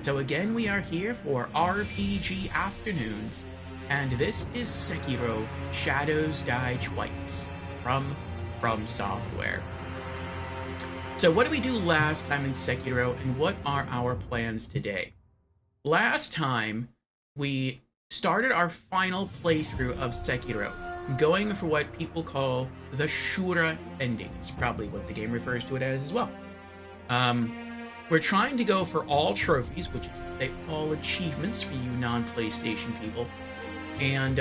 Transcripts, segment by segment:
So again, we are here for RPG Afternoons, and this is Sekiro: Shadows Die Twice from Software. So what did we do last time in Sekiro, and what are our plans today? Last time, we started our final playthrough of Sekiro, going for what people call the Shura ending. It's probably what the game refers to it as well. We're trying to go for all trophies, which they all achievements for you non-PlayStation people. And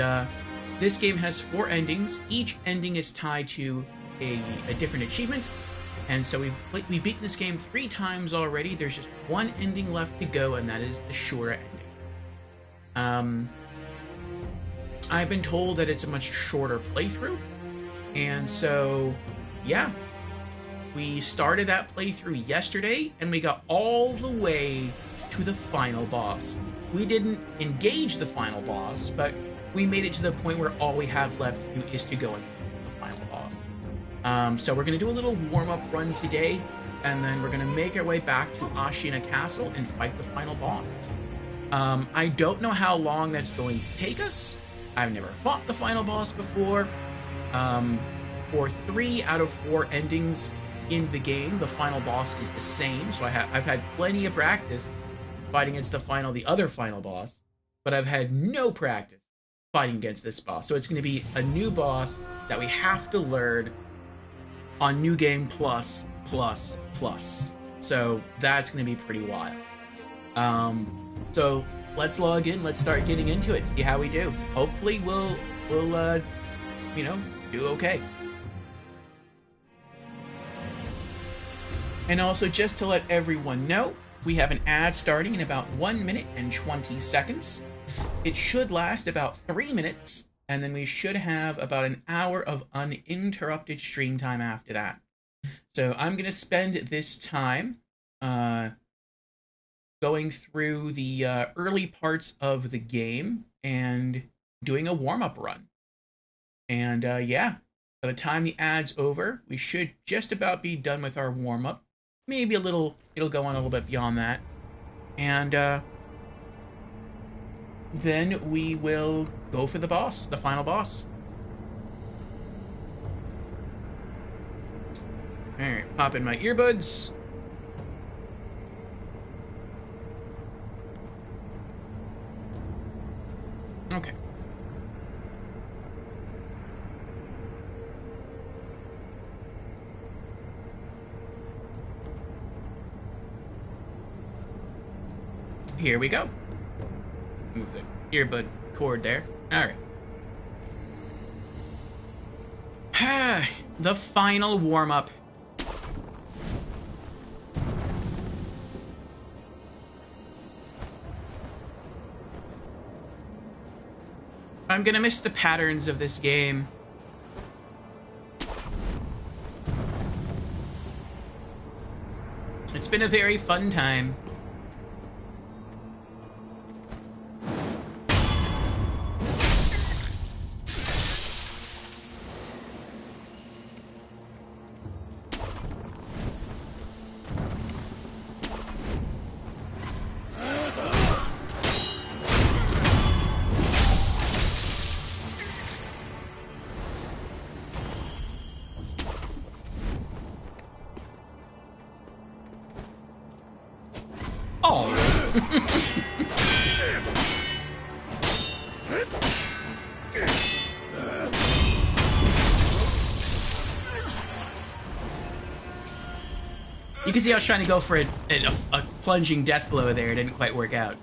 this game has 4 endings. Each ending is tied to a different achievement. And so we've beaten this game 3 times already. There's just one ending left to go, and that is the Shura ending. I've been told that it's a much shorter playthrough. And so, yeah. We started that playthrough yesterday, and we got all the way to the final boss. We didn't engage the final boss, but we made it to the point where all we have left to do is to go into the final boss. So we're going to do a little warm-up run today, and then we're going to make our way back to Ashina Castle and fight the final boss. I don't know how long that's going to take us. I've never fought the final boss before. For 3 out of 4 endings in the game, the final boss is the same, so I've had plenty of practice fighting against the other final boss, but I've had no practice fighting against this boss. So it's going to be a new boss that we have to learn on New Game Plus. So that's going to be pretty wild. So let's log in. Let's start getting into it. See how we do. Hopefully we'll do okay. And also, just to let everyone know, we have an ad starting in about 1 minute and 20 seconds. It should last about 3 minutes, and then we should have about an hour of uninterrupted stream time after that. So I'm going to spend this time going through the early parts of the game and doing a warm-up run. And yeah, by the time the ad's over, we should just about be done with our warm-up. Maybe it'll go on a little bit beyond that. And then we will go for the boss, the final boss. Alright, pop in my earbuds. Okay. Here we go. Move the earbud cord there. Alright. The final warm-up. I'm gonna miss the patterns of this game. It's been a very fun time. You can see I was trying to go for a plunging death blow there. It didn't quite work out.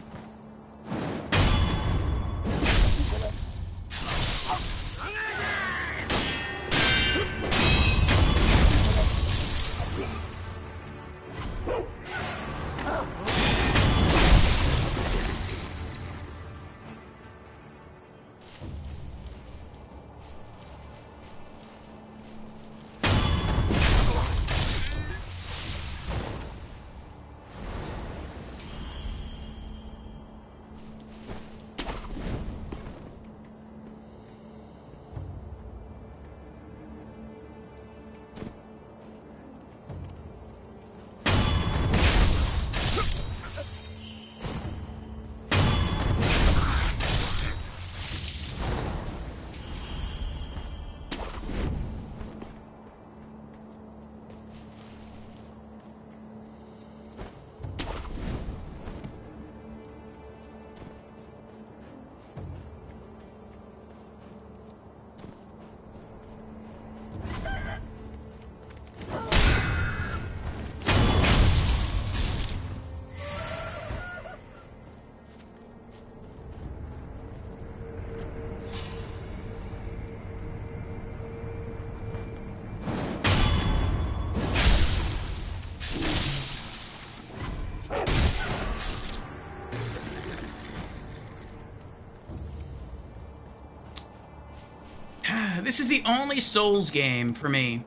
This is the only Souls game for me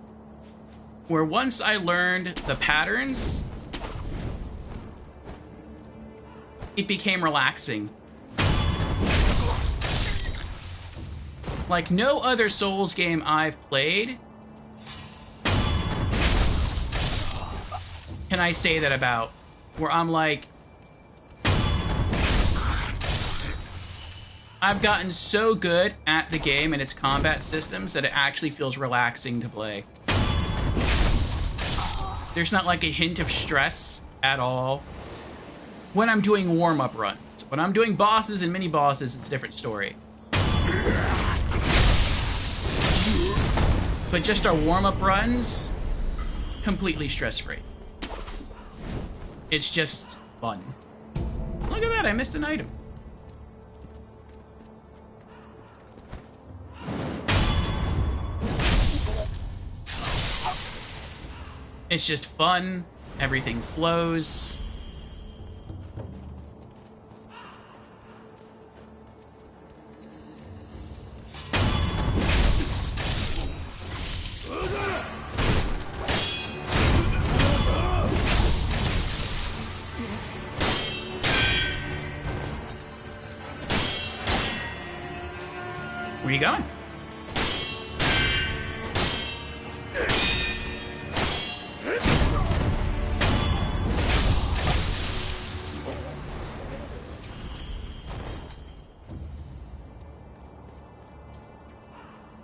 where once I learned the patterns, it became relaxing. Like, no other Souls game I've played can I say that about, where I'm like, I've gotten so good at the game and its combat systems that it actually feels relaxing to play. There's not like a hint of stress at all when I'm doing warm-up runs. When I'm doing bosses and mini-bosses, it's a different story. But just our warm-up runs, completely stress-free. It's just fun. Look at that, I missed an item. It's just fun. Everything flows. Where are you going?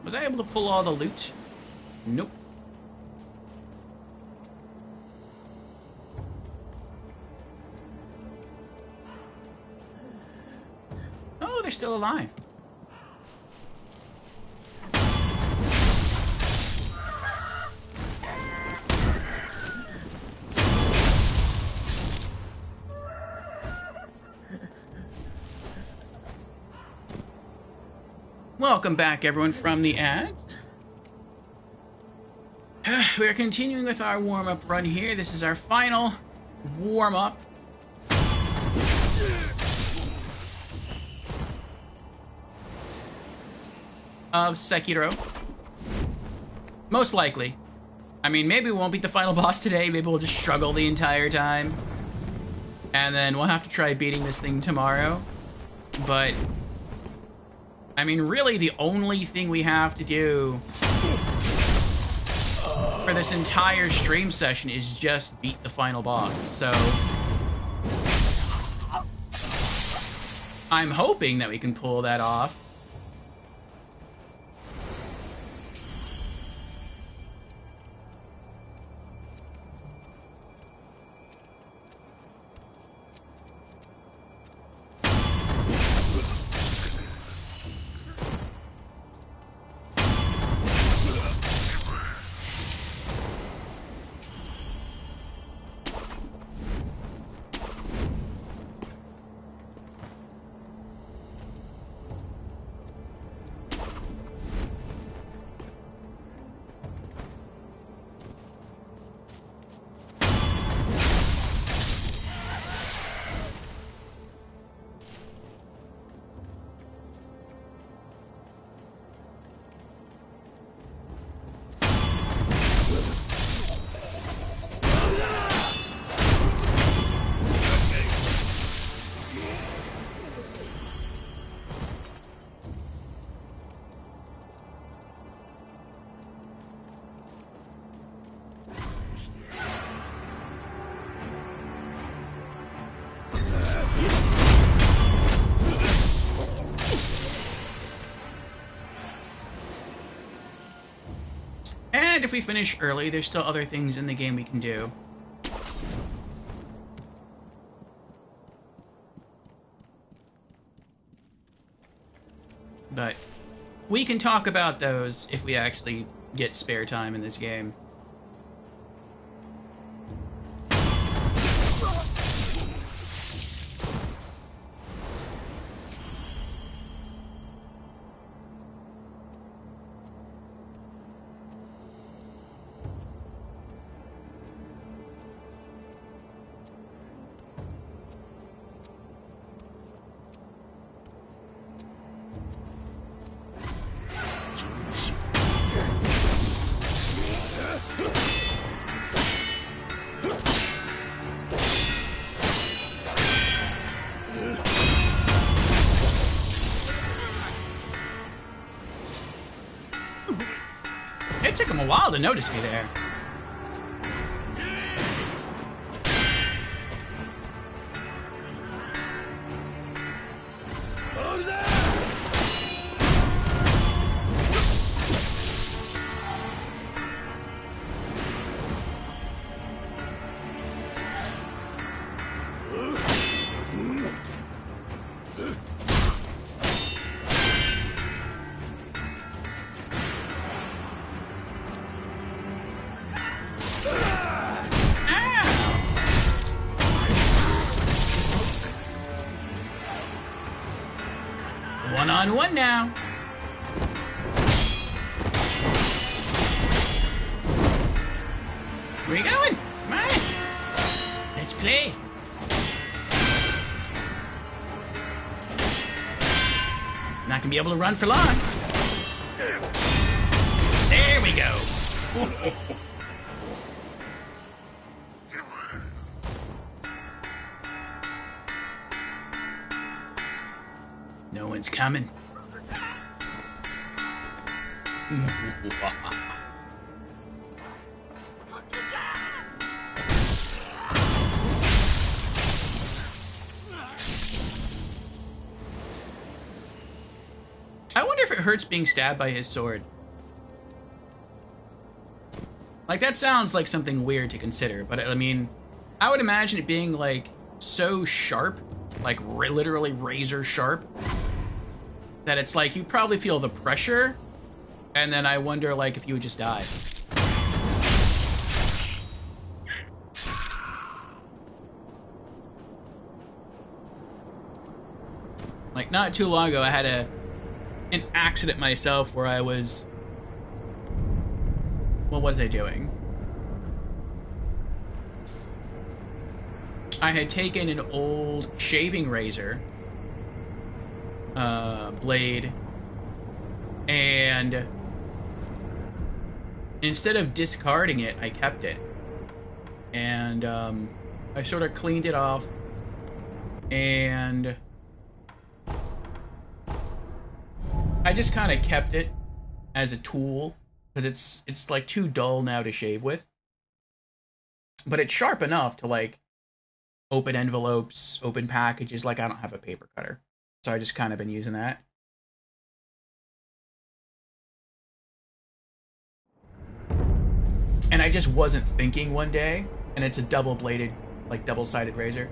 Was I able to pull all the loot? Nope. Oh, they're still alive. Welcome back, everyone, from the ads. We are continuing with our warm-up run here. This is our final warm-up. Of Sekiro. Most likely. I mean, maybe we won't beat the final boss today. Maybe we'll just struggle the entire time. And then we'll have to try beating this thing tomorrow. But I mean, really, the only thing we have to do for this entire stream session is just beat the final boss. So I'm hoping that we can pull that off. And if we finish early, there's still other things in the game we can do. But we can talk about those if we actually get spare time in this game. took him a while to notice me there. One-on-one now. Where you going? Come on. Let's play. Not gonna be able to run for long. There we go. No one's coming. I wonder if it hurts being stabbed by his sword. Like, that sounds like something weird to consider, but I mean, I would imagine it being, like, so sharp, like, literally razor sharp, that it's like, you probably feel the pressure, and then I wonder, like, if you would just die. Like, not too long ago, I had an accident myself where I was... Well, what was I doing? I had taken an old shaving razor blade, and instead of discarding it, I kept it. And I sort of cleaned it off, and I just kind of kept it as a tool, because it's like too dull now to shave with. But it's sharp enough to, like, open envelopes, open packages. Like, I don't have a paper cutter, so I just kind of been using that. And I just wasn't thinking one day, and it's a double-bladed, like, double-sided razor.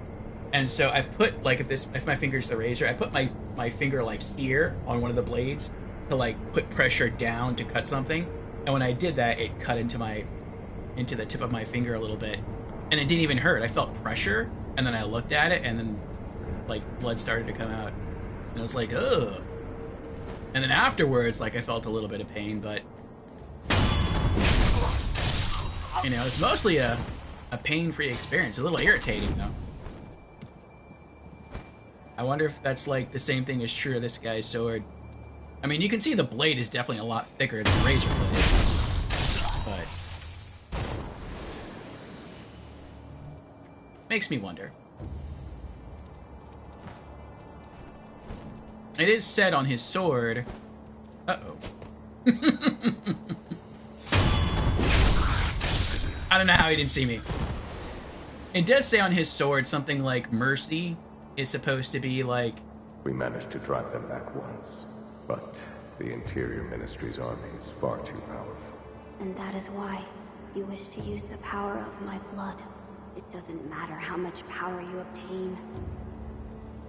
And so I put, like, if my finger's the razor, I put my finger, like, here on one of the blades to, like, put pressure down to cut something. And when I did that, it cut into the tip of my finger a little bit. And it didn't even hurt. I felt pressure, and then I looked at it, and then, like, blood started to come out. And I was like, ugh. And then afterwards, like, I felt a little bit of pain, but... You know, it's mostly a pain-free experience. A little irritating, though. I wonder if that's, like, the same thing is true of this guy's sword. I mean, you can see the blade is definitely a lot thicker than the razor blade. But... makes me wonder. It is said on his sword... Uh-oh. I don't know how he didn't see me. It does say on his sword something like mercy is supposed to be like... We managed to drive them back once, but the Interior Ministry's army is far too powerful. And that is why you wish to use the power of my blood. It doesn't matter how much power you obtain.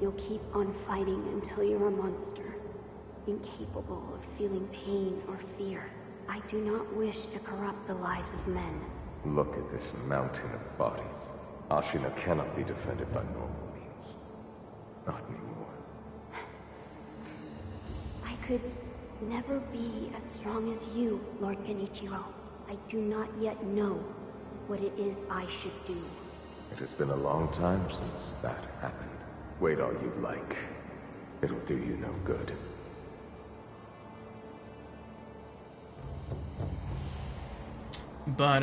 You'll keep on fighting until you're a monster, incapable of feeling pain or fear. I do not wish to corrupt the lives of men. Look at this mountain of bodies. Ashina cannot be defended by normal means. Not anymore. I could never be as strong as you, Lord Genichiro. I do not yet know what it is I should do. It has been a long time since that happened. Wait all you like. It'll do you no good. But,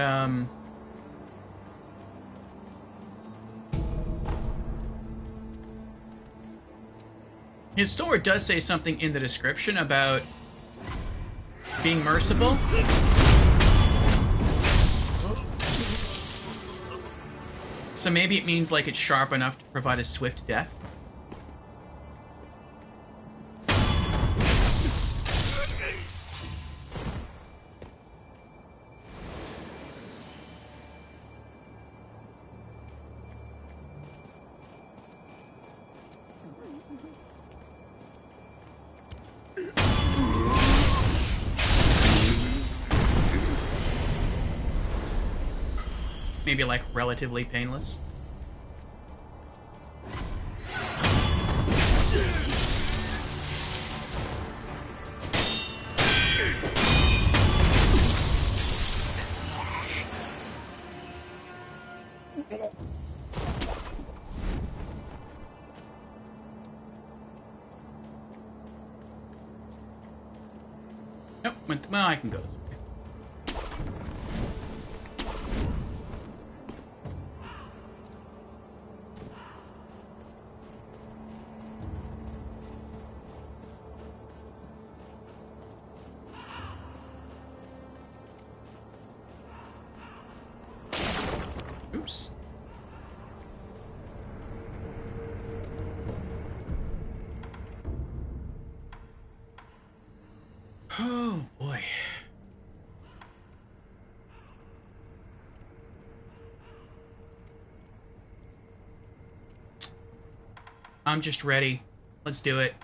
his sword does say something in the description about being merciful. So maybe it means, like, it's sharp enough to provide a swift death? Maybe, like, relatively painless? Nope, well, I can go this way. Oops. Oh, boy. I'm just ready. Let's do it.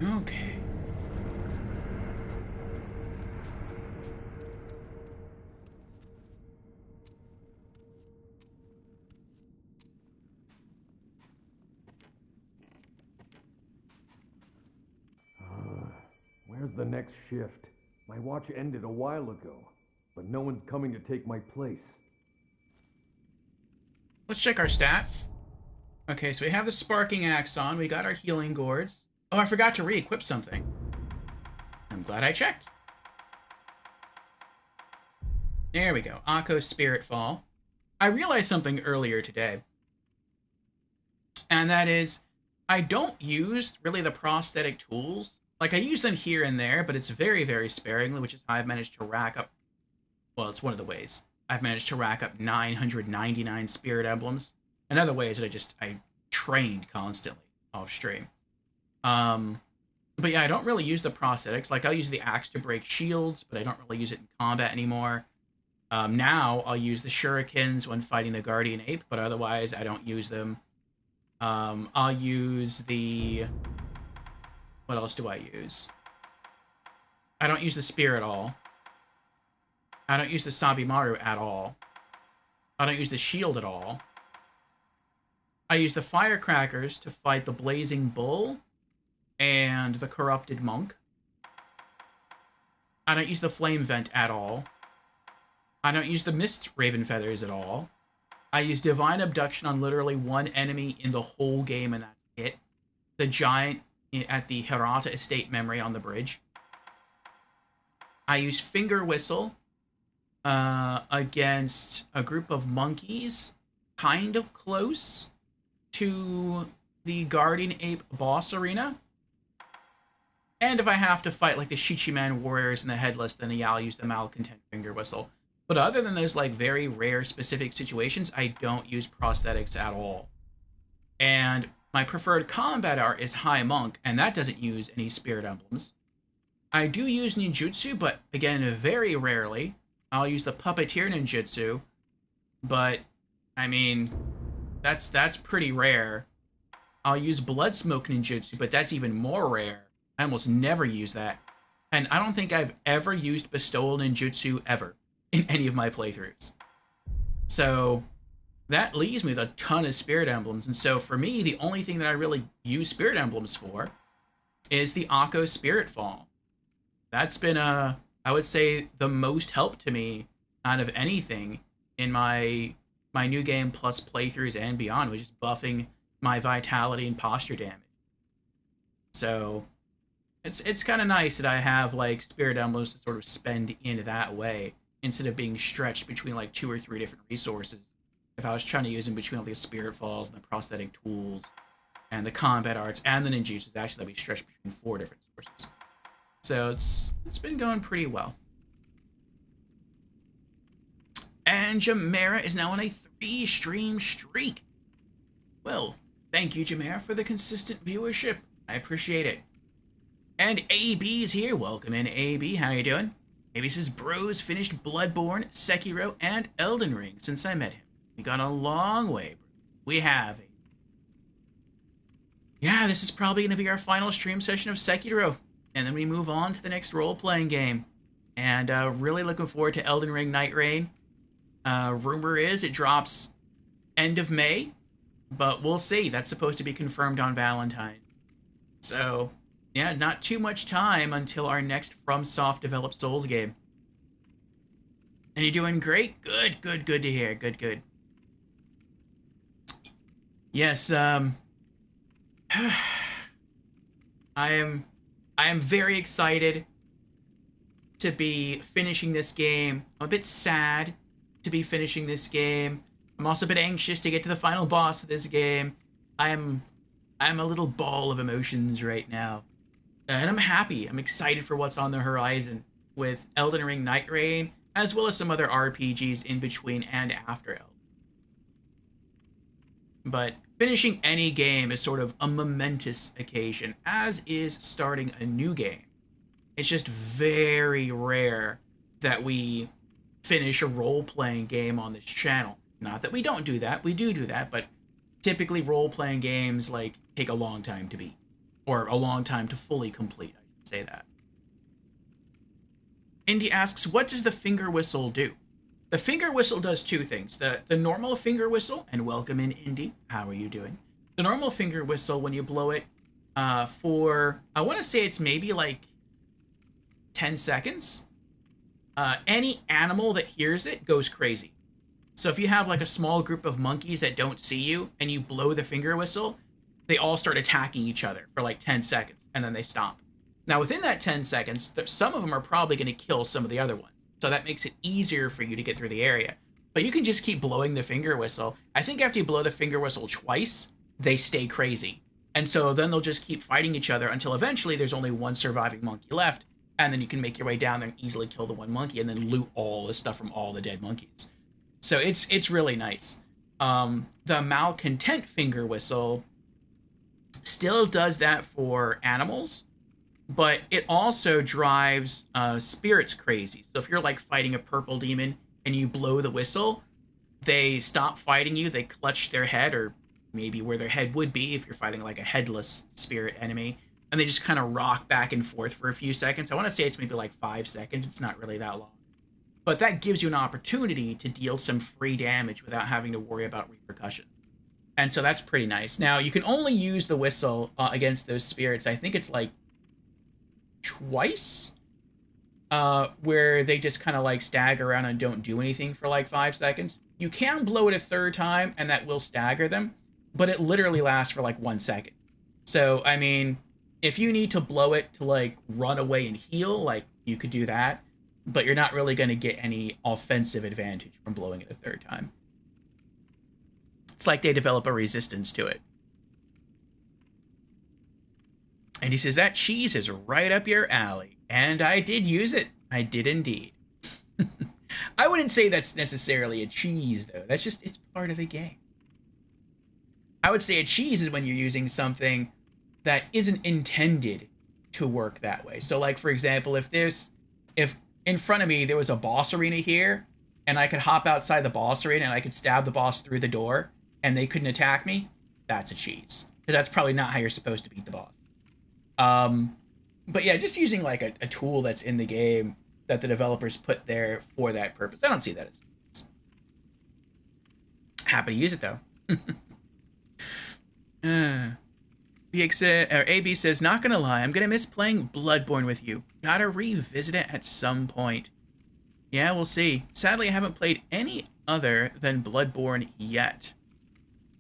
Okay. Where's the next shift? My watch ended a while ago, but no one's coming to take my place. Let's check our stats. Okay, so we have the Sparking Axe on. We got our Healing Gourds. Oh, I forgot to re-equip something. I'm glad I checked. There we go. Akko's Spirit Fall. I realized something earlier today. And that is, I don't use really the prosthetic tools. Like, I use them here and there, but it's very, very sparingly, which is how I've managed to rack up... Well, it's one of the ways. I've managed to rack up 999 Spirit Emblems. Another way is that I trained constantly off stream. But yeah, I don't really use the prosthetics. Like, I'll use the axe to break shields, but I don't really use it in combat anymore. Now, I'll use the shurikens when fighting the Guardian Ape, but otherwise, I don't use them. I'll use the... What else do I use? I don't use the spear at all. I don't use the Sabimaru at all. I don't use the shield at all. I use the firecrackers to fight the Blazing Bull and the Corrupted Monk. I don't use the Flame Vent at all. I don't use the Mist Raven Feathers at all. I use Divine Abduction on literally one enemy in the whole game, and that's it. The giant at the Hirata Estate Memory on the bridge. I use Finger Whistle against a group of monkeys, kind of close to the Guardian Ape boss arena. And if I have to fight like the Shichiman warriors and the Headless, then yeah, I'll use the Malcontent Finger Whistle. But other than those like very rare specific situations, I don't use prosthetics at all. And my preferred combat art is High Monk, and that doesn't use any Spirit Emblems. I do use ninjutsu, but again, very rarely. I'll use the Puppeteer ninjutsu, but I mean, that's pretty rare. I'll use Bloodsmoke ninjutsu, but that's even more rare. I almost never use that. And I don't think I've ever used Bestowal ninjutsu ever in any of my playthroughs. So that leaves me with a ton of spirit emblems. And so for me, the only thing that I really use spirit emblems for is the Akko Spirit Fall. That's been I would say the most help to me out of anything in my new game plus playthroughs and beyond, which is buffing my vitality and posture damage. So it's kind of nice that I have like spirit emblems to sort of spend in that way instead of being stretched between like 2 or 3 different resources. If I was trying to use them between all the spirit falls and the prosthetic tools and the combat arts and the ninjutsus, actually that'd be stretched between 4 different sources. So it's been going pretty well. And Jamera is now on a 3-stream streak. Well, thank you, Jamera, for the consistent viewership. I appreciate it. And AB's here. Welcome in, AB. How you doing? AB says, bros finished Bloodborne, Sekiro, and Elden Ring since I met him. We got a long way, bro. We have. Yeah, this is probably going to be our final stream session of Sekiro. And then we move on to the next role-playing game. And really looking forward to Elden Ring Night Rain. Rumor is it drops end of May, but we'll see. That's supposed to be confirmed on Valentine's. So, yeah, not too much time until our next FromSoft developed Souls game. And you're doing great? Good to hear. Good. Yes, I am very excited to be finishing this game. I'm a bit sad to be finishing this game. I'm also a bit anxious to get to the final boss of this game. I'm a little ball of emotions right now. And I'm happy. I'm excited for what's on the horizon with Elden Ring Night Rain, as well as some other RPGs in between and after Elden. But finishing any game is sort of a momentous occasion, as is starting a new game. It's just very rare that we finish a role-playing game on this channel. Not that we don't do that, we do that, but typically role-playing games like take a long time to beat, or a long time to fully complete, I should say that. Indy asks, what does the finger whistle do? The finger whistle does 2 things. The normal finger whistle, and welcome in, Indy. How are you doing? The normal finger whistle, when you blow it for, I want to say it's maybe like 10 seconds, any animal that hears it goes crazy. So if you have like a small group of monkeys that don't see you and you blow the finger whistle, they all start attacking each other for like 10 seconds and then they stop. Now within that 10 seconds, some of them are probably going to kill some of the other ones. So that makes it easier for you to get through the area. But you can just keep blowing the finger whistle. I think after you blow the finger whistle twice, they stay crazy. And so then they'll just keep fighting each other until eventually there's only one surviving monkey left. And then you can make your way down there and easily kill the one monkey and then loot all the stuff from all the dead monkeys. So it's really nice. The malcontent finger whistle still does that for animals, but it also drives spirits crazy. So if you're like fighting a purple demon and you blow the whistle, they stop fighting you, they clutch their head, or maybe where their head would be if you're fighting like a headless spirit enemy, and they just kind of rock back and forth for a few seconds. I want to say it's maybe like 5 seconds. It's not really that long. But that gives you an opportunity to deal some free damage without having to worry about repercussions. And so that's pretty nice. Now, you can only use the whistle against those spirits. I think it's like twice, where they just kind of like stagger around and don't do anything for like 5 seconds. You can blow it a 3rd time, and that will stagger them, but it literally lasts for like 1 second. So, I mean, if you need to blow it to like run away and heal, like you could do that, but you're not really going to get any offensive advantage from blowing it a 3rd time. It's like they develop a resistance to it. And he says, that cheese is right up your alley. And I did use it. I did indeed. I wouldn't say that's necessarily a cheese, though. That's just, it's part of the game. I would say a cheese is when you're using something that isn't intended to work that way. So, like, for example, if in front of me there was a boss arena here, and I could hop outside the boss arena and I could stab the boss through the door, and they couldn't attack me, that's a cheese. Because that's probably not how you're supposed to beat the boss. But yeah, just using like a tool that's in the game that the developers put there for that purpose. I don't see that as cheese. Happy to use it though. AB says, not gonna lie, I'm gonna miss playing Bloodborne with you. Gotta revisit it at some point. Yeah, we'll see. Sadly, I haven't played any other than Bloodborne yet.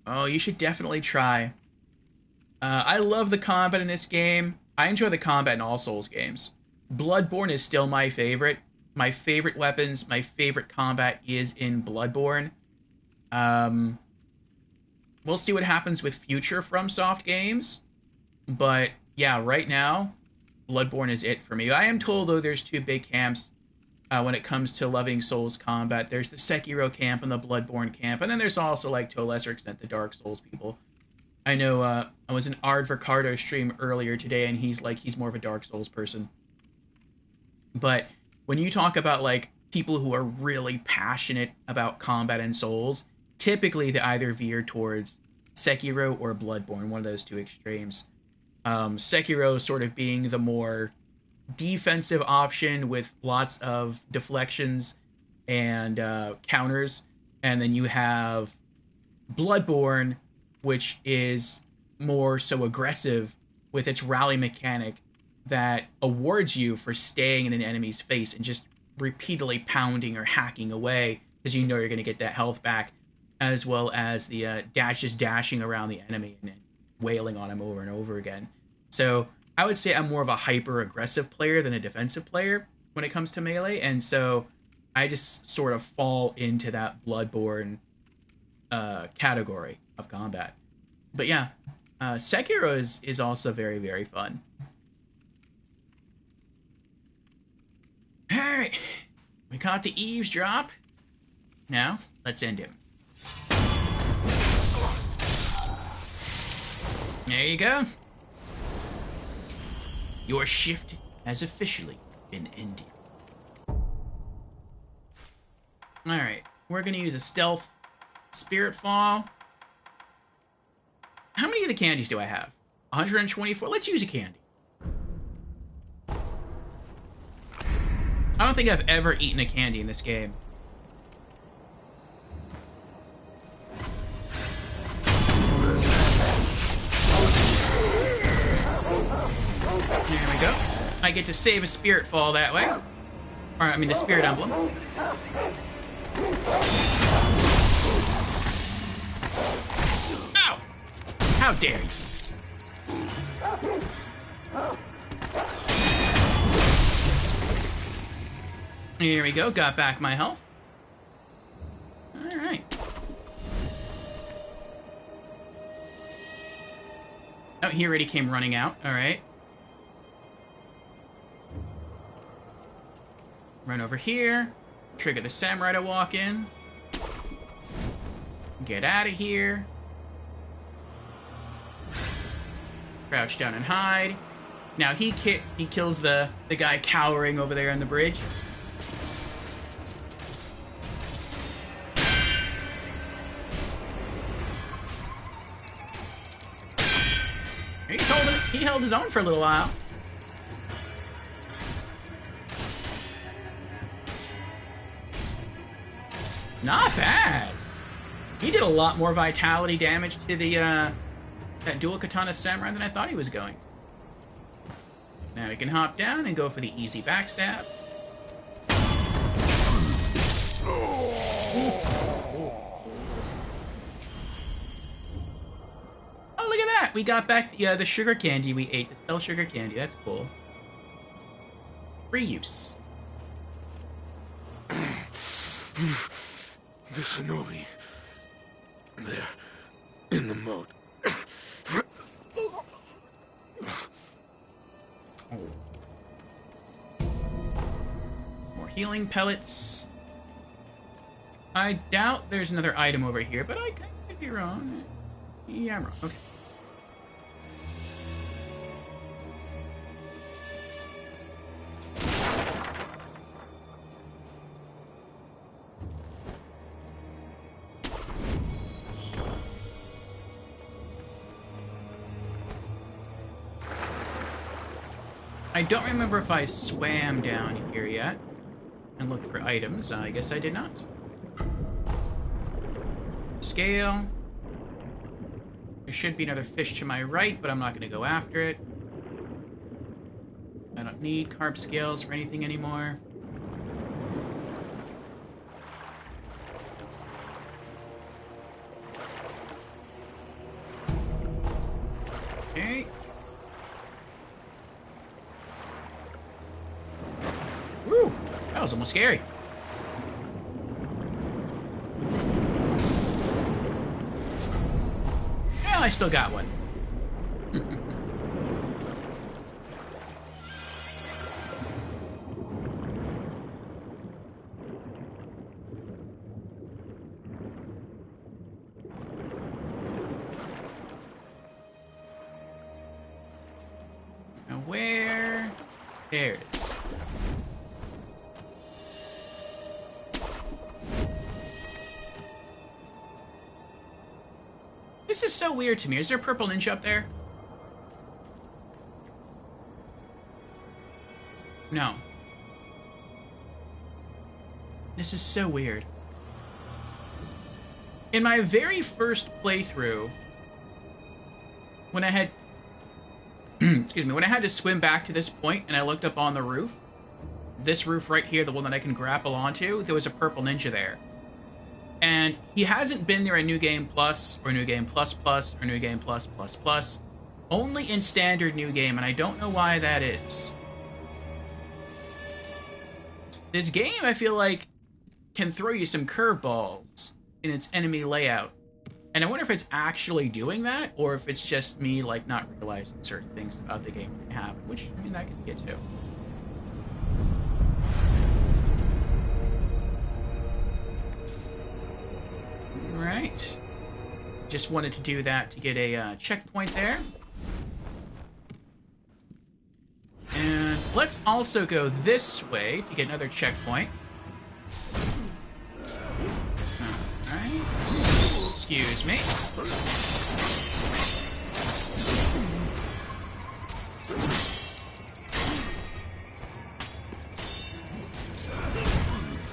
Oh, you should definitely try. I love the combat in this game. I enjoy the combat in all Souls games. Bloodborne is still my favorite. My favorite weapons, my favorite combat is in Bloodborne. We'll see what happens with future FromSoft games. But yeah, right now, Bloodborne is it for me. I am told, though, there's two big camps when it comes to loving Souls combat. There's the Sekiro camp and the Bloodborne camp. And then there's also, like, to a lesser extent, the Dark Souls people. I know I was in Ard Ricardo's stream earlier today, and he's more of a Dark Souls person. But when you talk about, like, people who are really passionate about combat and Souls, typically they either veer towards Sekiro or Bloodborne, one of those two extremes. Sekiro sort of being the more defensive option with lots of deflections and counters. And then you have Bloodborne, which is more so aggressive with its rally mechanic that awards you for staying in an enemy's face and just repeatedly pounding or hacking away because you know you're going to get that health back, as well as the just dashing around the enemy and wailing on him over and over again. So I would say I'm more of a hyper-aggressive player than a defensive player when it comes to melee, and so I just sort of fall into that Bloodborne category of combat. But yeah, Sekiro is also very, very fun. Alright, we caught the eavesdrop. Now, let's end him. There you go. Your shift has officially been ended. Alright, we're going to use a stealth Spirit Fall. How many of the candies do I have? 124? Let's use a candy. I don't think I've ever eaten a candy in this game. There we go. I get to save a Spirit Fall that way. Or, I mean, the Spirit Emblem. Ow! How dare you! Here we go. Got back my health. Alright. Oh, he already came running out. Alright. Run over here. Trigger the samurai to walk in. Get out of here. Crouch down and hide. Now he kills the guy cowering over there on the bridge. He held his own for a little while. Not bad. He did a lot more vitality damage to the that dual katana samurai than I thought he was going to. Now we can hop down and go for the easy backstab. Oh, look at that! We got back the sugar candy we ate. The stealth sugar candy. That's cool. Free use. The shinobi. They're in the moat. More healing pellets. I doubt there's another item over here, but I could be wrong. Yeah, I'm wrong. Okay. I don't remember if I swam down here yet and looked for items. I guess I did not. scale. There should be another fish to my right, but I'm not going to go after it. I don't need carp scales for anything anymore. Okay. Woo! That was almost scary. Well, I still got one. Now where? There it is. This is so weird to me. Is there a purple ninja up there? No. This is so weird. In my very first playthrough, when I had... excuse me, when I had to swim back to this point and I looked up on the roof, this roof right here, the one that I can grapple onto, there was a purple ninja there. And he hasn't been there in New Game Plus, or New Game Plus Plus, or New Game Plus Plus Plus. Only in Standard New Game, and I don't know why that is. This game, I feel like, can throw you some curveballs in its enemy layout. And I wonder if it's actually doing that, or if it's just me, like, not realizing certain things about the game happen. Which, I mean, that could get too. Alright. Just wanted to do that to get a checkpoint there. And let's also go this way to get another checkpoint. Alright. Excuse me.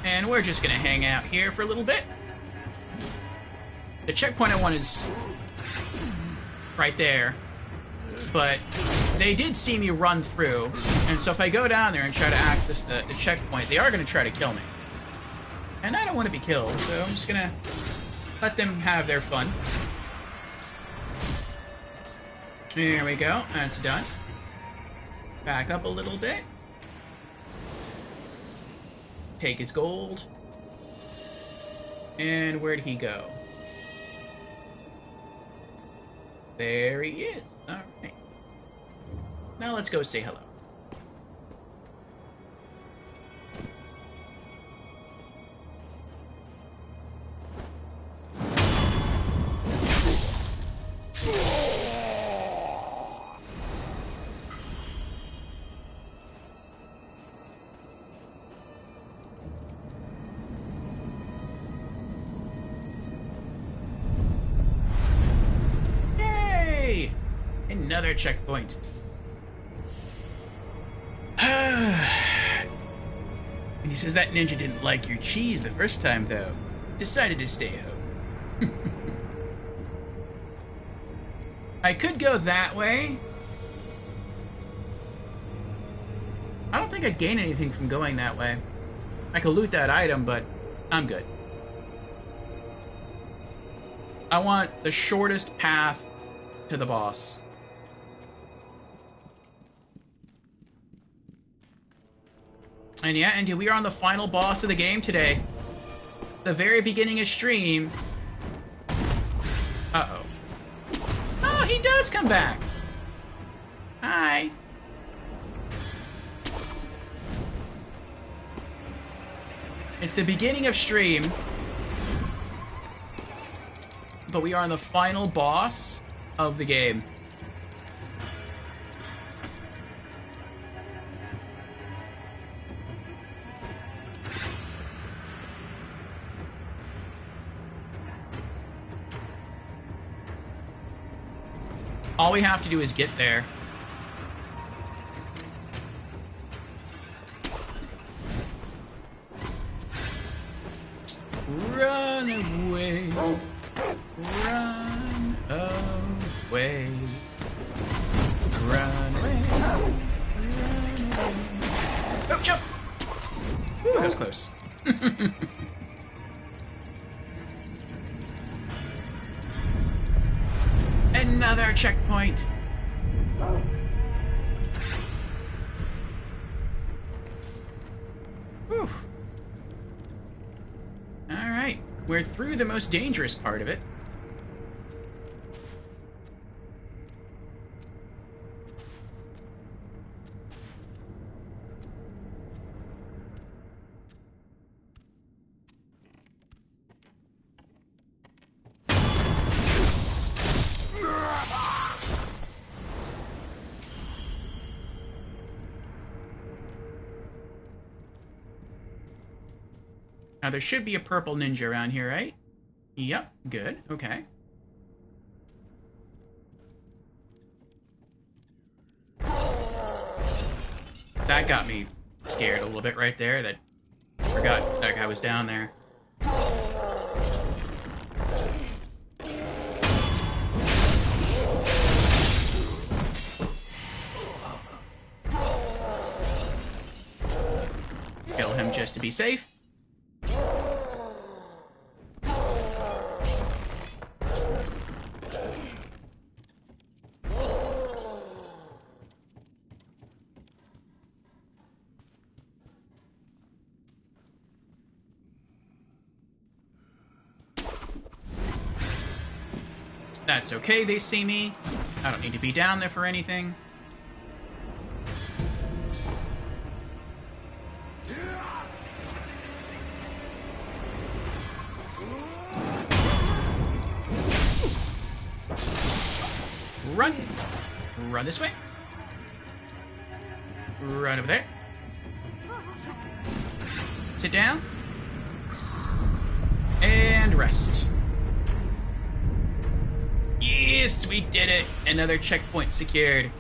And we're just gonna hang out here for a little bit. The checkpoint I want is right there, but they did see me run through, and so if I go down there and try to access the checkpoint, they are going to try to kill me. And I don't want to be killed, so I'm just going to let them have their fun. There we go, that's done. Back up a little bit. Take his gold. And where'd he go? There he is. Alright. Now let's go say hello. Another checkpoint. And he says that ninja didn't like your cheese the first time, though. Decided to stay home. I could go that way. I don't think I'd gain anything from going that way. I could loot that item, but I'm good. I want the shortest path to the boss. And yeah, and we are on the final boss of the game today. The very beginning of stream. Uh-oh. Oh, he does come back. Hi. It's the beginning of stream. But we are on the final boss of the game. All we have to do is get there. Run away. Run away. Run away. Run away. Oh, jump! Ooh, that was close. Another checkpoint. Whew. Alright, we're through the most dangerous part of it. Now, there should be a purple ninja around here, right? Yep, good, okay. That got me scared a little bit right there. That forgot that guy was down there. Kill him just to be safe. That's okay, they see me. I don't need to be down there for anything. Run! Run this way. Run over there. Sit down. And rest. Yes, we did it! Another checkpoint secured.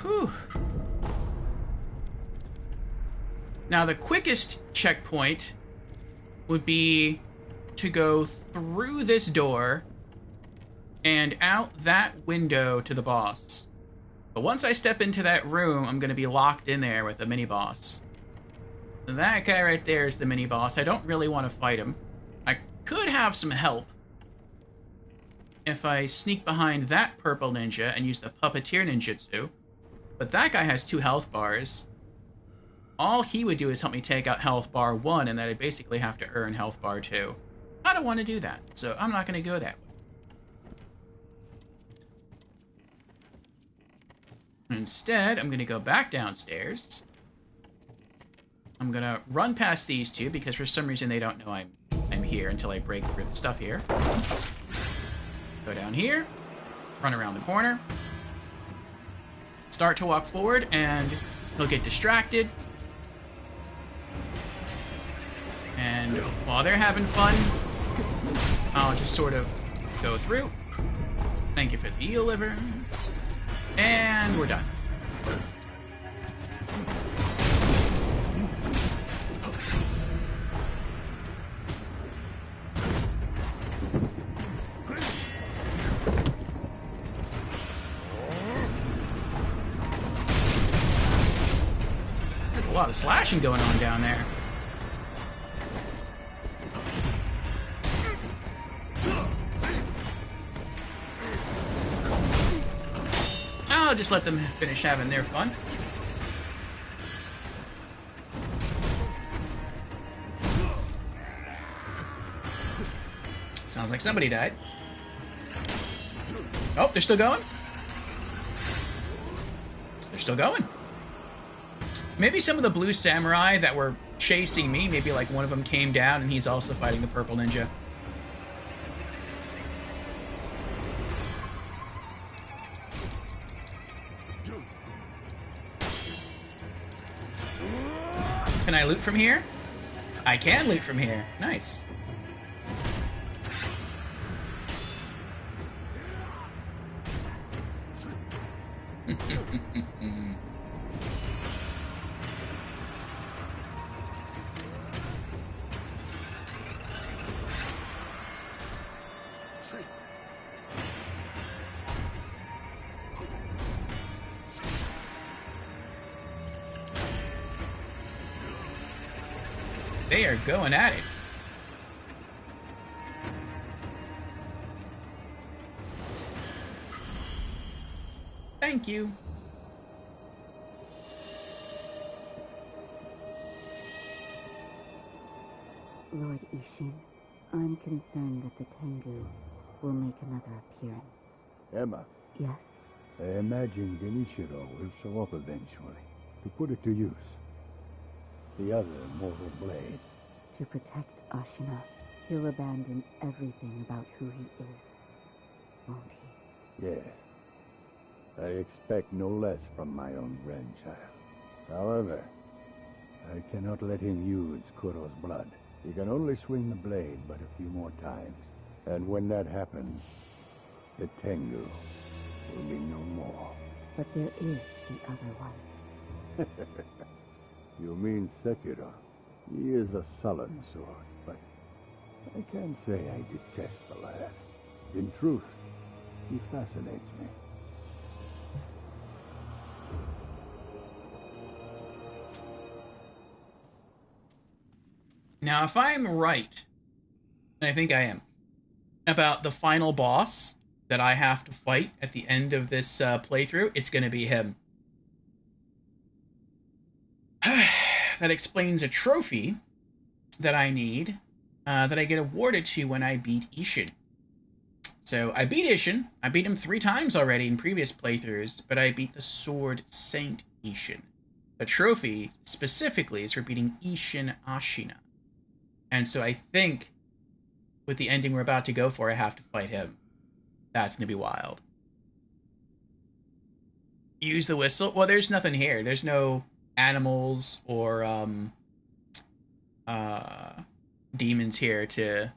Whew. Now, the quickest checkpoint would be to go through this door and out that window to the boss. But once I step into that room, I'm going to be locked in there with the mini-boss. That guy right there is the mini-boss. I don't really want to fight him. I could have some help if I sneak behind that purple ninja and use the puppeteer ninjutsu. But that guy has 2 health bars. All he would do is help me take out health bar 1, and then I basically have to earn health bar 2. I don't want to do that, so I'm not going to go that way. Instead, I'm going to go back downstairs. I'm going to run past these 2 because for some reason they don't know I'm here until I break through the stuff here. Go down here, run around the corner, start to walk forward, and he'll get distracted. And while they're having fun, I'll just sort of go through. Thank you for the eel liver. And we're done. There's a lot of slashing going on down there. I'll just let them finish having their fun. Sounds like somebody died. Oh, they're still going? They're still going. Maybe some of the blue samurai that were chasing me, maybe like one of them came down and he's also fighting the purple ninja. Can I loot from here? I can loot from here. Nice. They are going at it. Thank you. Lord Ishin, I'm concerned that the Tengu will make another appearance. Emma, Yes? I imagine Genichiro will show up eventually, to put it to use. The other mortal blade. To protect Ashina, he'll abandon everything about who he is, won't he? Yes. I expect no less from my own grandchild. However, I cannot let him use Kuro's blood. He can only swing the blade but a few more times. And when that happens, the Tengu will be no more. But there is the other one. You mean Sekiro? He is a sullen sword, but I can't say I detest the lad. In truth, he fascinates me. Now, if I'm right, and I think I am, about the final boss that I have to fight at the end of this playthrough, it's going to be him. That explains a trophy that I need, that I get awarded to when I beat Ishin. So, I beat Ishin. I beat him 3 times already in previous playthroughs, but I beat the Sword Saint Ishin. The trophy, specifically, is for beating Ishin Ashina. And so I think, with the ending we're about to go for, I have to fight him. That's gonna be wild. Use the whistle? Well, there's nothing here. There's no animals or demons here to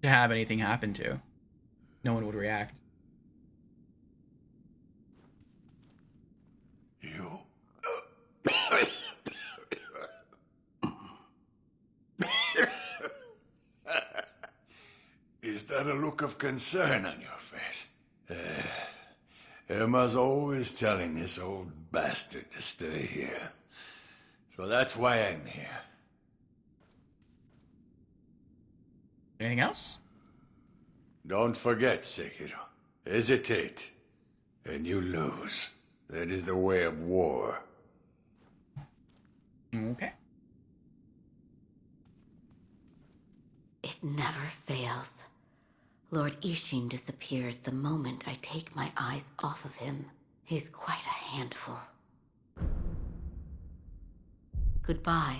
have anything happen to. No one would react. You... Is that a look of concern on your face? Emma's always telling this old bastard to stay here. So that's why I'm here. Anything else? Don't forget, Sekiro. Hesitate, and you lose. That is the way of war. Okay. It never fails. Lord Ishin disappears the moment I take my eyes off of him. He's quite a handful. Goodbye.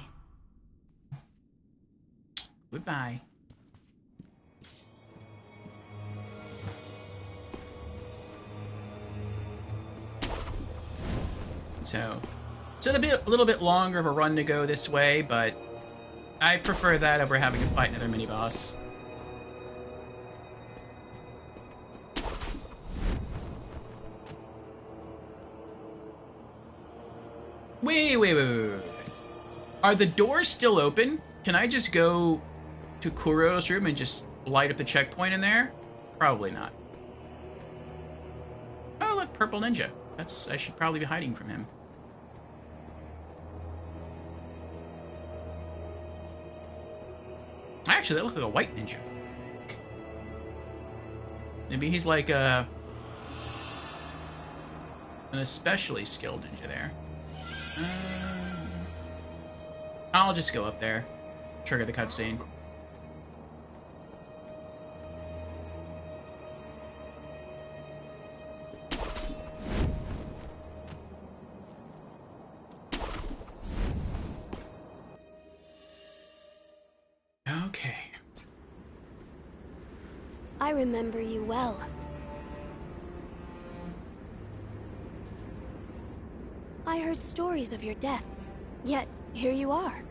Goodbye. So it's a little bit longer of a run to go this way, but I prefer that over having to fight another mini-boss. Wait. Are the doors still open? Can I just go to Kuro's room and just light up the checkpoint in there? Probably not. Oh, look, Purple Ninja. I should probably be hiding from him. Actually, that looks like a white ninja. Maybe he's like an especially skilled ninja there. I'll just go up there. Trigger the cutscene. Okay. I remember you well. I heard stories of your death, yet here you are.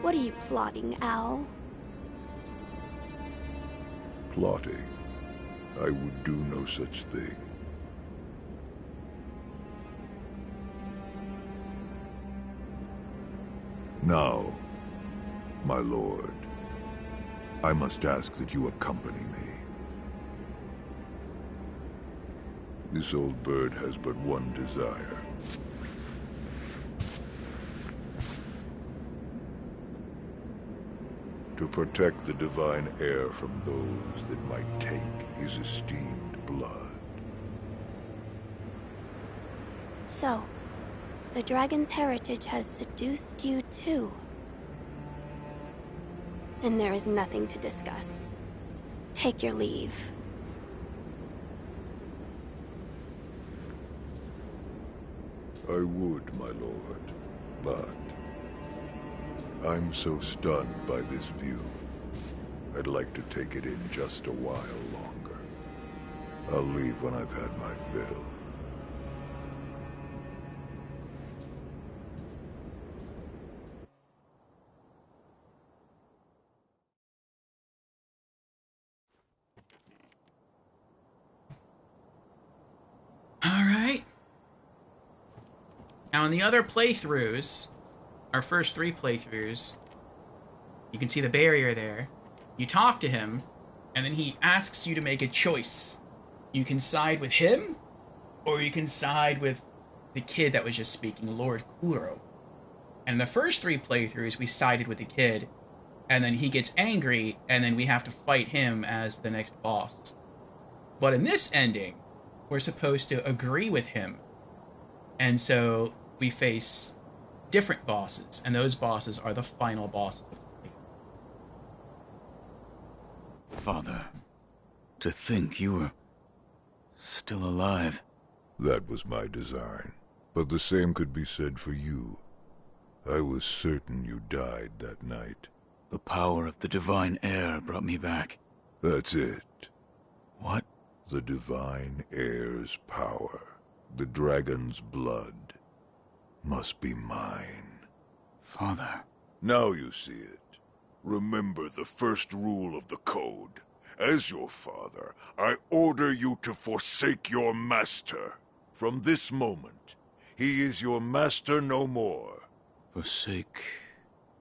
What are you plotting, Ao? Plotting? I would do no such thing. Now, my lord, I must ask that you accompany me. This old bird has but one desire. To protect the divine heir from those that might take his esteemed blood. So, the dragon's heritage has seduced you too. Then there is nothing to discuss. Take your leave. I would, my lord, but I'm so stunned by this view. I'd like to take it in just a while longer. I'll leave when I've had my fill. Alright. Now in the other playthroughs, our first 3 playthroughs, you can see the barrier there. You talk to him, and then he asks you to make a choice. You can side with him, or you can side with the kid that was just speaking, Lord Kuro. And the first 3 playthroughs, we sided with the kid, and then he gets angry, and then we have to fight him as the next boss. But in this ending, we're supposed to agree with him. And so we face different bosses, and those bosses are the final bosses of the playthrough. Father, to think you were still alive. That was my design, but the same could be said for you. I was certain you died that night. The power of the divine heir brought me back. That's it. What? The divine heir's power, the dragon's blood, must be mine. Father. Now you see it. Remember the first rule of the code. As your father, I order you to forsake your master. From this moment, he is your master no more. Forsake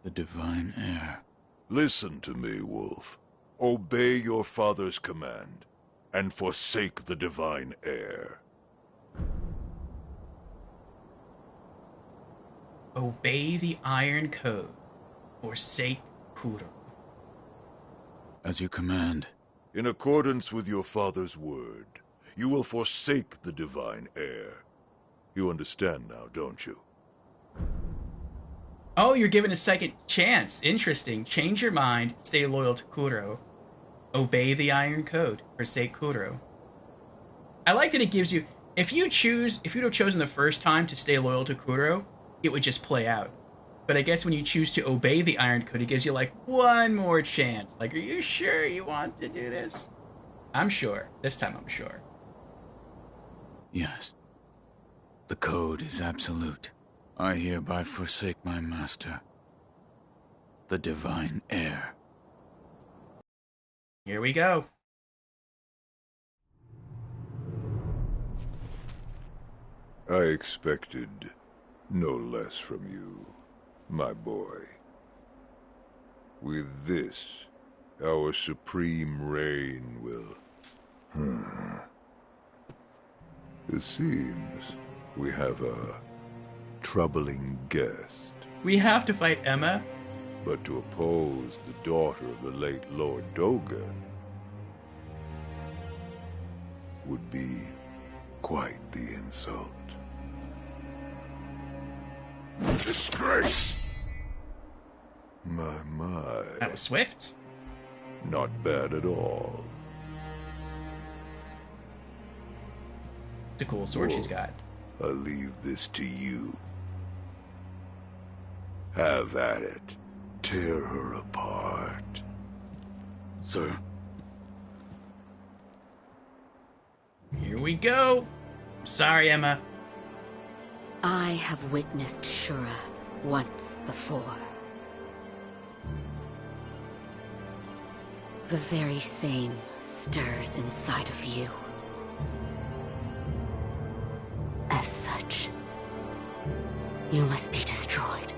the divine heir. Listen to me, Wolf. Obey your father's command, and forsake the divine heir. Obey the Iron Code. Forsake Kuro. As you command. In accordance with your father's word, you will forsake the divine heir. You understand now, don't you? Oh, you're given a second chance. Interesting. Change your mind. Stay loyal to Kuro. Obey the Iron Code. Forsake Kuro. I like that it gives you... If you'd have chosen the first time to stay loyal to Kuro, it would just play out. But I guess when you choose to obey the Iron Code, it gives you, like, one more chance. Like, are you sure you want to do this? I'm sure. This time I'm sure. Yes. The code is absolute. I hereby forsake my master, the divine heir. Here we go. I expected no less from you, my boy. With this, our supreme reign will... It seems we have a troubling guest. We have to fight Emma? But to oppose the daughter of the late Lord Dogen would be quite the insult. Disgrace! My. That was swift. Not bad at all. It's a cool sword she's got. I leave this to you. Have at it. Tear her apart. Sir. Here we go. Sorry, Emma. I have witnessed Shura once before. The very same stirs inside of you. As such, you must be destroyed.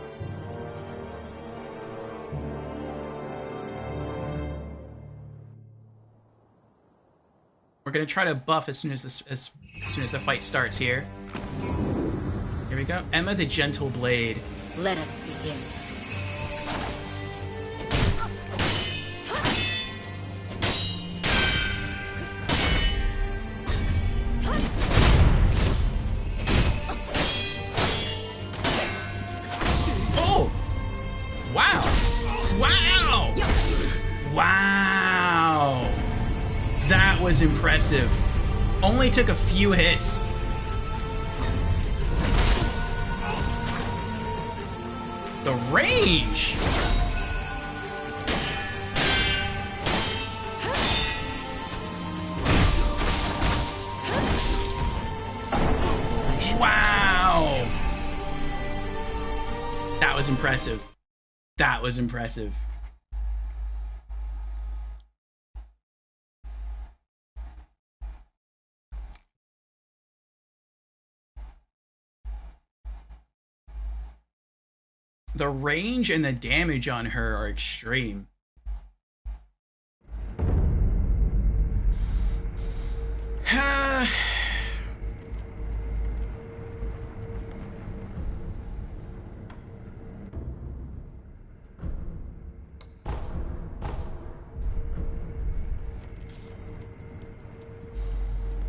We're gonna try to buff as soon as as soon as the fight starts here. Here we go. Emma the Gentle Blade. Let us begin. Oh! Wow! Wow! Wow! That was impressive. Only took a few hits. The range! Wow! That was impressive. That was impressive. The range and the damage on her are extreme.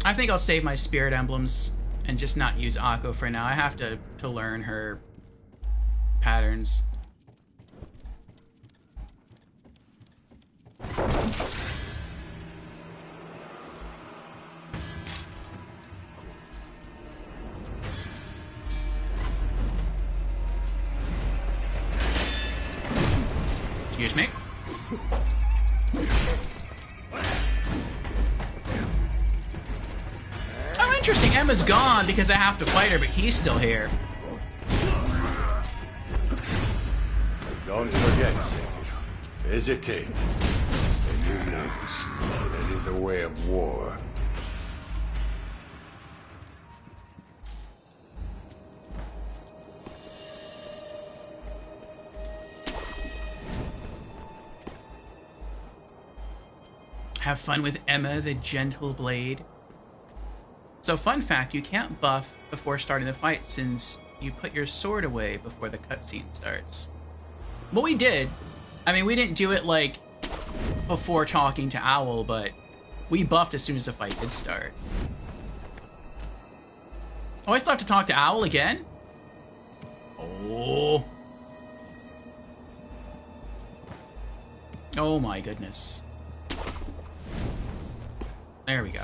I think I'll save my spirit emblems and just not use Akko for now. I have to learn her patterns. Excuse me. Oh, interesting. Emma's gone because I have to fight her, but he's still here. Don't forget, Sekiro. Hesitate, and you lose. That is the way of war. Have fun with Emma the Gentle Blade. So, fun fact, you can't buff before starting the fight since you put your sword away before the cutscene starts. Well, we did. I mean, we didn't do it, like, before talking to Owl, but we buffed as soon as the fight did start. Oh, I still have to talk to Owl again? Oh. Oh my goodness. There we go.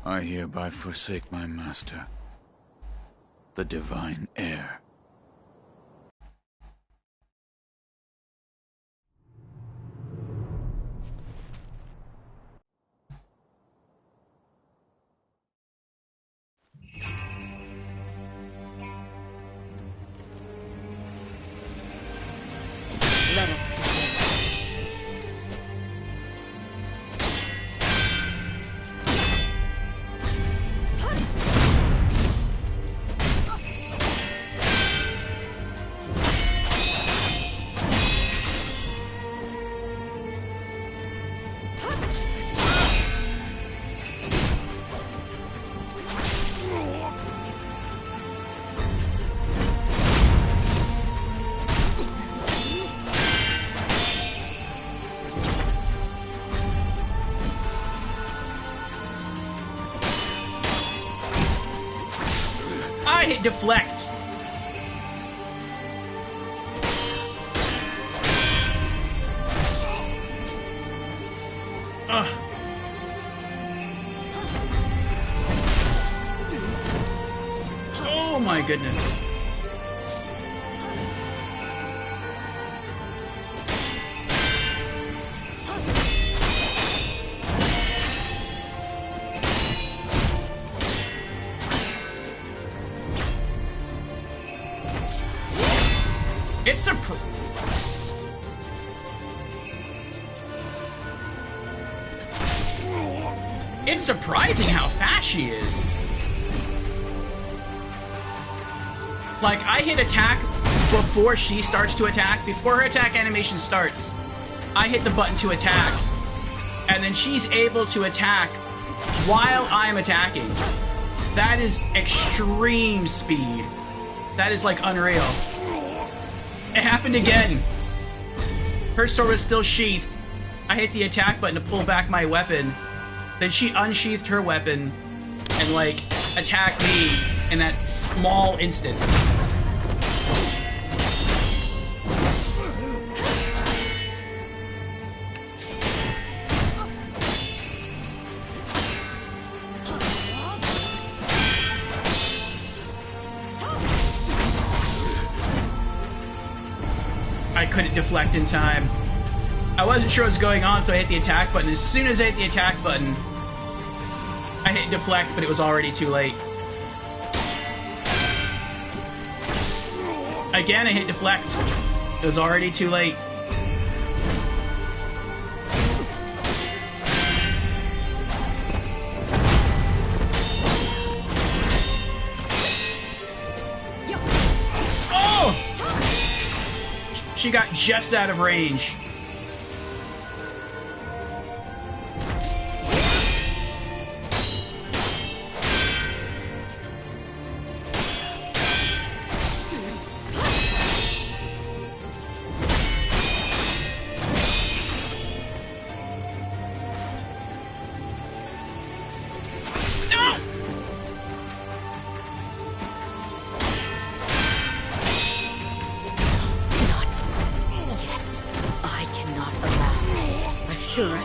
I hereby forsake my master, the divine heir. Let us begin. I hit deflect. Ugh. Oh my goodness. It's surprising how fast she is. Like, I hit attack before she starts to attack, before her attack animation starts. I hit the button to attack, and then she's able to attack while I'm attacking. That is extreme speed. That is like unreal. It happened again. Her sword was still sheathed. I hit the attack button to pull back my weapon. Then she unsheathed her weapon and like attacked me in that small instant. I couldn't deflect in time. I wasn't sure what was going on, so I hit the attack button. As soon as I hit the attack button, I hit deflect, but it was already too late. Again, I hit deflect. It was already too late. Oh! She got just out of range.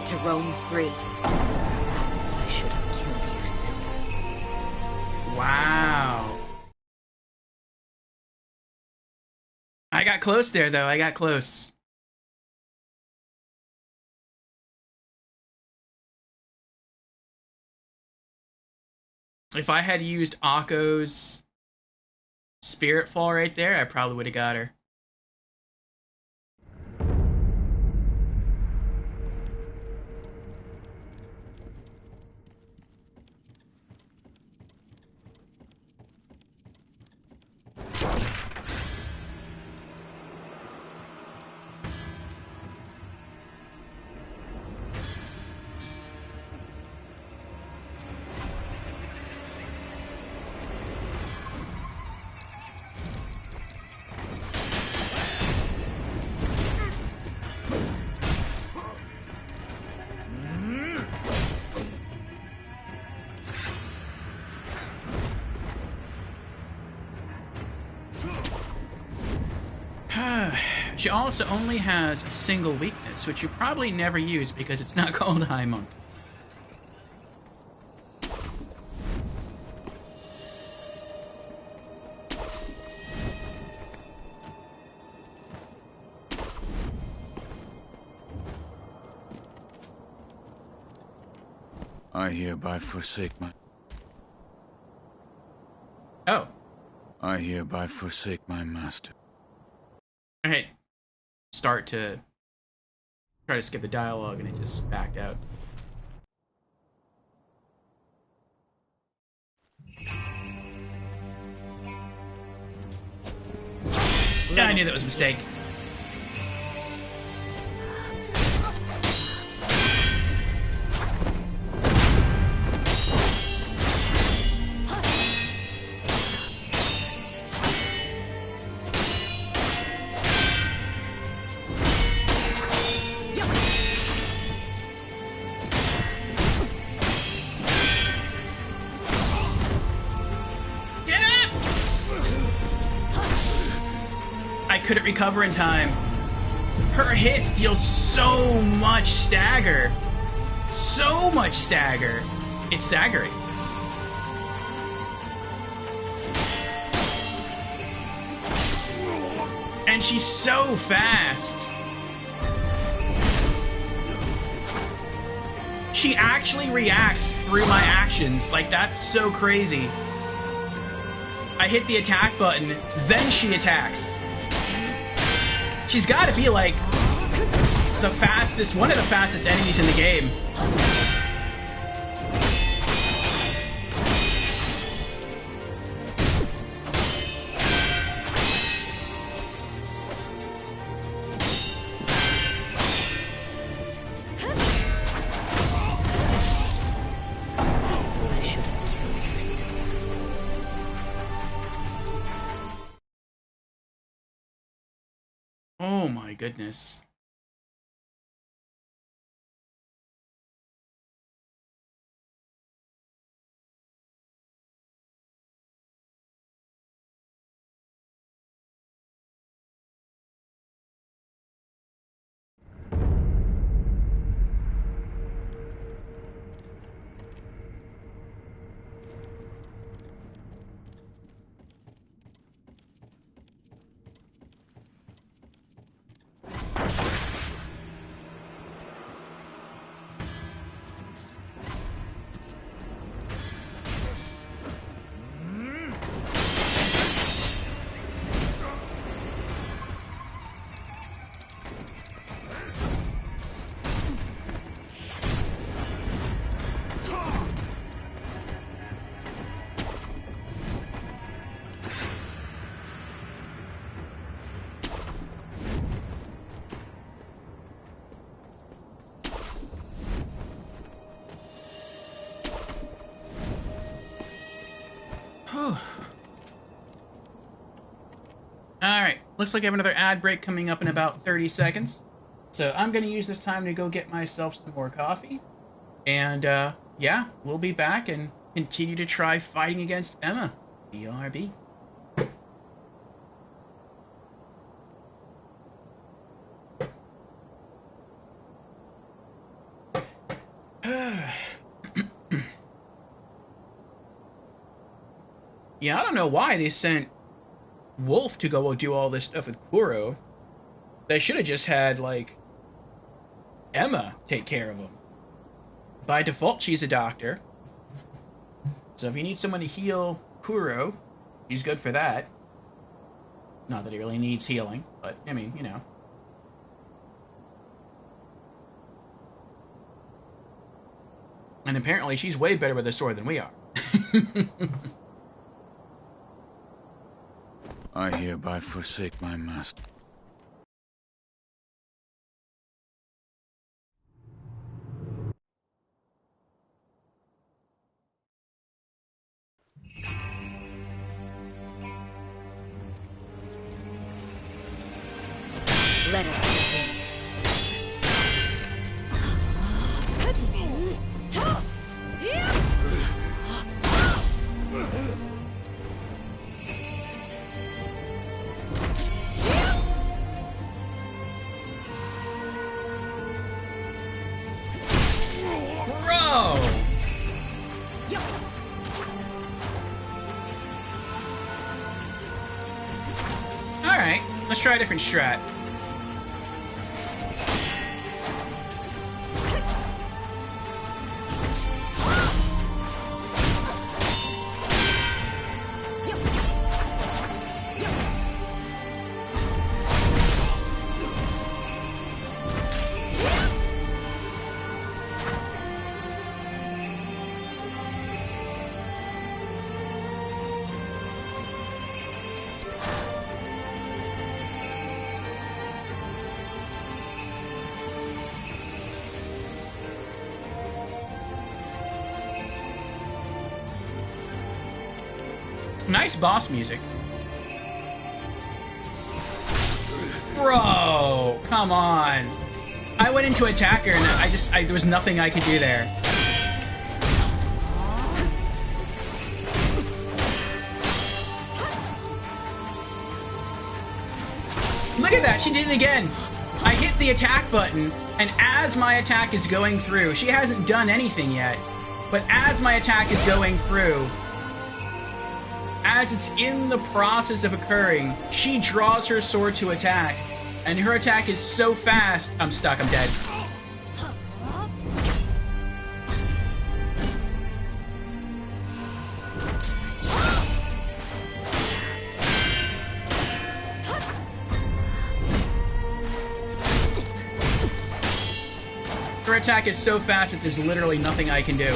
To roam free. Perhaps I should have killed you sooner. Wow. I got close there, though. I got close. If I had used Akko's Spirit Fall right there, I probably would have got her. She also only has a single weakness, which you probably never use because it's not called High Monk. I hereby forsake my... Oh. I hereby forsake my master. Alright. Start to try to skip the dialogue and it just backed out. Yeah, I knew that was a mistake. Couldn't recover in time. Her hits deal so much stagger. So much stagger. It's staggering. And she's so fast. She actually reacts through my actions. Like, that's so crazy. I hit the attack button, then she attacks. She's got to be like the fastest, one of the fastest enemies in the game. goodness. Alright, looks like I have another ad break coming up in about 30 seconds. So I'm going to use this time to go get myself some more coffee. And, yeah, we'll be back and continue to try fighting against Emma. BRB. Yeah, I don't know why they sent Wolf to go do all this stuff with Kuro. They should have just had, like, Emma take care of him. By default, she's a doctor. So if you need someone to heal Kuro, she's good for that. Not that he really needs healing, but, I mean, you know. And apparently she's way better with a sword than we are. I hereby forsake my master. Let us begin. Alright, let's try a different strat. Nice boss music. Bro, come on. I went into attacker and there was nothing I could do there. Look at that, she did it again. I hit the attack button, and as my attack is going through, she hasn't done anything yet, but as my attack is going through, as it's in the process of occurring, she draws her sword to attack, and her attack is so fast, I'm stuck, I'm dead. Her attack is so fast that there's literally nothing I can do.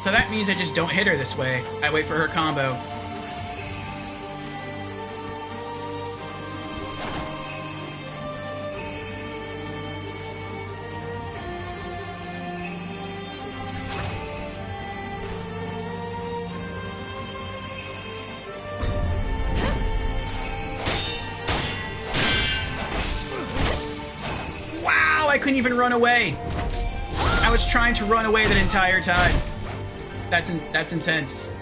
So that means I just don't hit her this way. I wait for her combo. I couldn't even run away. I was trying to run away that entire time. That's intense.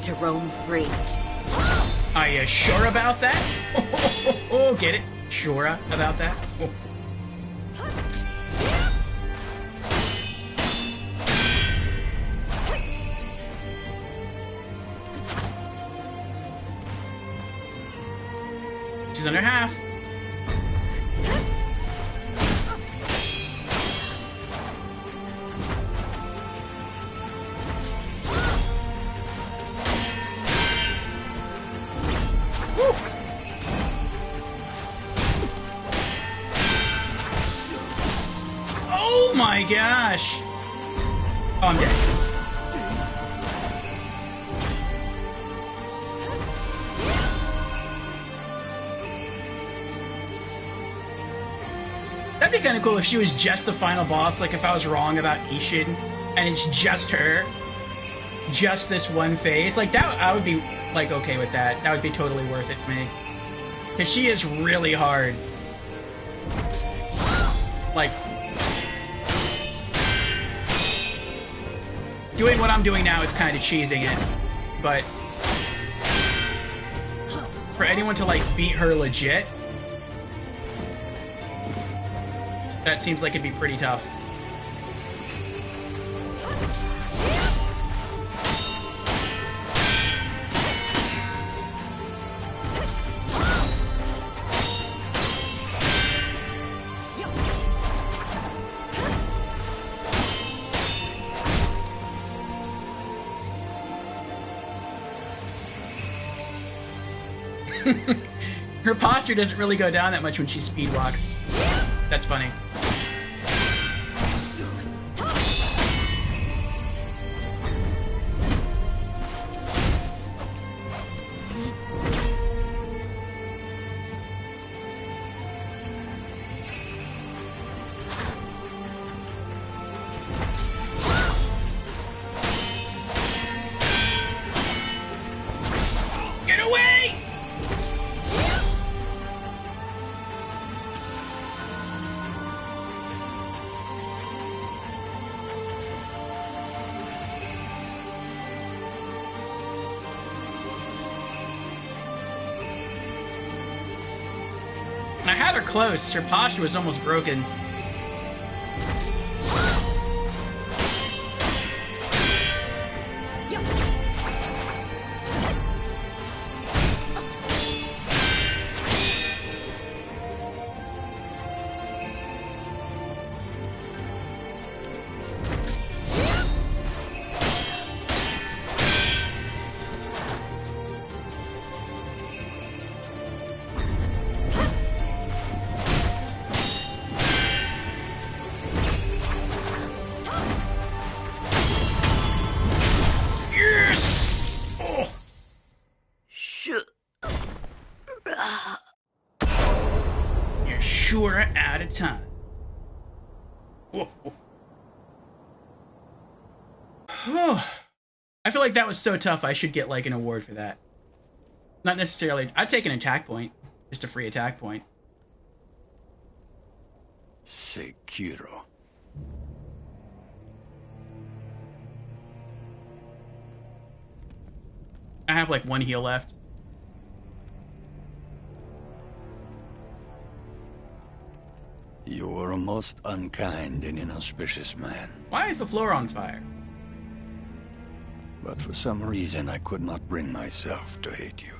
To roam free. Are you sure about that? Oh, get it? Sure about that? Oh. She's under half. Gosh. Oh, I'm dead. That'd be kind of cool if she was just the final boss, like if I was wrong about Ishin, and it's just her. Just this one phase. Like, that, I would be, like, okay with that. That would be totally worth it to me. Because she is really hard. Like, doing what I'm doing now is kind of cheesing it, but for anyone to, like, beat her legit, that seems like it'd be pretty tough. Her posture doesn't really go down that much when she speed walks. That's funny. I had her close. Her posture was almost broken. At a time. Whoa. I feel like that was so tough I should get like an award for that. Not necessarily. I'd take an attack point. Just a free attack point. Sekiro. I have like one heal left. You are a most unkind and inauspicious man. Why is the floor on fire? But for some reason I could not bring myself to hate you.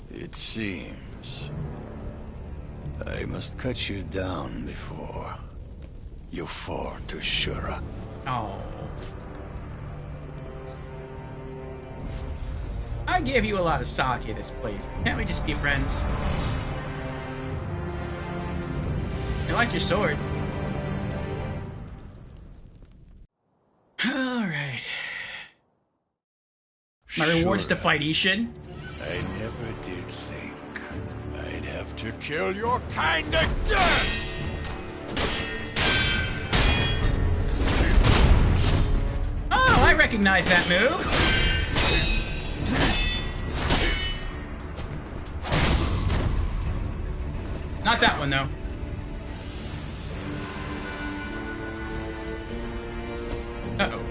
It seems I must cut you down before you fall to Shura. Oh. I gave you a lot of sake this playthrough. Can't we just be friends? I like your sword. Alright. My reward's to fight Ishin? I never did think I'd have to kill your kind again! Oh, I recognize that move! Not that one, though. Uh-oh.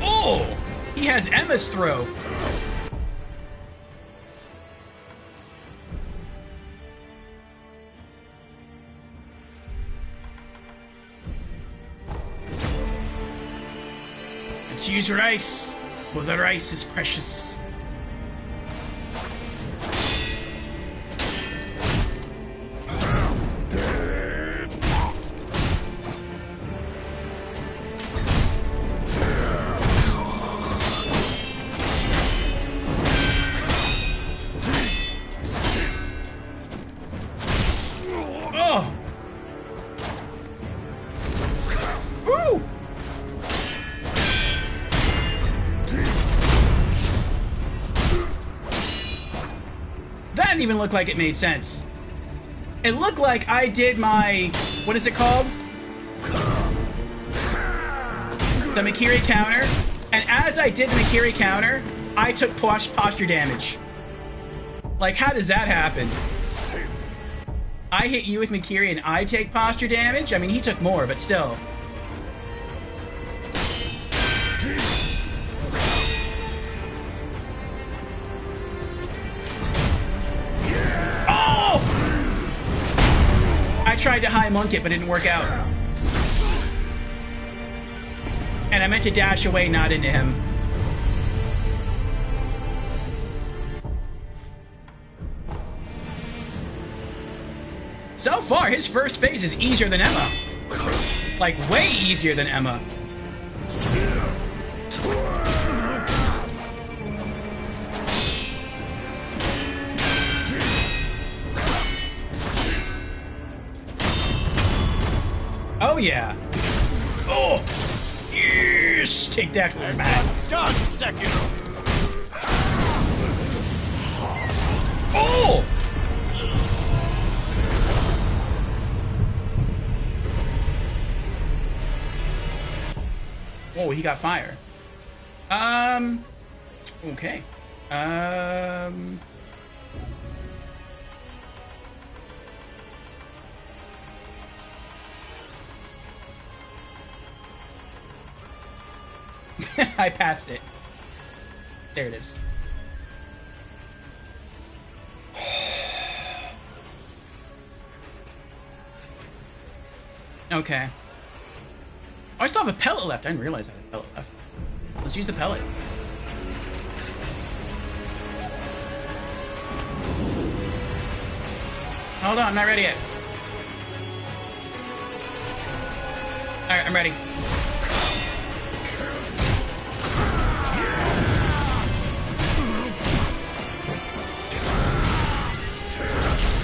Oh! He has Emma's throw. Let's use rice. Well, the rice is precious. Oh! Woo! That didn't even look like it made sense. It looked like I did my... what is it called? The Mikiri counter. And as I did the Mikiri counter, I took posture damage. Like, how does that happen? I hit you with Mikiri and I take posture damage? I mean, he took more, but still. Oh! I tried to high monk it, but it didn't work out. And I meant to dash away, not into him. So far, his first phase is easier than Emma. Like, way easier than Emma. Oh, yeah. Oh! Yes! Take that, old man. Done, Sekiro! Oh! Oh, he got fire. Okay. I passed it. There it is. Okay. Oh, I still have a pellet left. I didn't realize I had a pellet left. Let's use the pellet. Hold on, I'm not ready yet. Alright, I'm ready.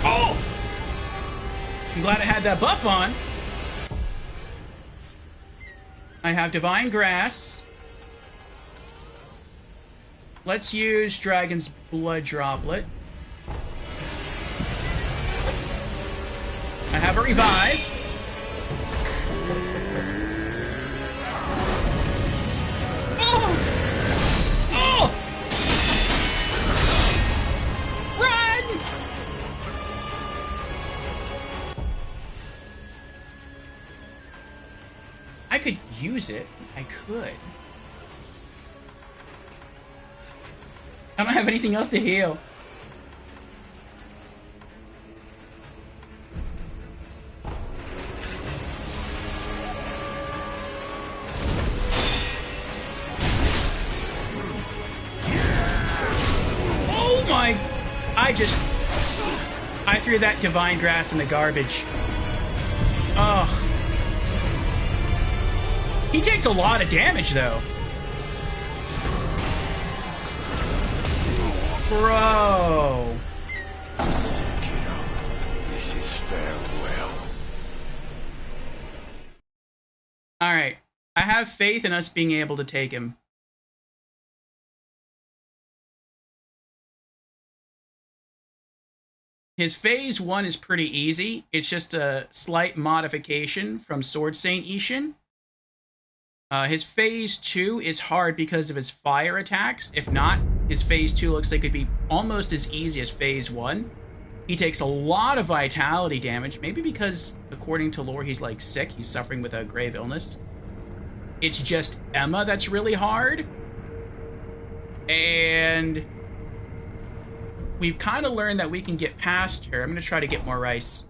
Oh! I'm glad I had that buff on. I have Divine Grass. Let's use Dragon's Blood Droplet. I have a Revive. Oh! Oh! Run! I could use it. I could. I don't have anything else to heal. threw that divine grass in the garbage. Ugh. He takes a lot of damage, though. Bro. Sekiro, this is farewell. Alright. I have faith in us being able to take him. His phase 1 is pretty easy. It's just a slight modification from Sword Saint Ishin. His phase 2 is hard because of his fire attacks. If not, his phase 2 looks like it'd be almost as easy as phase 1. He takes a lot of vitality damage, maybe because, according to lore, he's like sick. He's suffering with a grave illness. It's just Emma that's really hard. And we've kind of learned that we can get past her. I'm going to try to get more rice.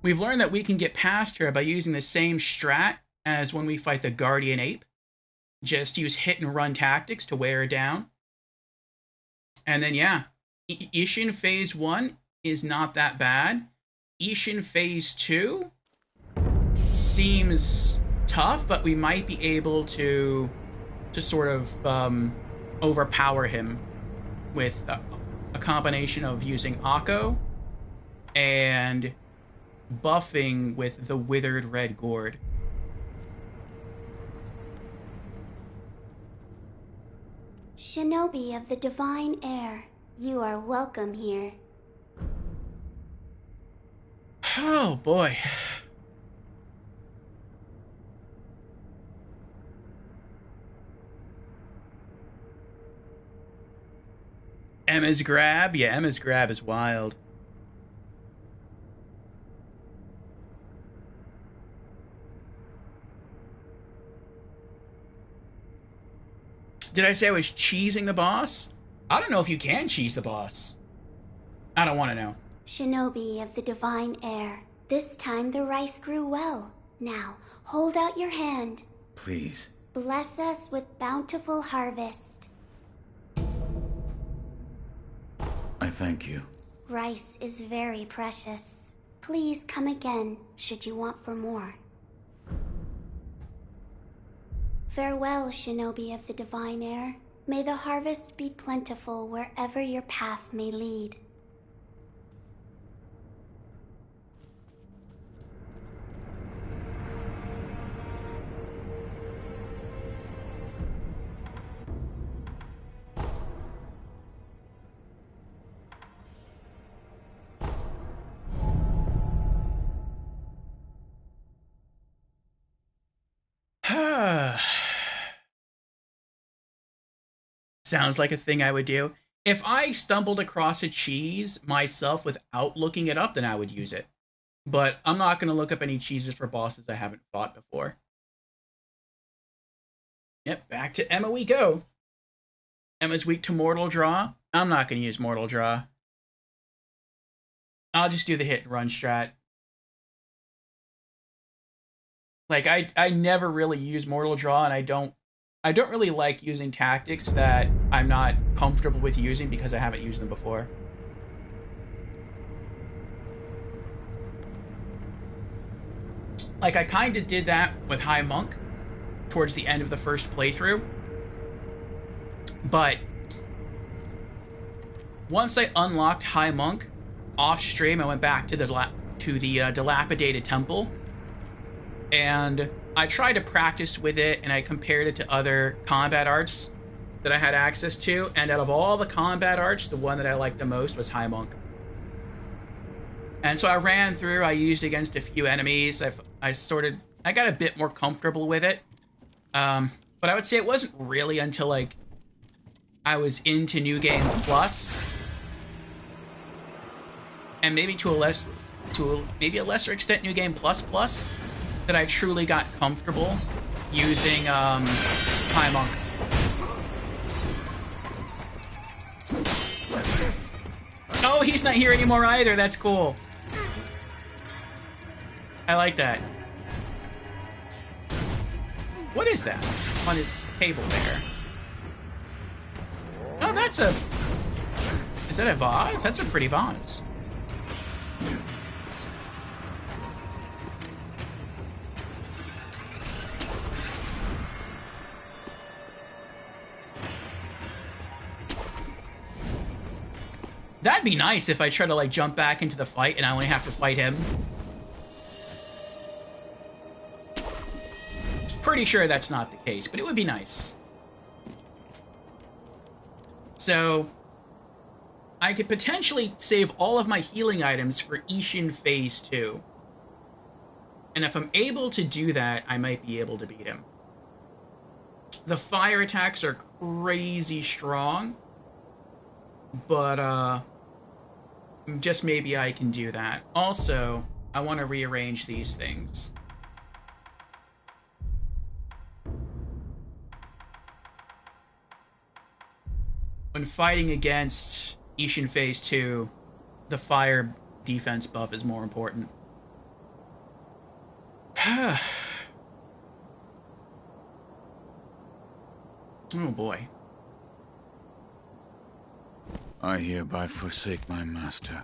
We've learned that we can get past her by using the same strat as when we fight the Guardian Ape. Just use hit and run tactics to wear her down. And then, yeah, Ishin phase 1 is not that bad. Ishin phase 2 seems tough, but we might be able to sort of overpower him with a combination of using Akko and buffing with the Withered Red Gourd. Shinobi of the Divine Air, you are welcome here. Oh boy. Emma's grab? Yeah, Emma's grab is wild. Did I say I was cheesing the boss? I don't know if you can cheese the boss. I don't want to know. Shinobi of the Divine Air, this time the rice grew well. Now, hold out your hand. Please. Bless us with bountiful harvest. I thank you. Rice is very precious. Please come again, should you want for more. Farewell, Shinobi of the Divine Air. May the harvest be plentiful wherever your path may lead. Sounds like a thing I would do. If I stumbled across a cheese myself without looking it up, then I would use it. But I'm not going to look up any cheeses for bosses I haven't fought before. Yep, back to Emma we go. Emma's weak to Mortal Draw. I'm not going to use Mortal Draw. I'll just do the hit and run strat. Like, I never really use Mortal Draw, and I don't really like using tactics that I'm not comfortable with using because I haven't used them before. Like, I kind of did that with High Monk towards the end of the first playthrough. But once I unlocked High Monk, off stream I went back to the dilapidated temple, and I tried to practice with it, and I compared it to other combat arts that I had access to, and out of all the combat arts, the one that I liked the most was High Monk. And so I ran through, I used against a few enemies, I got a bit more comfortable with it. But I would say it wasn't really until, like, I was into New Game Plus, and maybe to a lesser extent New Game Plus, that I truly got comfortable using High Monk. Oh, he's not here anymore either. That's cool. I like that. What is that on his table there? Oh, that's a... Is that a vase? That's a pretty vase. That'd be nice if I try to, like, jump back into the fight and I only have to fight him. Pretty sure that's not the case, but it would be nice. So, I could potentially save all of my healing items for Ishin Phase 2. And if I'm able to do that, I might be able to beat him. The fire attacks are crazy strong, but, just maybe I can do that. Also, I want to rearrange these things. When fighting against Ishin Phase 2, the fire defense buff is more important. Oh boy. I hereby forsake my master.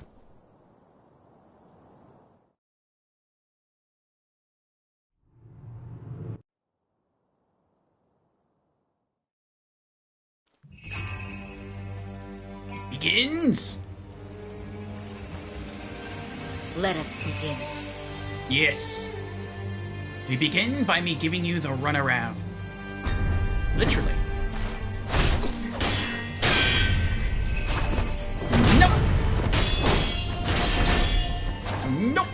Begins! Let us begin. Yes. We begin by me giving you the runaround. Literally. Nope! Nope!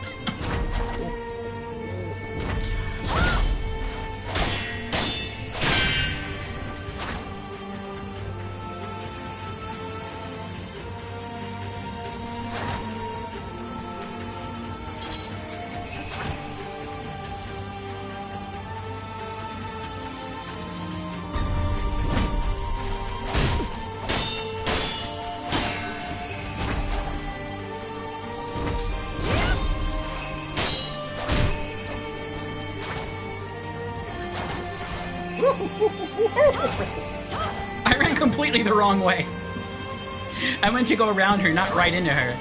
I ran completely the wrong way. I went to go around her, not right into her.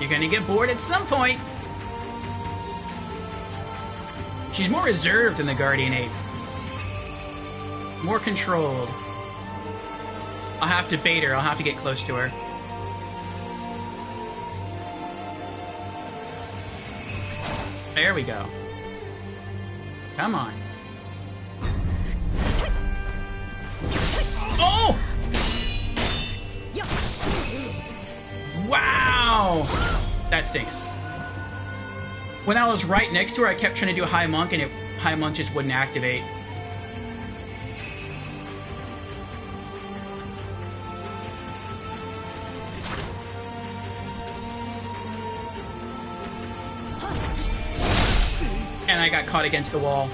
You're gonna get bored at some point. She's more reserved than the Guardian Ape. More controlled. I'll have to bait her. I'll have to get close to her. There we go. Come on. Oh! Wow! That stinks. When I was right next to her, I kept trying to do High Monk, and High Monk just wouldn't activate. And I got caught against the wall.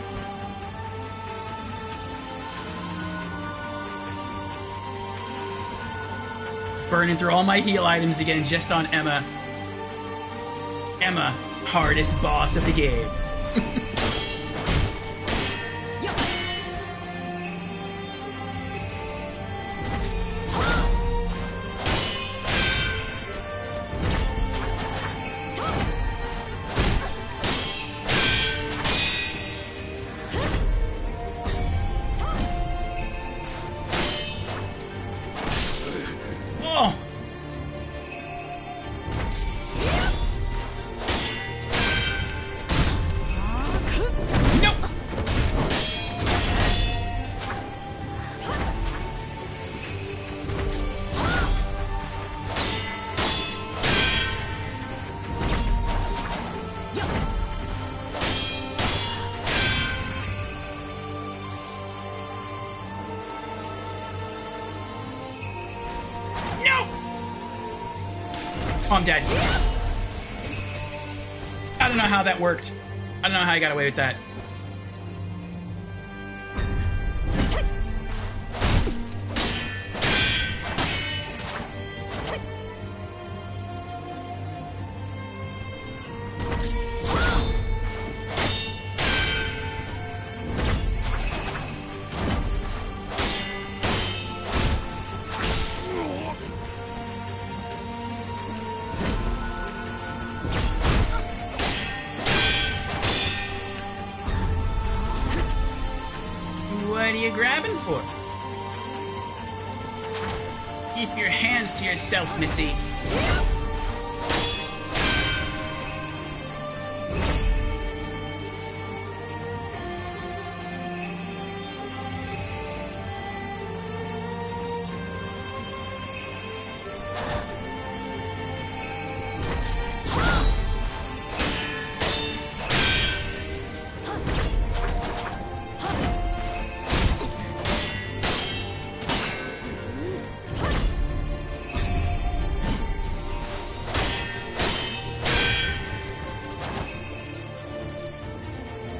Burning through all my heal items again just on Emma. Emma, hardest boss of the game. Oh, I'm dead. I don't know how that worked. I don't know how I got away with that. What are you grabbing for? Keep your hands to yourself, Missy.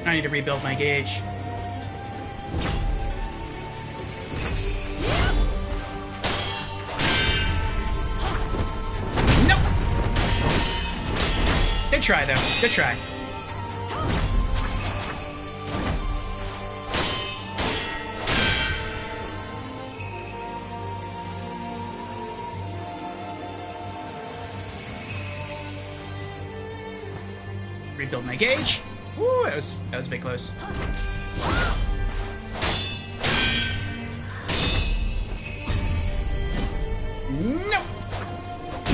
I need to rebuild my gauge. Nope! Good try, though. Good try. Rebuild my gauge. Ooh, that was a bit close. No!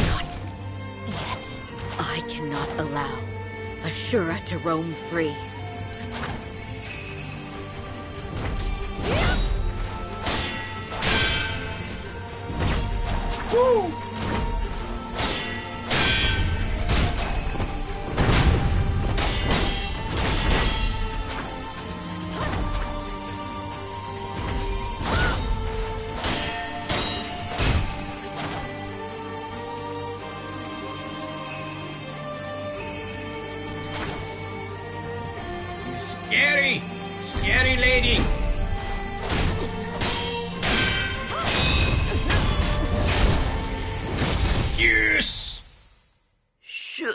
Not yet. I cannot allow Ashura to roam free. Woo! Scary! Scary lady! Yes! So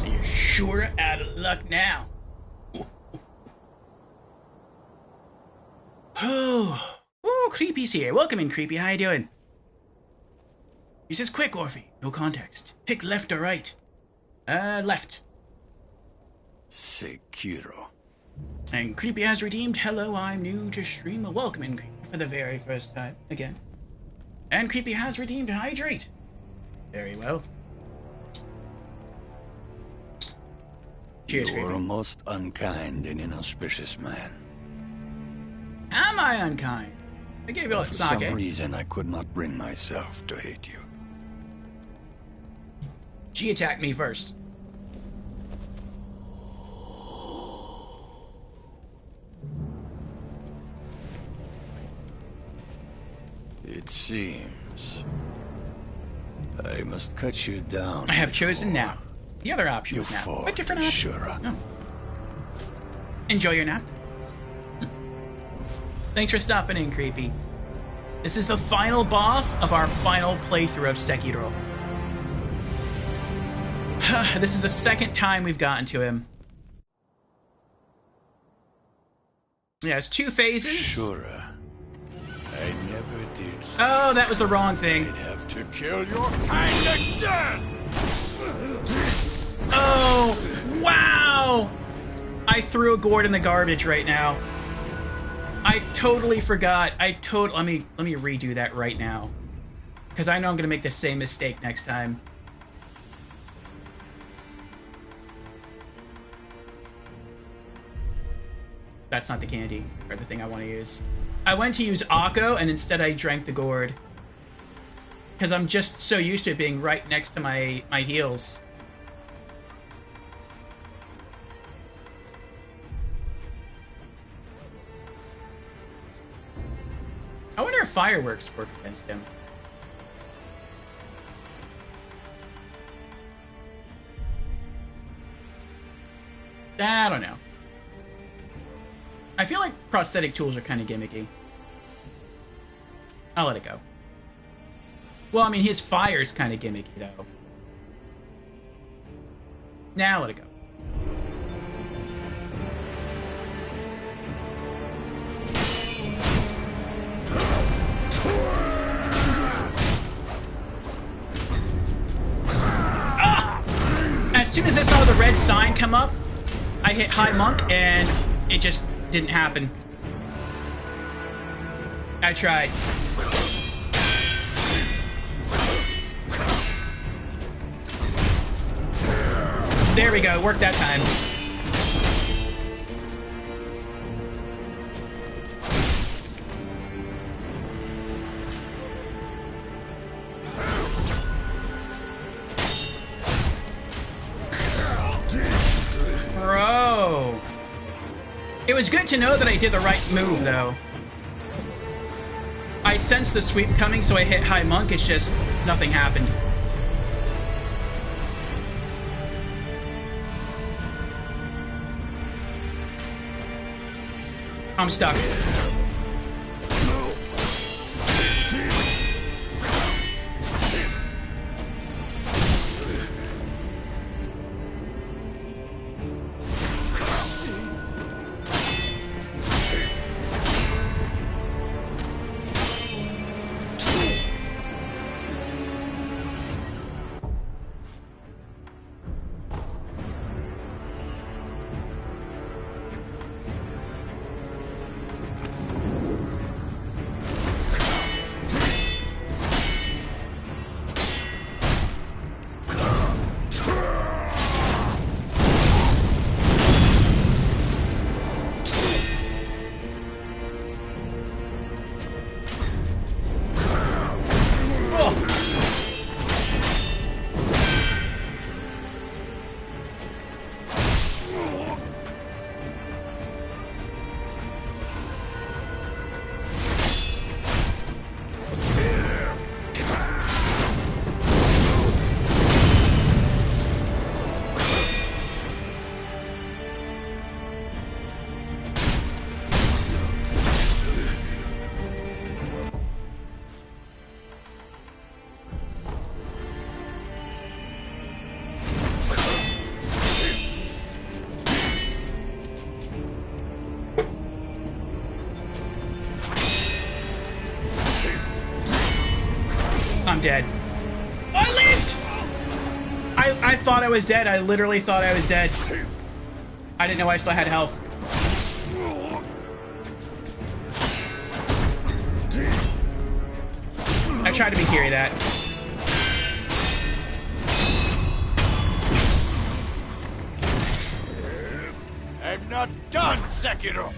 you're sure out of luck now. Oh, Creepy's here. Welcome in, Creepy. How you doing? He says, quick, Orphe. No context. Pick left or right. Left. Sekiro. And Creepy has redeemed. Hello, I'm new to stream. Welcome in, Creepy, for the very first time. Again. And Creepy has redeemed Hydrate. Very well. Cheers, You are Creepy. a most unkind and inauspicious man. Am I unkind? I gave you all For that some sake. reason, I could not bring myself to hate you. She attacked me first. It seems I must cut you down. I have chosen before now. The other option You is now. fought Quite different option. Ashura. Oh. Enjoy your nap. Thanks for stopping in, Creepy. This is the final boss of our final playthrough of Sekiro. This is the second time we've gotten to him. Yeah, it's 2 phases. Ashura, I never did. Oh, that was the wrong thing. I'd have to kill your kind again. Oh, wow! I threw a gourd in the garbage right now. I totally forgot. Let me redo that right now. Because I know I'm going to make the same mistake next time. That's not the candy, or the thing I want to use. I went to use Akko, and instead I drank the gourd. Because I'm just so used to it being right next to my heals. I wonder if fireworks work against him. I don't know. I feel like prosthetic tools are kind of gimmicky. I'll let it go. Well, I mean, his fire's kind of gimmicky, though. Nah, I'll let it go. As soon as I saw the red sign come up, I hit High Monk, and it just didn't happen. I tried. There we go, it worked that time. Bro. It was good to know that I did the right move, though. I sensed the sweep coming, so I hit High Monk. It's just nothing happened. I'm stuck. I'm dead. I lived! I thought I was dead. I literally thought I was dead. I didn't know I still had health. I tried to be Kiri that. I'm not done, Sekiro!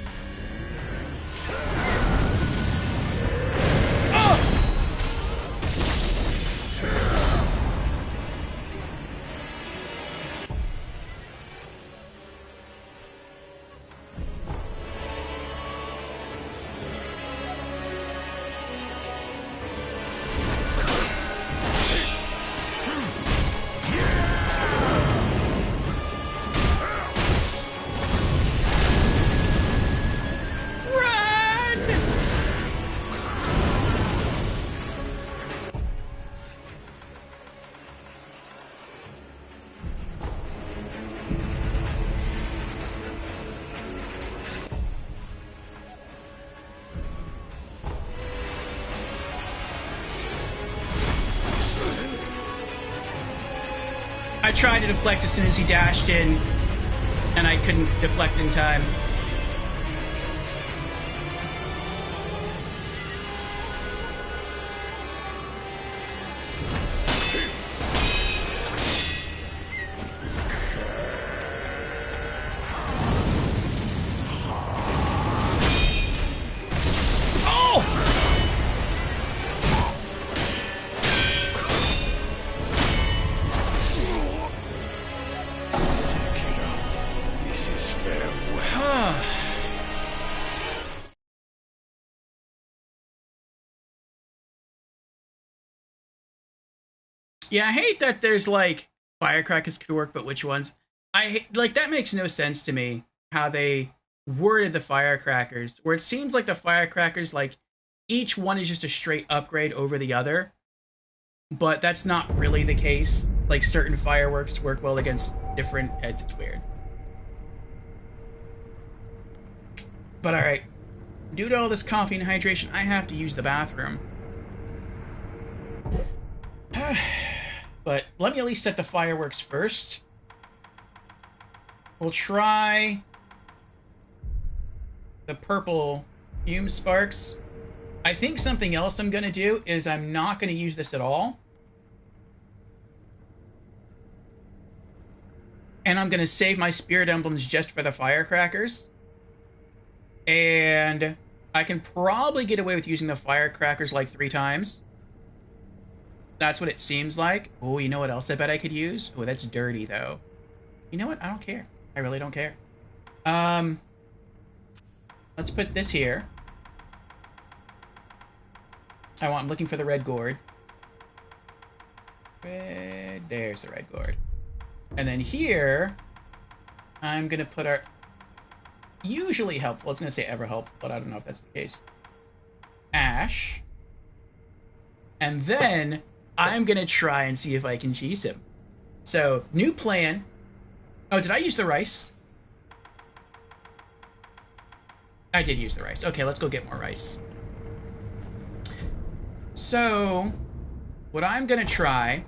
I tried to deflect as soon as he dashed in, and I couldn't deflect in time. Yeah, I hate that there's like firecrackers could work, but which ones? that makes no sense to me how they worded the firecrackers, where it seems like the firecrackers, like, each one is just a straight upgrade over the other, but that's not really the case. Like, certain fireworks work well against different heads. It's weird. But alright, due to all this coffee and hydration, I have to use the bathroom. But let me at least set the fireworks first. We'll try the purple fume sparks. I think something else I'm going to do is I'm not going to use this at all. And I'm going to save my spirit emblems just for the firecrackers. And I can probably get away with using the firecrackers like 3 times. That's what it seems like. Oh, you know what else I bet I could use? Oh, that's dirty, though. You know what? I don't care. I really don't care. Let's put this here. I'm looking for the red gourd. There's the red gourd. And then here, I'm going to put our... usually helpful. It's going to say ever helpful, but I don't know if that's the case. Ash. And then I'm going to try and see if I can cheese him. So, new plan. Oh, did I use the rice? I did use the rice. Okay, let's go get more rice. So, what I'm going to try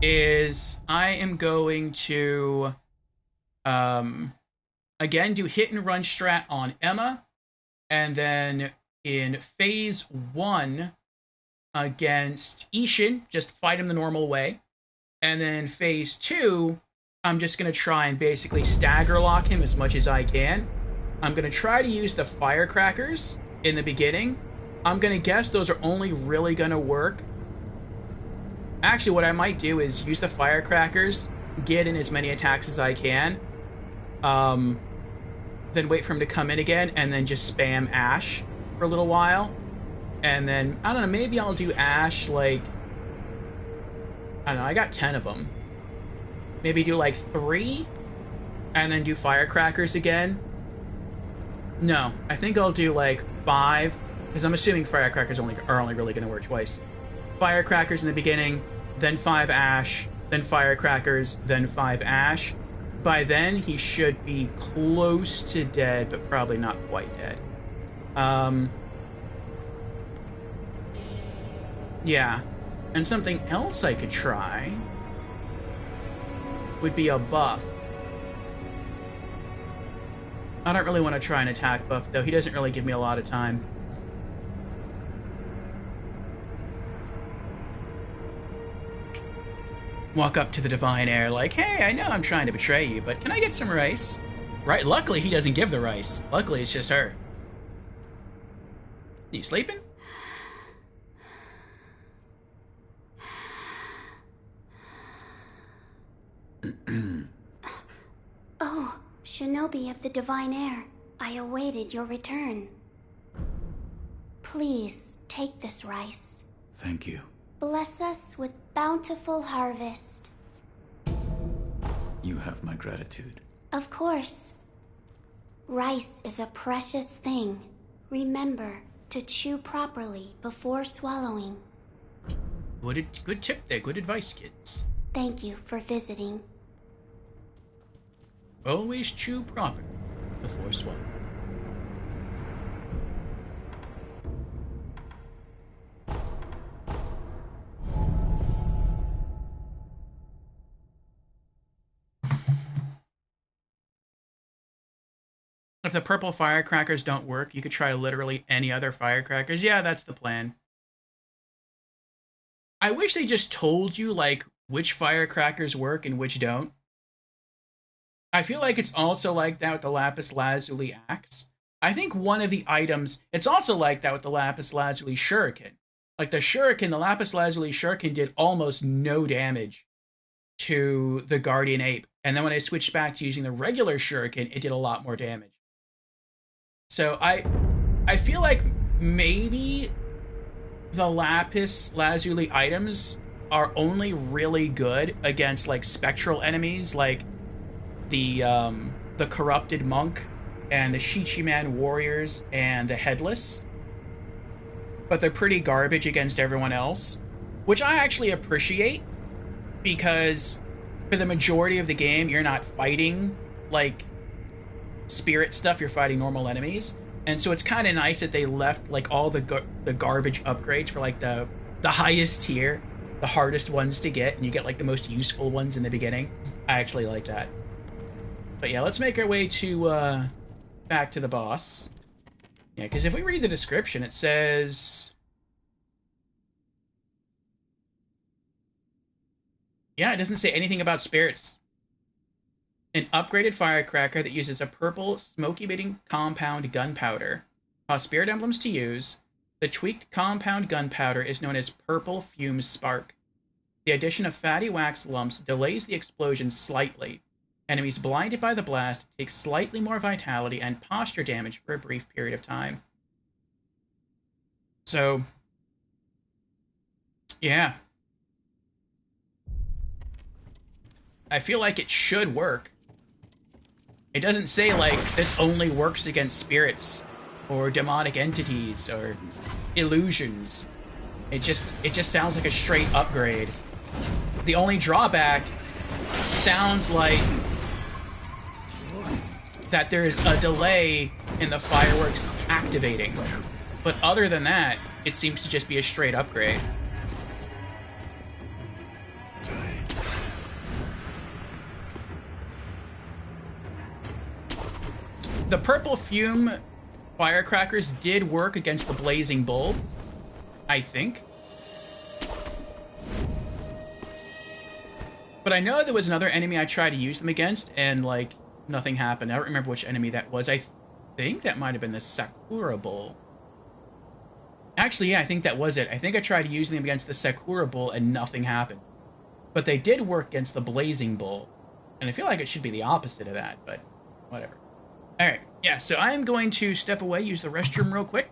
is I am going to, again, do hit and run strat on Emma. And then in phase 1 against Ishin, just fight him the normal way. And then in phase 2, I'm just going to try and basically stagger lock him as much as I can. I'm going to try to use the firecrackers in the beginning. I'm going to guess those are only really going to work. Actually, what I might do is use the firecrackers, get in as many attacks as I can, then wait for him to come in again, and then just spam Ash for a little while. And then, I don't know, maybe I'll do Ash, like... I don't know, I got 10 of them. Maybe do, like, 3, and then do firecrackers again. No, I think I'll do, like, 5, because I'm assuming firecrackers are only really going to work twice. Firecrackers in the beginning, then 5 Ash, then firecrackers, then 5 Ash. By then, he should be close to dead, but probably not quite dead. Yeah. And something else I could try would be a buff. I don't really want to try an attack buff, though. He doesn't really give me a lot of time. Walk up to the Divine Heir like, hey, I know I'm trying to betray you, but can I get some rice? Right, luckily he doesn't give the rice. Luckily it's just her. You sleeping? Oh, Shinobi of the Divine Heir. I awaited your return. Please, take this rice. Thank you. Bless us with bountiful harvest. You have my gratitude. Of course. Rice is a precious thing. Remember to chew properly before swallowing. Good tip there. Good advice, kids. Thank you for visiting. Always chew properly before swallowing. If the purple firecrackers don't work, you could try literally any other firecrackers. Yeah, that's the plan. I wish they just told you, like, which firecrackers work and which don't. I feel like it's also like that with the Lapis Lazuli axe. I think one of the items... It's also like that with the Lapis Lazuli shuriken. Like, the shuriken, the Lapis Lazuli shuriken did almost no damage to the Guardian Ape. And then when I switched back to using the regular shuriken, it did a lot more damage. So I feel like maybe the Lapis Lazuli items are only really good against like spectral enemies, like the corrupted monk and the Shichiman warriors and the headless. But they're pretty garbage against everyone else, which I actually appreciate, because for the majority of the game you're not fighting like spirit stuff, you're fighting normal enemies. And so it's kind of nice that they left like all the garbage upgrades for like the highest tier, the hardest ones to get, and you get like the most useful ones in the beginning. I actually like that. But yeah, let's make our way to back to the boss. Yeah, because if we read the description, it says... Yeah, it doesn't say anything about spirits. An upgraded firecracker that uses a purple, smoke-emitting compound gunpowder. Cause spirit emblems to use. The tweaked compound gunpowder is known as Purple Fume Spark. The addition of fatty wax lumps delays the explosion slightly. Enemies blinded by the blast take slightly more vitality and posture damage for a brief period of time. So, yeah. I feel like it should work. It doesn't say, like, this only works against spirits, or demonic entities, or illusions. It just sounds like a straight upgrade. The only drawback sounds like that there's a delay in the fireworks activating. But other than that, it seems to just be a straight upgrade. The purple fume firecrackers did work against the blazing bulb, I think. But I know there was another enemy I tried to use them against, and, like, nothing happened. I don't remember which enemy that was. I think that might have been the Sakura Bull. Actually, yeah, I think that was it. I think I tried using them against the Sakura Bull, and nothing happened. But they did work against the Blazing Bull. And I feel like it should be the opposite of that, but whatever. Alright, yeah, so I am going to step away, use the restroom real quick.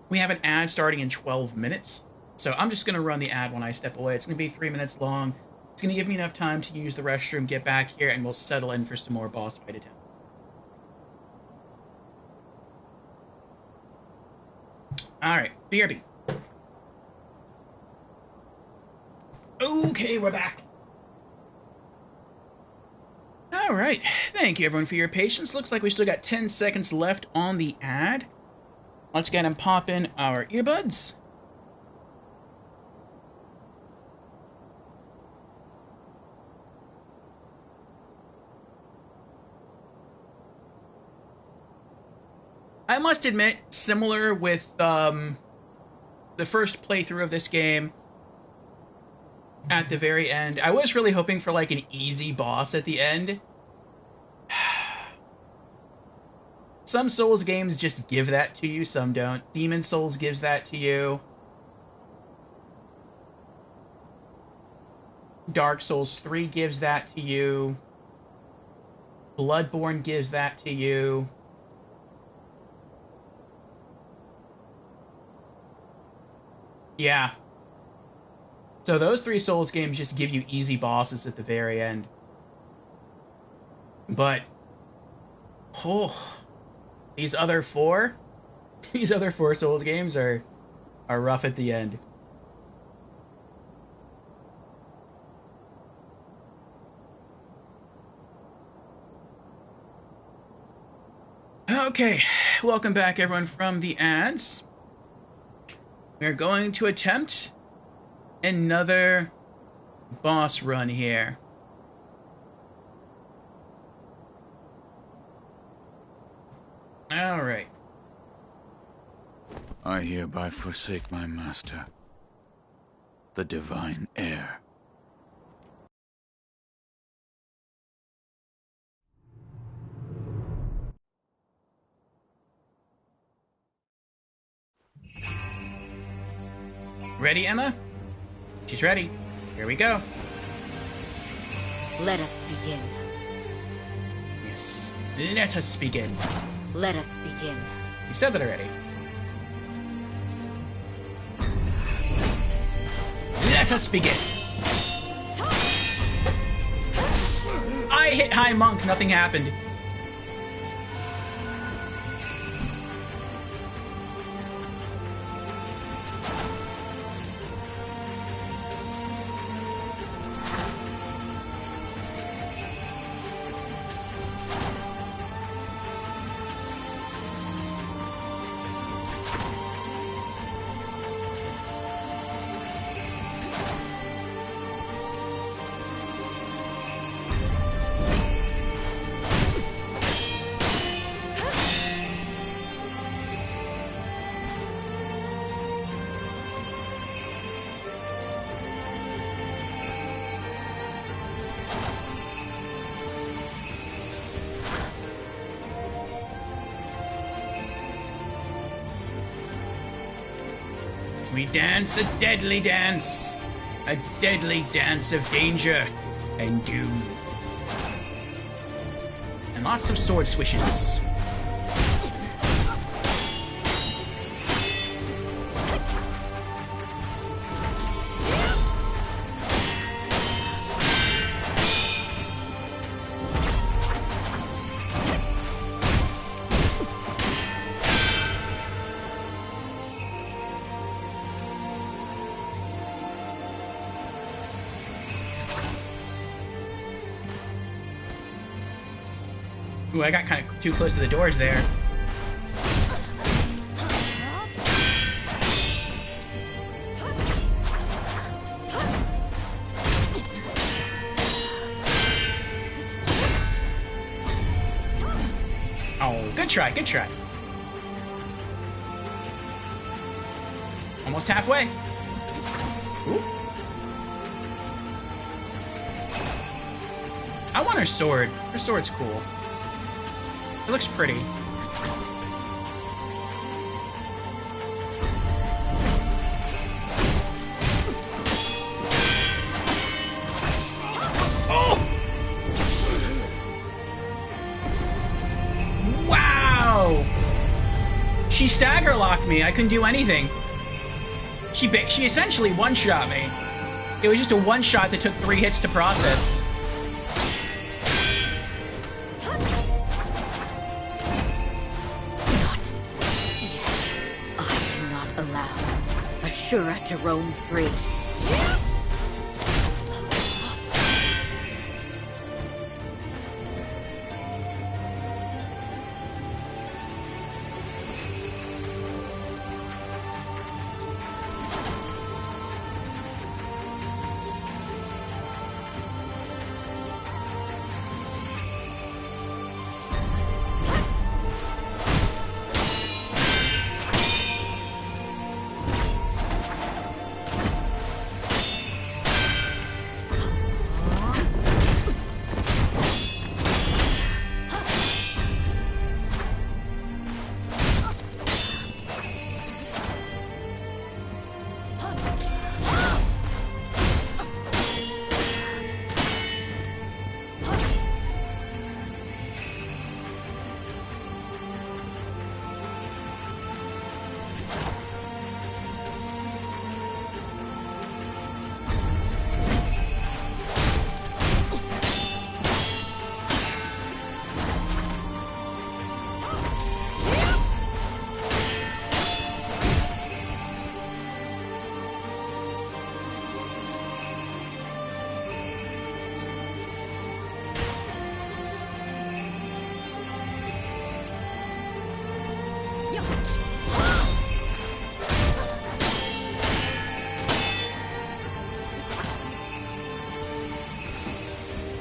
We have an ad starting in 12 minutes, so I'm just going to run the ad when I step away. It's going to be 3 minutes long. It's going to give me enough time to use the restroom, get back here, and we'll settle in for some more boss fight attempts. Alright, BRB. Okay, we're back. Alright, thank you everyone for your patience. Looks like we still got 10 seconds left on the ad. Let's go ahead and pop in our earbuds. I must admit, similar with the first playthrough of this game, at the very end, I was really hoping for like an easy boss at the end. Some Souls games just give that to you, some don't. Demon Souls gives that to you. Dark Souls 3 gives that to you. Bloodborne gives that to you. Yeah. So those 3 Souls games just give you easy bosses at the very end. But, oh, these other 4 Souls games are rough at the end. Okay, welcome back everyone from the ads. We're going to attempt another boss run here. All right. I hereby forsake my master, the divine heir. Ready, Emma? She's ready. Here we go. Let us begin. Yes. Let us begin. Let us begin. You said that already. Let Let us begin. I hit High Monk, nothing happened. We dance a deadly dance of danger and doom. And lots of sword swishes. Ooh, I got kind of too close to the doors there. Oh, good try, good try. Almost halfway. Ooh. I want her sword. Her sword's cool. It looks pretty. Oh! Wow! She stagger locked me. I couldn't do anything. She essentially one-shot me. It was just a one-shot that took 3 hits to process. Ashura to roam free.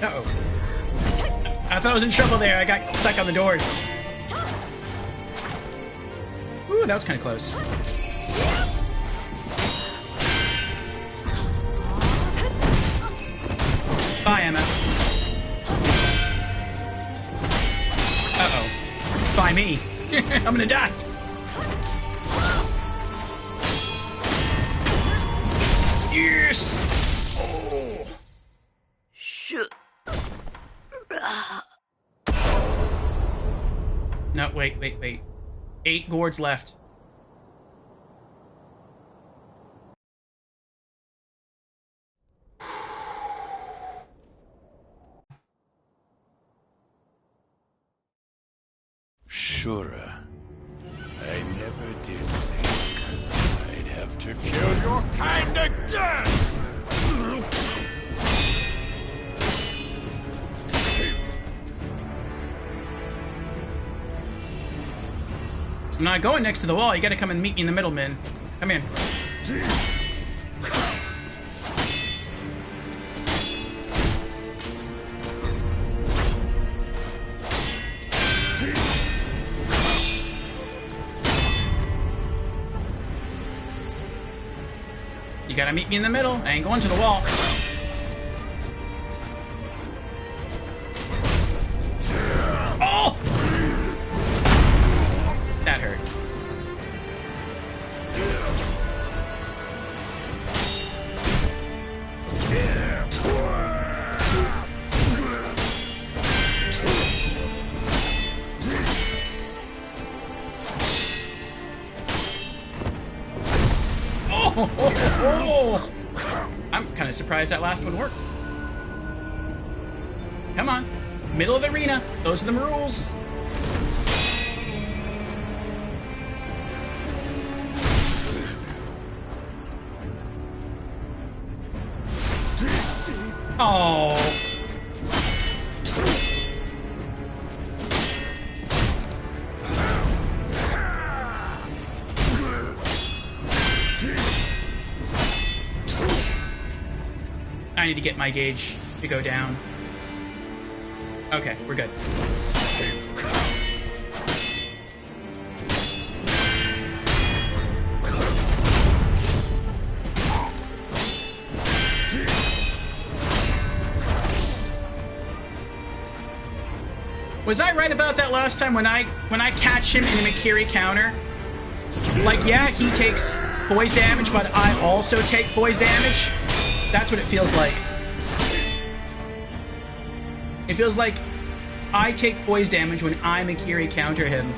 Uh-oh. I thought I was in trouble there. I got stuck on the doors. Ooh, that was kind of close. Bye, Emma. Uh-oh. Bye me. I'm gonna die. Yes! Oh. Shit. No, wait. 8 gourds left. Ashura. I never did think I'd have to kill your kind again! I'm not going next to the wall. You gotta come and meet me in the middle, man. Come in. You gotta meet me in the middle. I ain't going to the wall. Oh! That hurt. Oh! I'm kind of surprised that last one worked. Come on. Middle of the arena. Those are the rules. Oh. I need to get my gauge to go down. Okay, we're good. Was I right about that last time when I catch him in a Mikiri counter? Like, yeah, he takes poise damage, but I also take poise damage? That's what it feels like. It feels like I take poise damage when I Mikiri counter him.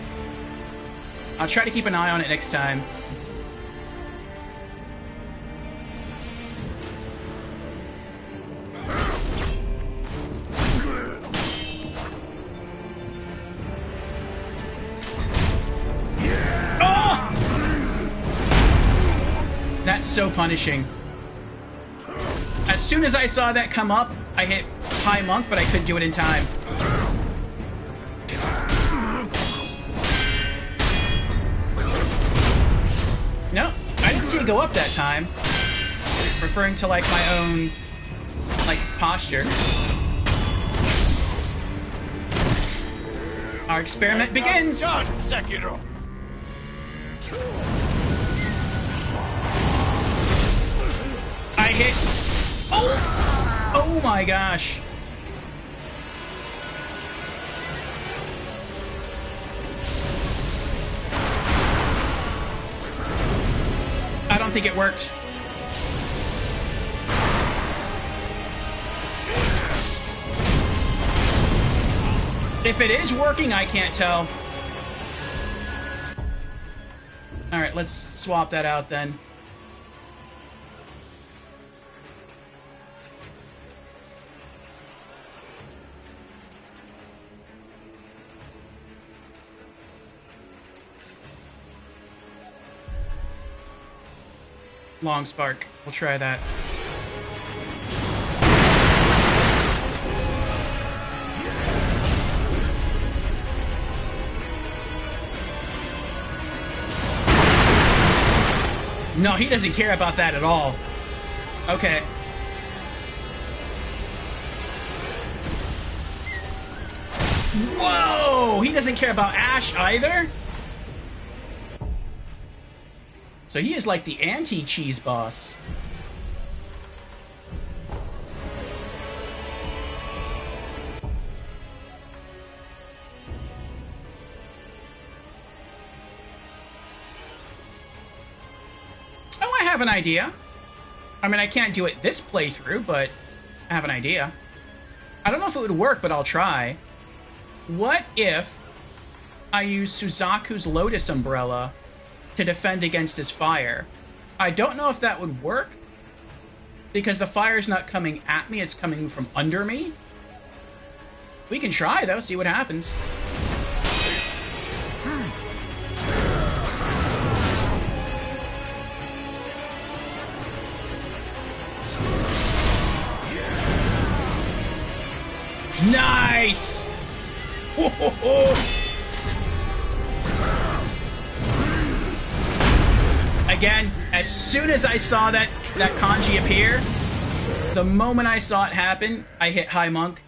I'll try to keep an eye on it next time. Oh! That's so punishing. As soon as I saw that come up, I hit High Monk, but I couldn't do it in time. No, I didn't see it go up that time. Referring to, like, my own, like, posture. Our experiment begins! Done, Sekiro! I hit... Oh! Oh my gosh. I don't think it worked. If it is working, I can't tell. Alright, let's swap that out then. Long spark. We'll try that. No, he doesn't care about that at all. Okay. Whoa! He doesn't care about Ash either? So he is like the anti-cheese boss. Oh, I have an idea. I mean, I can't do it this playthrough, but I have an idea. I don't know if it would work, but I'll try. What if I use Suzaku's Lotus Umbrella to defend against his fire? I don't know if that would work, because the fire's not coming at me, it's coming from under me. We can try, though, see what happens. Nice! Ho, ho, ho. Again, as soon as I saw that kanji appear, the moment I saw it happen, I hit High Monk.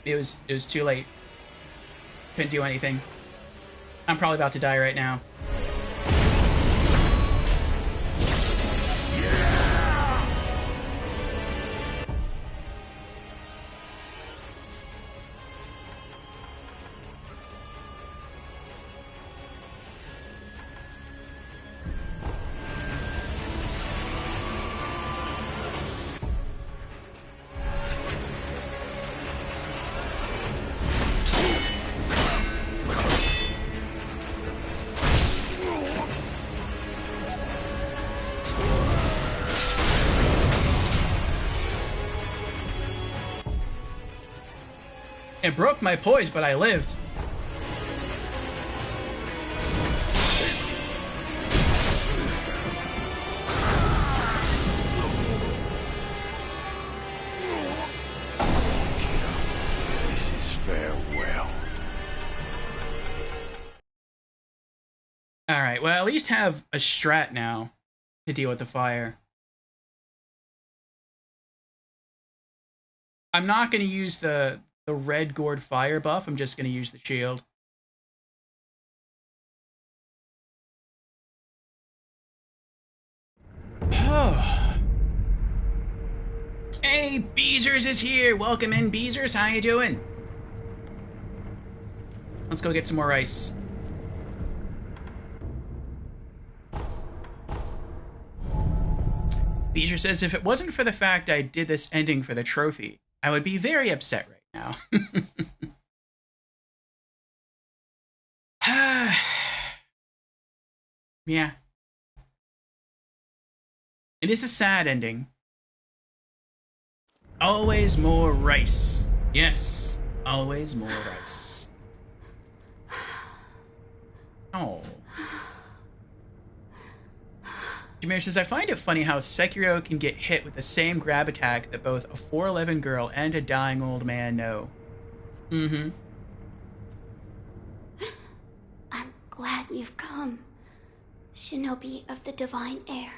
It was too late. Couldn't do anything. I'm probably about to die right now. It broke my poise, but I lived. This is farewell. Alright, well, at least have a strat now to deal with the fire. I'm not going to use the red gourd fire buff. I'm just going to use the shield. Hey, Beezers is here. Welcome in, Beezers. How you doing? Let's go get some more ice. Beezer says, if it wasn't for the fact I did this ending for the trophy, I would be very upset right now. Yeah. It is a sad ending. Always more rice. Yes, always more rice. Oh. Jameer says, I find it funny how Sekiro can get hit with the same grab attack that both a 4'11 girl and a dying old man know. Mm-hmm. I'm glad you've come, Shinobi of the Divine Heir.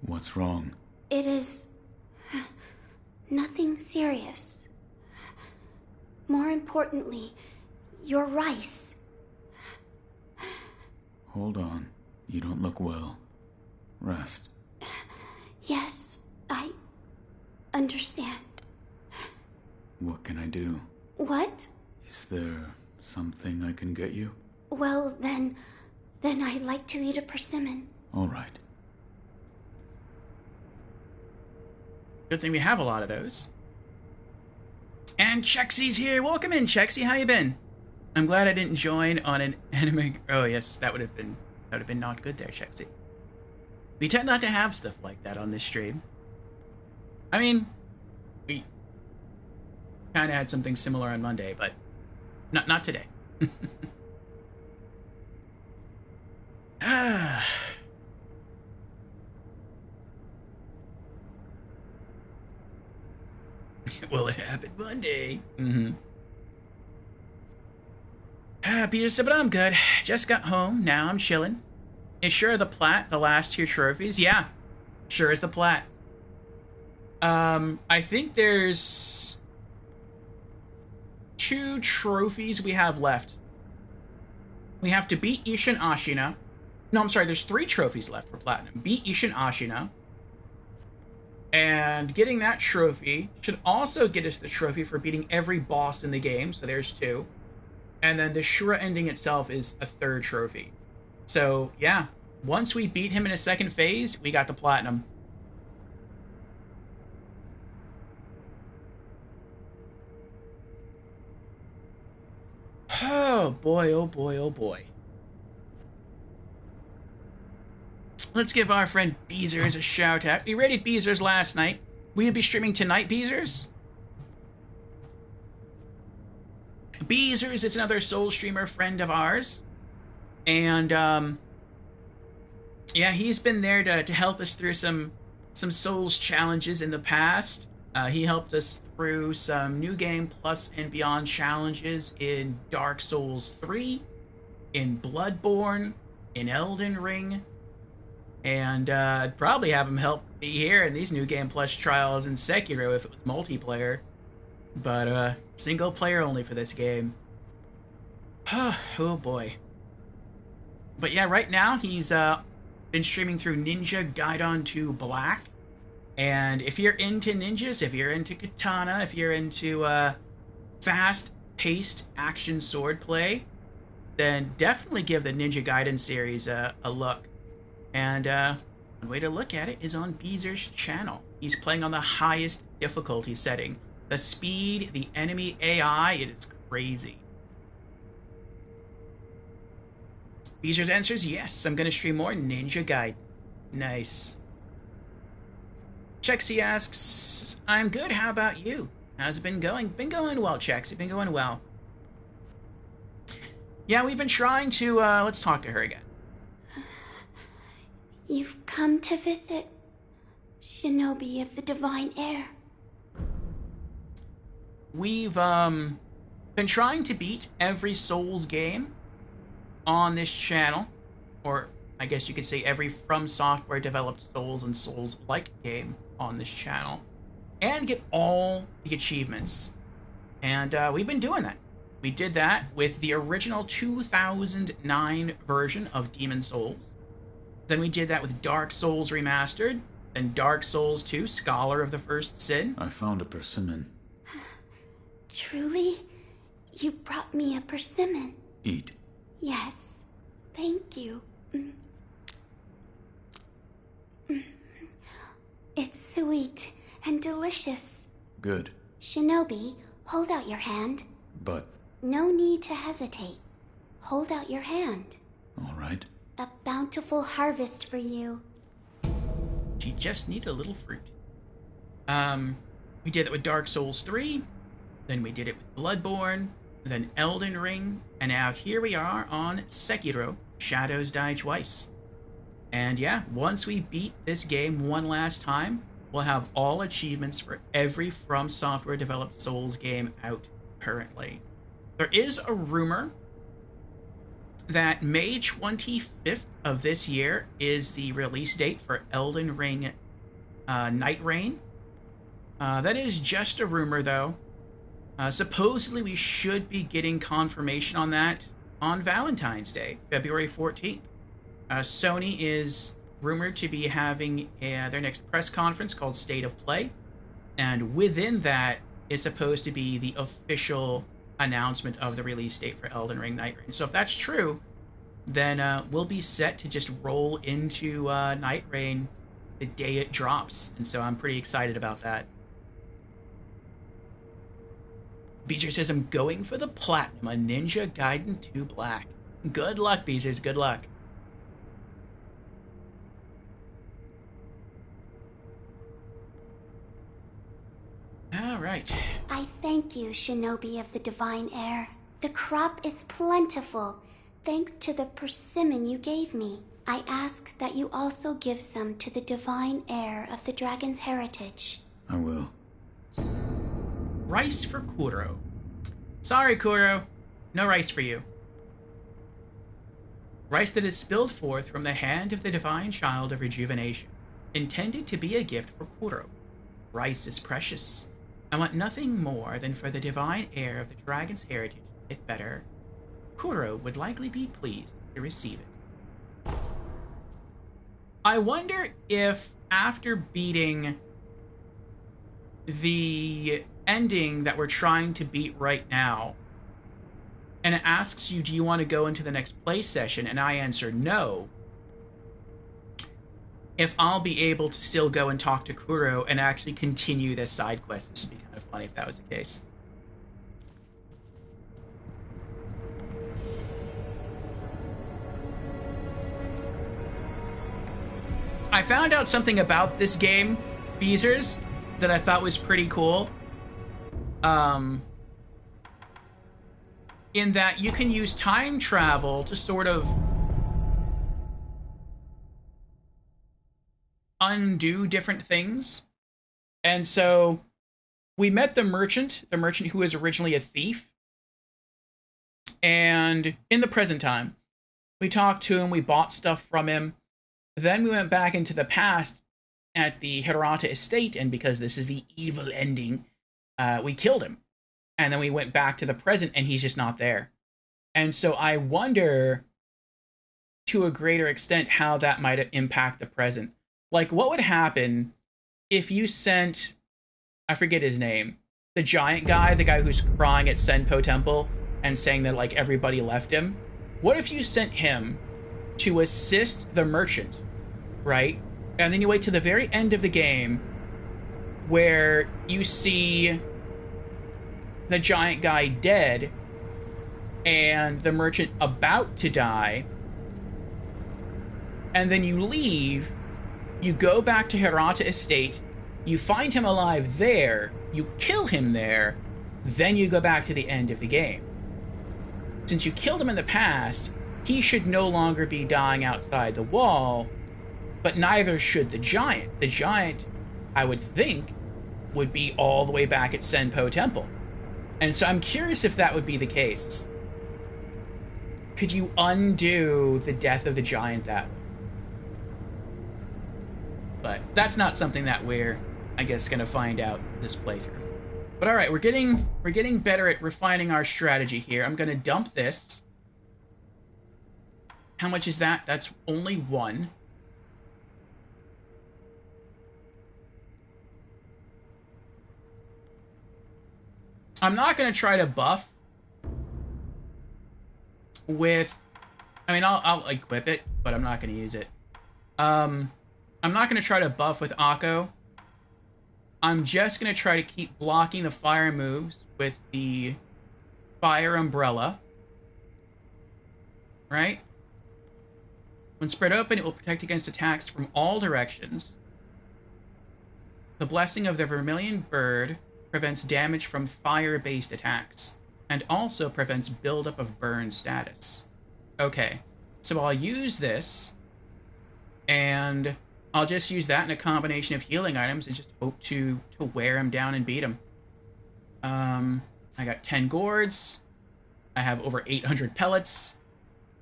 What's wrong? It is nothing serious. More importantly, your rice. Hold on. You don't look well. Rest. Yes, I understand. What can I do? What? Is there something I can get you? Well, then I'd like to eat a persimmon. All right. Good thing we have a lot of those. And Chexy's here. Welcome in, Chexy. How you been? I'm glad I didn't join on an anime. Oh yes, that would have been not good there, Chexy. We tend not to have stuff like that on this stream. I mean, we kind of had something similar on Monday, but not today. Ah. Well, it happened Monday. Mm-hmm. Peter said, but I'm good. Just got home. Now I'm chilling. Is sure the plat the last 2 trophies? Yeah. Sure is the plat. I think there's 2 trophies we have left. We have to beat Ishin Ashina. No, I'm sorry. There's 3 trophies left for platinum. Beat Ishin Ashina. And getting that trophy should also get us the trophy for beating every boss in the game. So there's 2. And then the Shura ending itself is a 3rd trophy. So, yeah. Once we beat him in a 2nd phase, we got the platinum. Oh boy, oh boy, oh boy. Let's give our friend Beezers a shout out. We rated Beezers last night. Will you be streaming tonight, Beezers? Beezers is another Soul streamer friend of ours. And, yeah, he's been there to help us through some Souls challenges in the past. He helped us through some New Game Plus and Beyond challenges in Dark Souls 3, in Bloodborne, in Elden Ring, and I'd probably have him help me here in these New Game Plus trials in Sekiro if it was multiplayer. But single player only for this game. Oh boy. But yeah, right now he's been streaming through Ninja Gaiden 2 Black. And if you're into ninjas, if you're into katana, if you're into fast-paced action swordplay, then definitely give the Ninja Gaiden series a look. And one way to look at it is on Beezer's channel. He's playing on the highest difficulty setting. The speed, the enemy AI, it is crazy. Beezer's answers, yes, I'm going to stream more Ninja Gaiden. Nice. Chexy asks, I'm good, how about you? How's it been going? Been going well, Chexy, been going well. Yeah, we've been trying to, let's talk to her again. You've come to visit Shinobi of the Divine Heir. We've, been trying to beat every Souls game on this channel, or I guess you could say every From Software developed Souls and Souls-like game on this channel, and get all the achievements. And we've been doing that. We did that with the original 2009 version of Demon's Souls. Then we did that with Dark Souls Remastered, then Dark Souls 2, Scholar of the First Sin. I found a persimmon. Truly? You brought me a persimmon. Eat. Yes, thank you. It's sweet and delicious. Good. Shinobi, hold out your hand. But... No need to hesitate. Hold out your hand. all right. A bountiful harvest for you. You just need a little fruit. We did it with Dark Souls 3, then we did it with Bloodborne, then Elden Ring, and now here we are on Sekiro, Shadows Die Twice. And yeah, once we beat this game one last time, we'll have all achievements for every From Software developed Souls game out currently. There is a rumor that May 25th of this year is the release date for Elden Ring Night Rain. That is just a rumor, though. Supposedly, we should be getting confirmation on that on Valentine's Day, February 14th. Sony is rumored to be having their next press conference called State of Play, and within that is supposed to be the official announcement of the release date for Elden Ring Night Rain. So if that's true, then we'll be set to just roll into Night Rain the day it drops, and so I'm pretty excited about that. Beezer says, I'm going for the Platinum on Ninja Gaiden 2 Black. Good luck, Beezers, good luck. All right. I thank you, Shinobi of the Divine Heir. The crop is plentiful, thanks to the persimmon you gave me. I ask that you also give some to the Divine Heir of the Dragon's Heritage. I will. Rice for Kuro. Sorry, Kuro. No rice for you. Rice that is spilled forth from the hand of the Divine Child of Rejuvenation, intended to be a gift for Kuro. Rice is precious. I want nothing more than for the Divine Heir of the Dragon's Heritage to get better. Kuro would likely be pleased to receive it. I wonder if, after beating the ending that we're trying to beat right now, and it asks you, do you want to go into the next play session, and I answer no, if I'll be able to still go and talk to Kuro and actually continue this side quest. This would be kind of funny if that was the case. I found out something about this game, Beezers, that I thought was pretty cool. In that you can use time travel to sort of undo different things. And so we met the merchant who was originally a thief. And in the present time, we talked to him, we bought stuff from him. Then we went back into the past at the Hirata estate, and because this is the evil ending, we killed him. And then we went back to the present, and he's just not there. And so I wonder, to a greater extent, how that might impact the present. Like, what would happen if you sent, I forget his name, the giant guy, the guy who's crying at Senpo Temple and saying that, like, everybody left him? What if you sent him to assist the merchant, right? And then you wait to the very end of the game where you see the giant guy dead and the merchant about to die, and then you leave, you go back to Hirata Estate, you find him alive there, you kill him there, then you go back to the end of the game. Since you killed him in the past, he should no longer be dying outside the wall, but neither should the giant. The giant, I would think, would be all the way back at Senpo Temple. And so I'm curious if that would be the case. Could you undo the death of the giant that way? But that's not something that we're, I guess, going to find out this playthrough. But all right, we're getting better at refining our strategy here. I'm going to dump this. How much is that? That's only 1. I'm not going to try to buff with... I mean, I'll equip it, but I'm not going to use it. I'm not going to try to buff with Akko. I'm just going to try to keep blocking the fire moves with the fire umbrella. Right? When spread open, it will protect against attacks from all directions. The blessing of the Vermilion Bird prevents damage from fire-based attacks, and also prevents buildup of burn status. Okay, so I'll use this, and I'll just use that in a combination of healing items and just hope to wear him down and beat him. I got 10 gourds. I have over 800 pellets.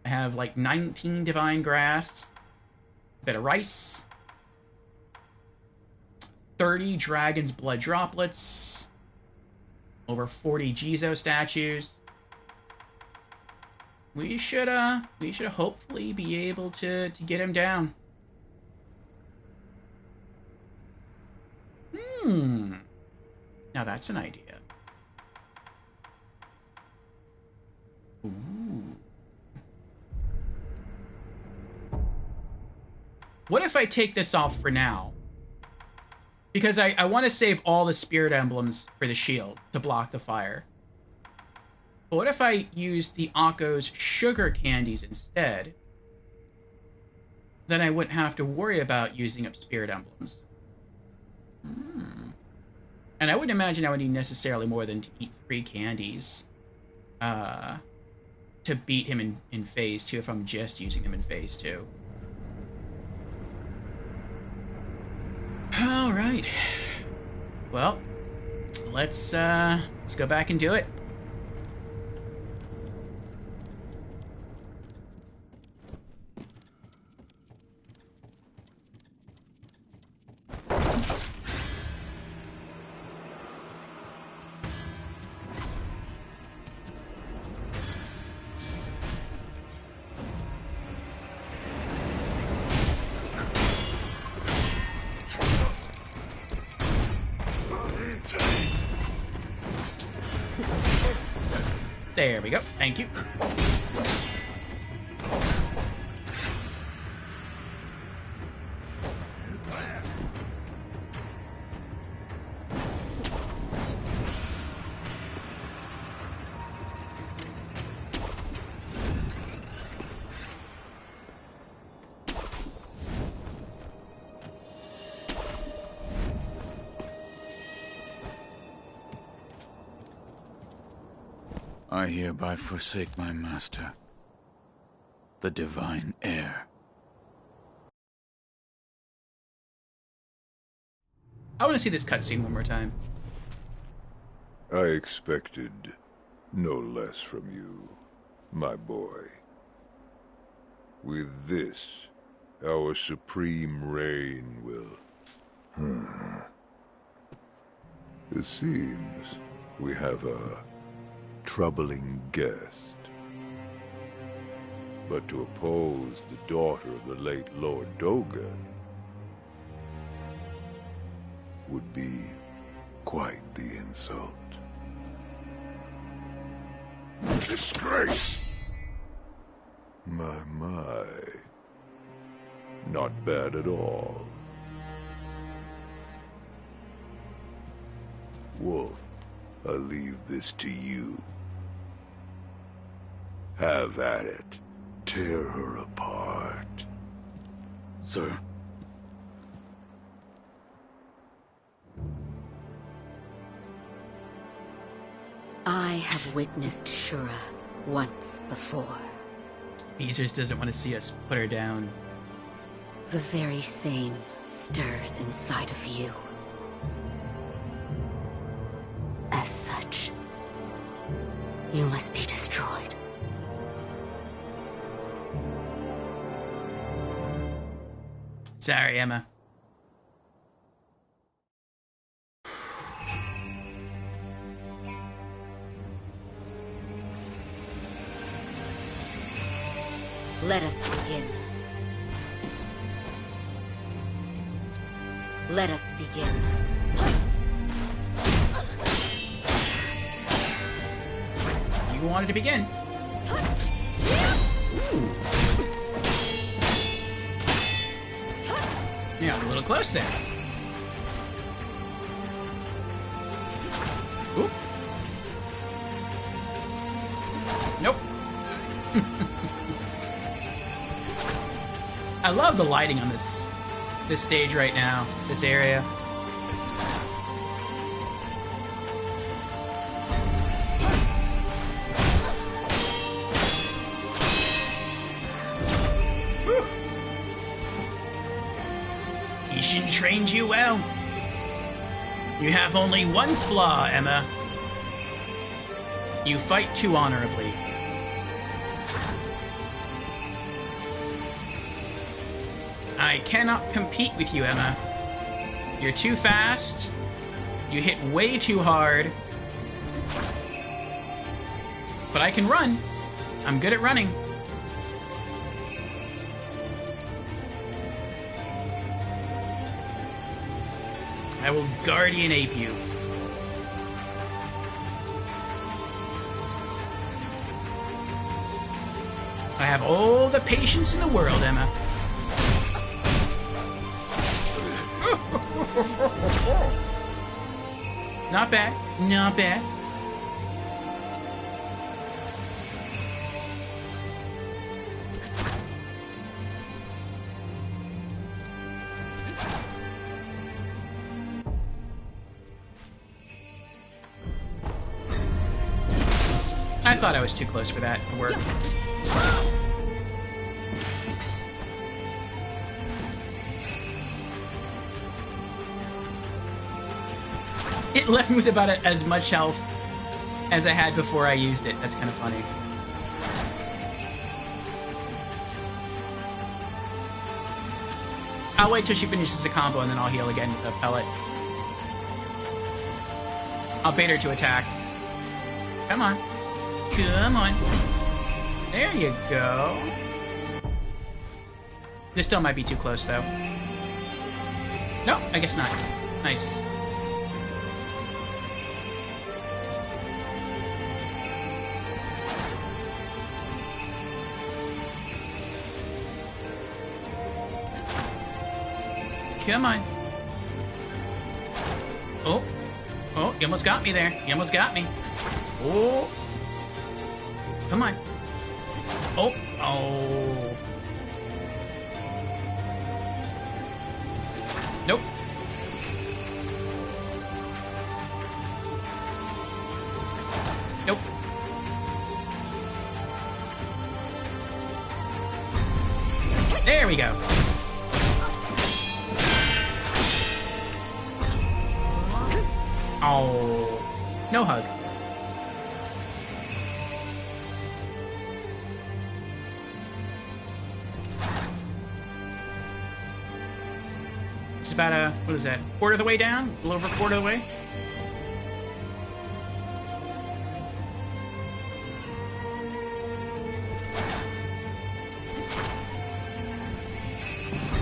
I have like 19 divine grass. A bit of rice. 30 dragon's blood droplets. Over 40 Jizo statues. We should hopefully be able to get him down. Now that's an idea. Ooh. What if I take this off for now? Because I want to save all the spirit emblems for the shield to block the fire. But what if I use the Akko's sugar candies instead? Then I wouldn't have to worry about using up spirit emblems. And I wouldn't imagine I would need necessarily more than to eat 3 candies to beat him in phase 2 if I'm just using them in phase 2. All right. Well, let's go back and do it. There we go. Thank you. I hereby forsake my master, the divine heir. I want to see this cutscene one more time. I expected no less from you, my boy. With this, our supreme reign will... It seems we have a troubling guest. But to oppose the daughter of the late Lord Dogen would be quite the insult. Disgrace! My. Not bad at all. Wolf, I'll leave this to you. Have at it. Tear her apart. Sir. I have witnessed Shura once before. Beezers doesn't want to see us put her down. The very same stirs inside of you. As such, you must be destroyed. Sorry, Emma. Let us begin. Let us begin. You wanted to begin. Ooh. Yeah, a little close there. Oop. Nope. I love the lighting on this stage right now, this area. Whew. Ishin trained you well. You have only one flaw, Emma. You fight too honorably. I cannot compete with you, Emma. You're too fast. You hit way too hard. But I can run. I'm good at running. I will guardian ape you. I have all the patience in the world, Emma. Not bad. Not bad. I thought I was too close for that to work. It left me with about as much health as I had before I used it. That's kind of funny. I'll wait till she finishes the combo and then I'll heal again with a pellet. I'll bait her to attack. Come on. Come on. There you go. This still might be too close, though. No, I guess not. Nice. Come on. Oh. Oh, you almost got me there. You almost got me. Oh. Come on. Oh. Oh. Nope. Nope. There we go. Oh. No hug. It's about a, what is that, quarter of the way down? A little over a quarter of the way?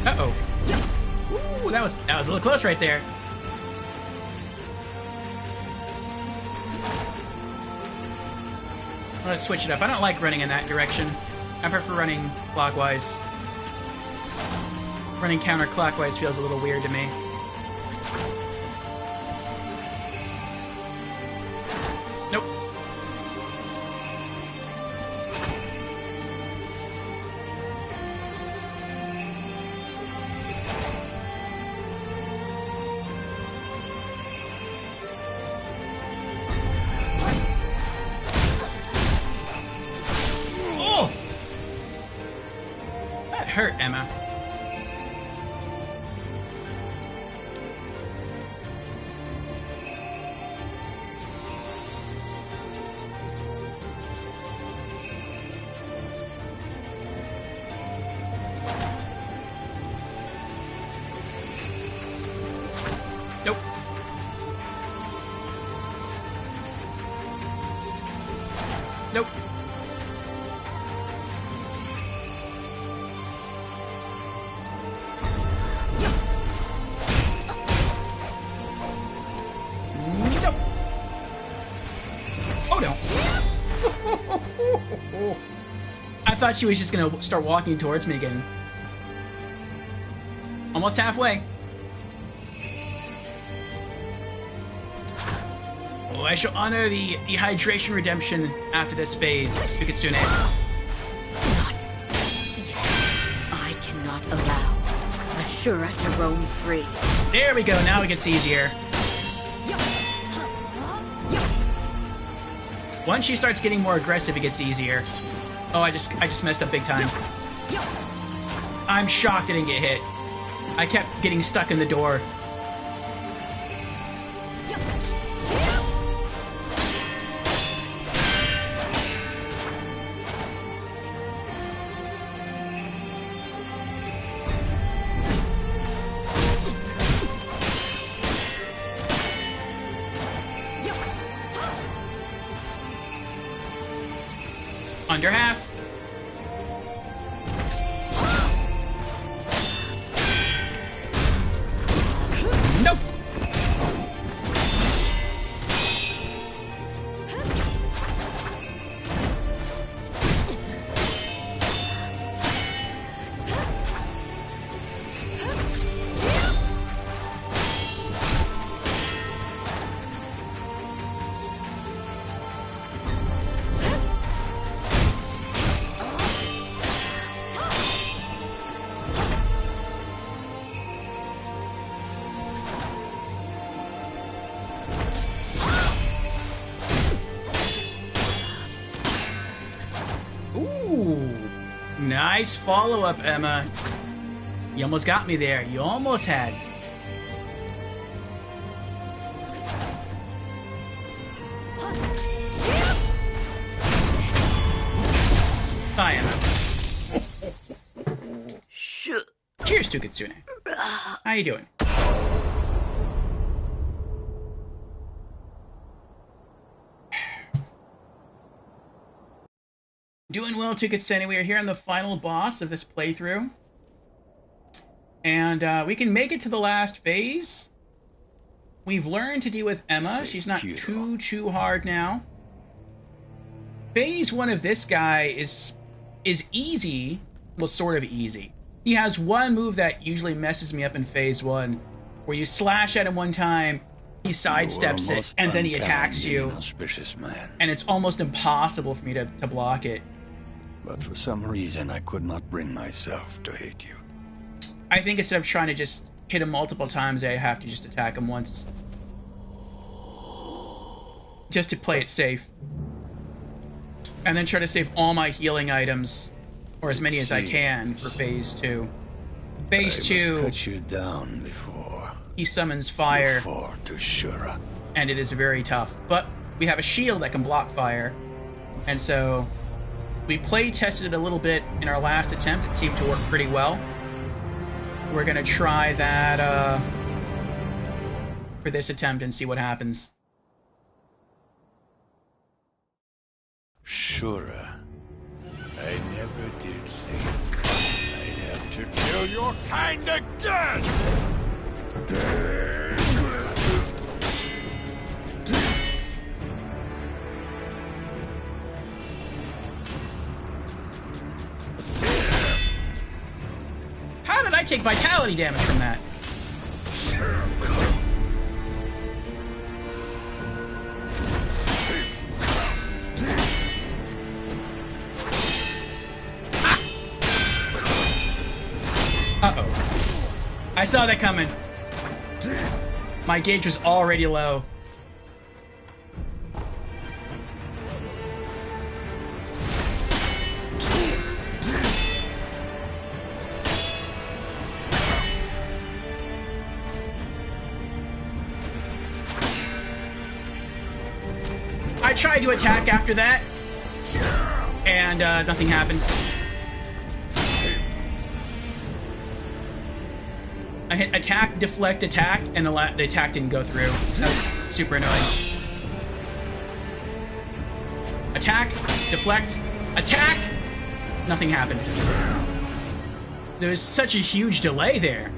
Uh-oh. Ooh, that was a little close right there. Let's switch it up. I don't like running in that direction. I prefer running clockwise. Running counterclockwise feels a little weird to me. Nope. Oh! That hurt, Emma. Nope. Nope. Nope. Oh no. I thought she was just gonna start walking towards me again. Almost halfway. Oh, I shall honor the hydration redemption after this phase, Ukitsune. Not yet. I cannot allow Ashura to roam free. There we go, now it gets easier. Once she starts getting more aggressive, it gets easier. Oh, I just messed up big time. I'm shocked I didn't get hit. I kept getting stuck in the door. Under half. Nope. Ooh, nice follow-up, Emma. You almost got me there. You almost had. Bye, Emma. Cheers to Kitsune. How you doing? Doing well, Tukitsune. We are here on the final boss of this playthrough. And we can make it to the last phase. We've learned to deal with Emma. She's not too hard now. Phase 1 of this guy is easy. Well, sort of easy. He has one move that usually messes me up in Phase 1. Where you slash at him one time, he sidesteps it, and then he attacks you. Man. And it's almost impossible for me to block it. But for some reason, I could not bring myself to hate you. I think instead of trying to just hit him multiple times, I have to just attack him once. Just to play it safe. And then try to save all my healing items, or as many as I can, for Phase 2. Phase 2... cut you down before... He summons fire. You fall to Shura. And it is very tough. But we have a shield that can block fire. And so we play tested it a little bit in our last attempt. It seemed to work pretty well. We're going to try that for this attempt and see what happens. Shura, I never did think I'd have to kill your kind again! How did I take vitality damage from that? Uh-oh. I saw that coming. My gauge was already low. I tried to attack after that, and nothing happened. I hit attack, deflect, attack, and the attack didn't go through. That's super annoying. Attack, deflect, attack! Nothing happened. There was such a huge delay there.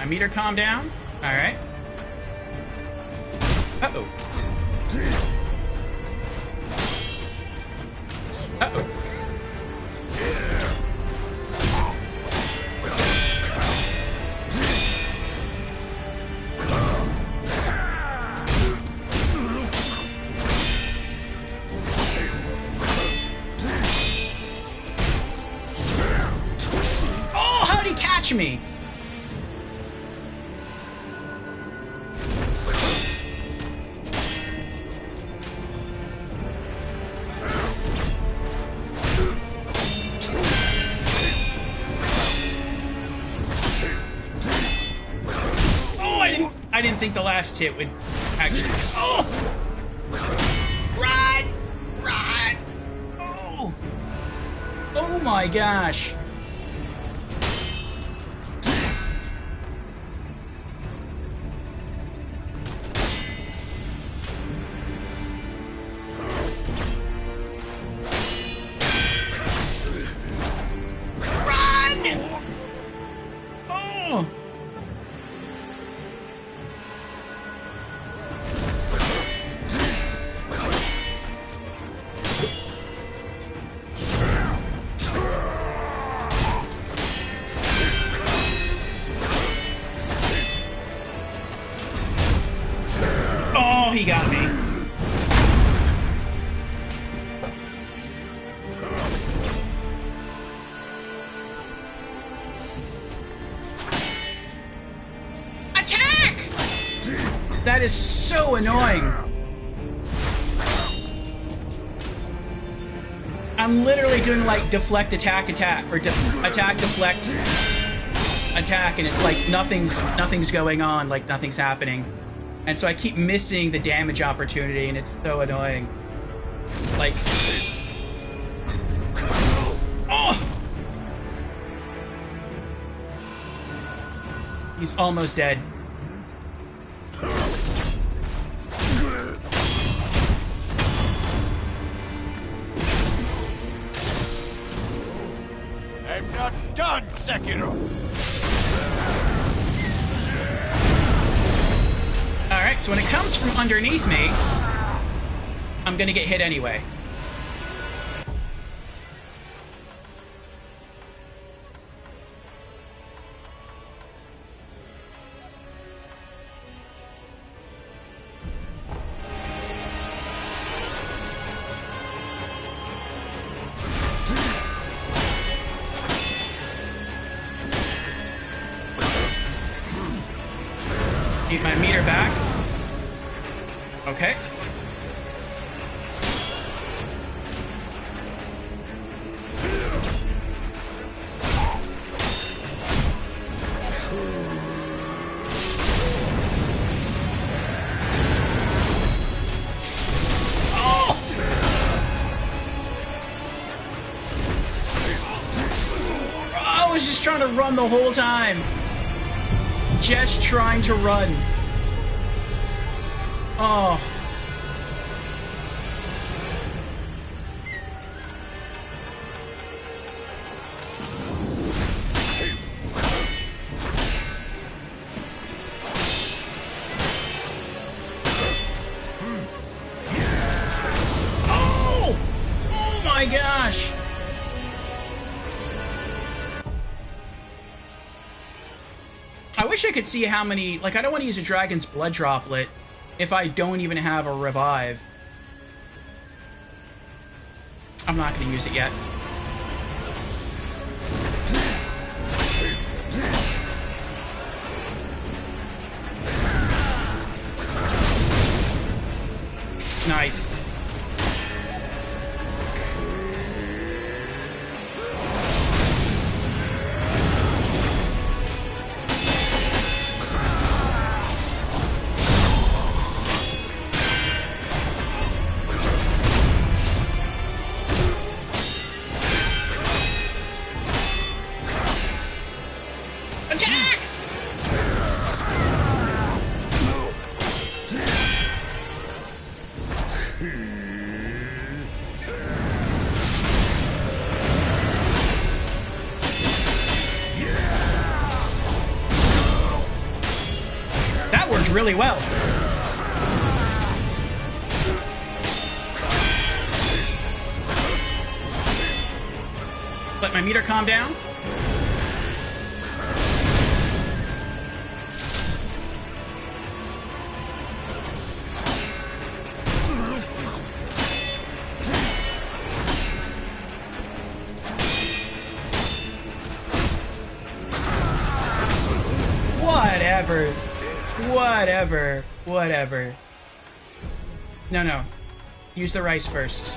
Meter calm down. All right. Uh-oh. Uh-oh. Oh, how'd he catch me? I didn't think the last hit would actually... Oh! Run! Run! Oh! Oh my gosh! Run! Oh! He got me. Attack! That is so annoying. I'm literally doing like deflect, attack, attack, or attack, deflect, attack, and it's like nothing's going on, like nothing's happening. And so I keep missing the damage opportunity, and it's so annoying. It's like... Oh! He's almost dead. I'm not done, Sekiro! Alright, so when it comes from underneath me, I'm gonna get hit anyway. Keep my meter back. Okay. Trying to run the whole time. Just trying to run. Oh. Oh! Oh my gosh. I wish I could see how many... Like, I don't want to use a Dragon's Blood Droplet if I don't even have a revive. I'm not going to use it yet. Nice. Really well. Let my meter calm down. Whatever. Whatever. No. Use the rice first.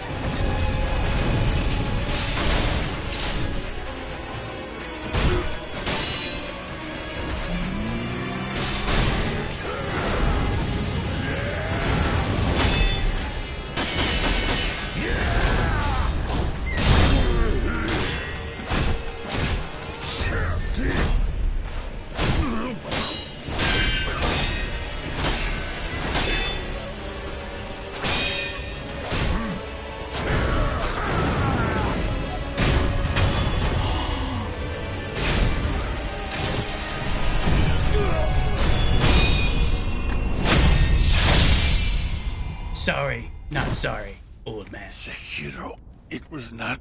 Sorry, not sorry, old man. Sekiro, it was not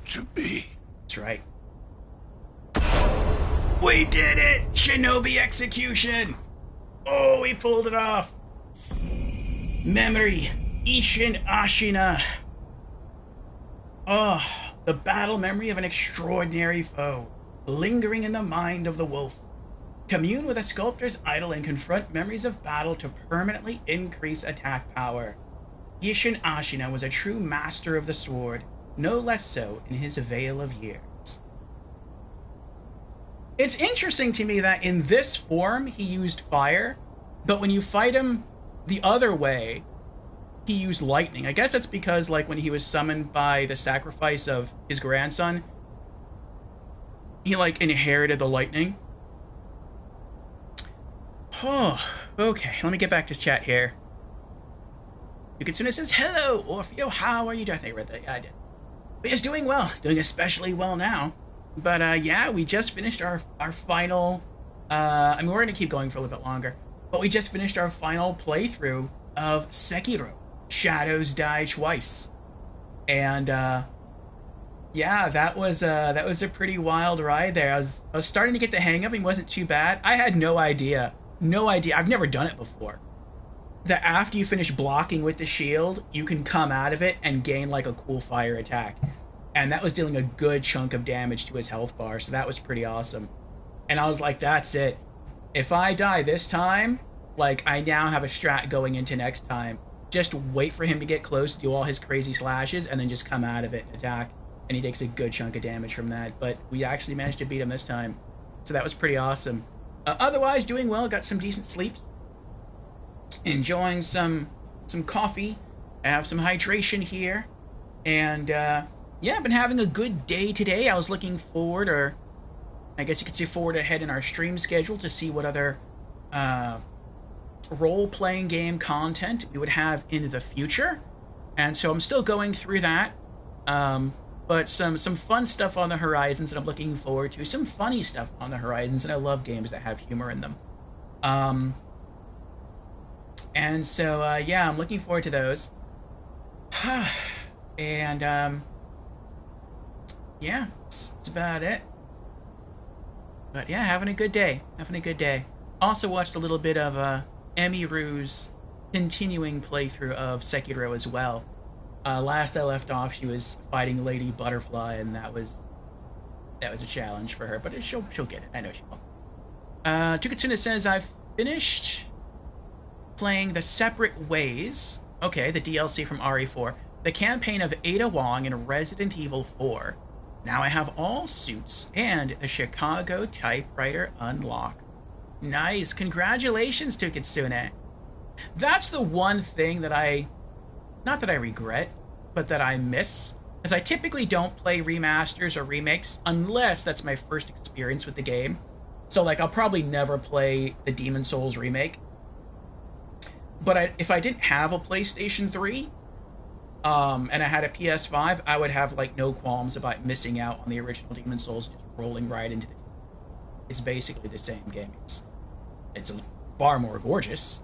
to be. That's right. We did it! Shinobi execution! Oh, we pulled it off! Memory, Isshin Ashina. Oh, the battle memory of an extraordinary foe, lingering in the mind of the wolf. Commune with a sculptor's idol and confront memories of battle to permanently increase attack power. Isshin Ashina was a true master of the sword, no less so in his veil of years. It's interesting to me that in this form he used fire, but when you fight him the other way, he used lightning. I guess that's because, like, when he was summoned by the sacrifice of his grandson, he, like, inherited the lightning. Oh, okay, let me get back to chat here. Yukitsuna says, hello, Orfeo, how are you doing? I think I read that. Yeah, I did. We're just doing well. Doing especially well now. But, yeah, we just finished our final... I mean, we're going to keep going for a little bit longer. But we just finished our final playthrough of Sekiro, Shadows Die Twice. And, yeah, that was a pretty wild ride there. I was starting to get the hang of it. It wasn't too bad. I had no idea. I've never done it before. That after you finish blocking with the shield, you can come out of it and gain like a cool fire attack. And that was dealing a good chunk of damage to his health bar, so that was pretty awesome. And I was like, that's it. if I die this time, like, I now have a strat going into next time. Just wait for him to get close, do all his crazy slashes, and then just come out of it and attack. And he takes a good chunk of damage from that. But we actually managed to beat him this time. So that was pretty awesome. Otherwise, doing well. Got some decent sleeps. Enjoying some coffee. I have some hydration here. And, yeah, I've been having a good day today. I was looking forward, or I guess you could say forward ahead in our stream schedule to see what other role-playing game content we would have in the future. And so I'm still going through that. But some fun stuff on the horizons that I'm looking forward to. Some funny stuff on the horizons, and I love games that have humor in them. And so, yeah, I'm looking forward to those. And, yeah, that's about it. But, yeah, having a good day. Having a good day. Also watched a little bit of Emiru's continuing playthrough of Sekiro as well. Last I left off, she was fighting Lady Butterfly, and that was a challenge for her. But she'll get it. I know she will. Tukatsuna says, I've finished playing The Separate Ways. Okay, the DLC from RE4. The campaign of Ada Wong in Resident Evil 4. Now I have all suits and the Chicago typewriter unlocked. Nice. Congratulations, Tukatsune. That's the one thing that not that I regret, but that I miss. As I typically don't play remasters or remakes unless that's my first experience with the game. So, like, I'll probably never play the Demon's Souls remake. But if I didn't have a PlayStation 3, and I had a PS5, I would have, like, no qualms about missing out on the original Demon's Souls, just rolling right into the... It's basically the same game. It's far more gorgeous,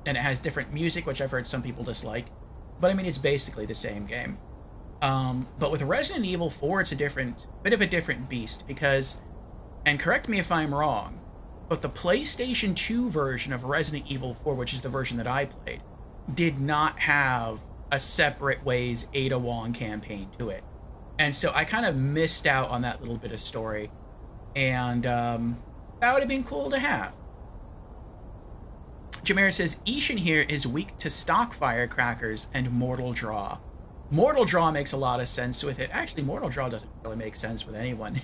and it has different music, which I've heard some people dislike. But, I mean, it's basically the same game. But with Resident Evil 4, it's a bit of a different beast, because, and correct me if I'm wrong, but the PlayStation 2 version of Resident Evil 4, which is the version that I played, did not have a Separate Ways Ada Wong campaign to it. And so I kind of missed out on that little bit of story. And that would have been cool to have. Jameer says, Ishin here is weak to stock firecrackers and Mortal Draw. Mortal Draw makes a lot of sense with it. Actually, Mortal Draw doesn't really make sense with anyone.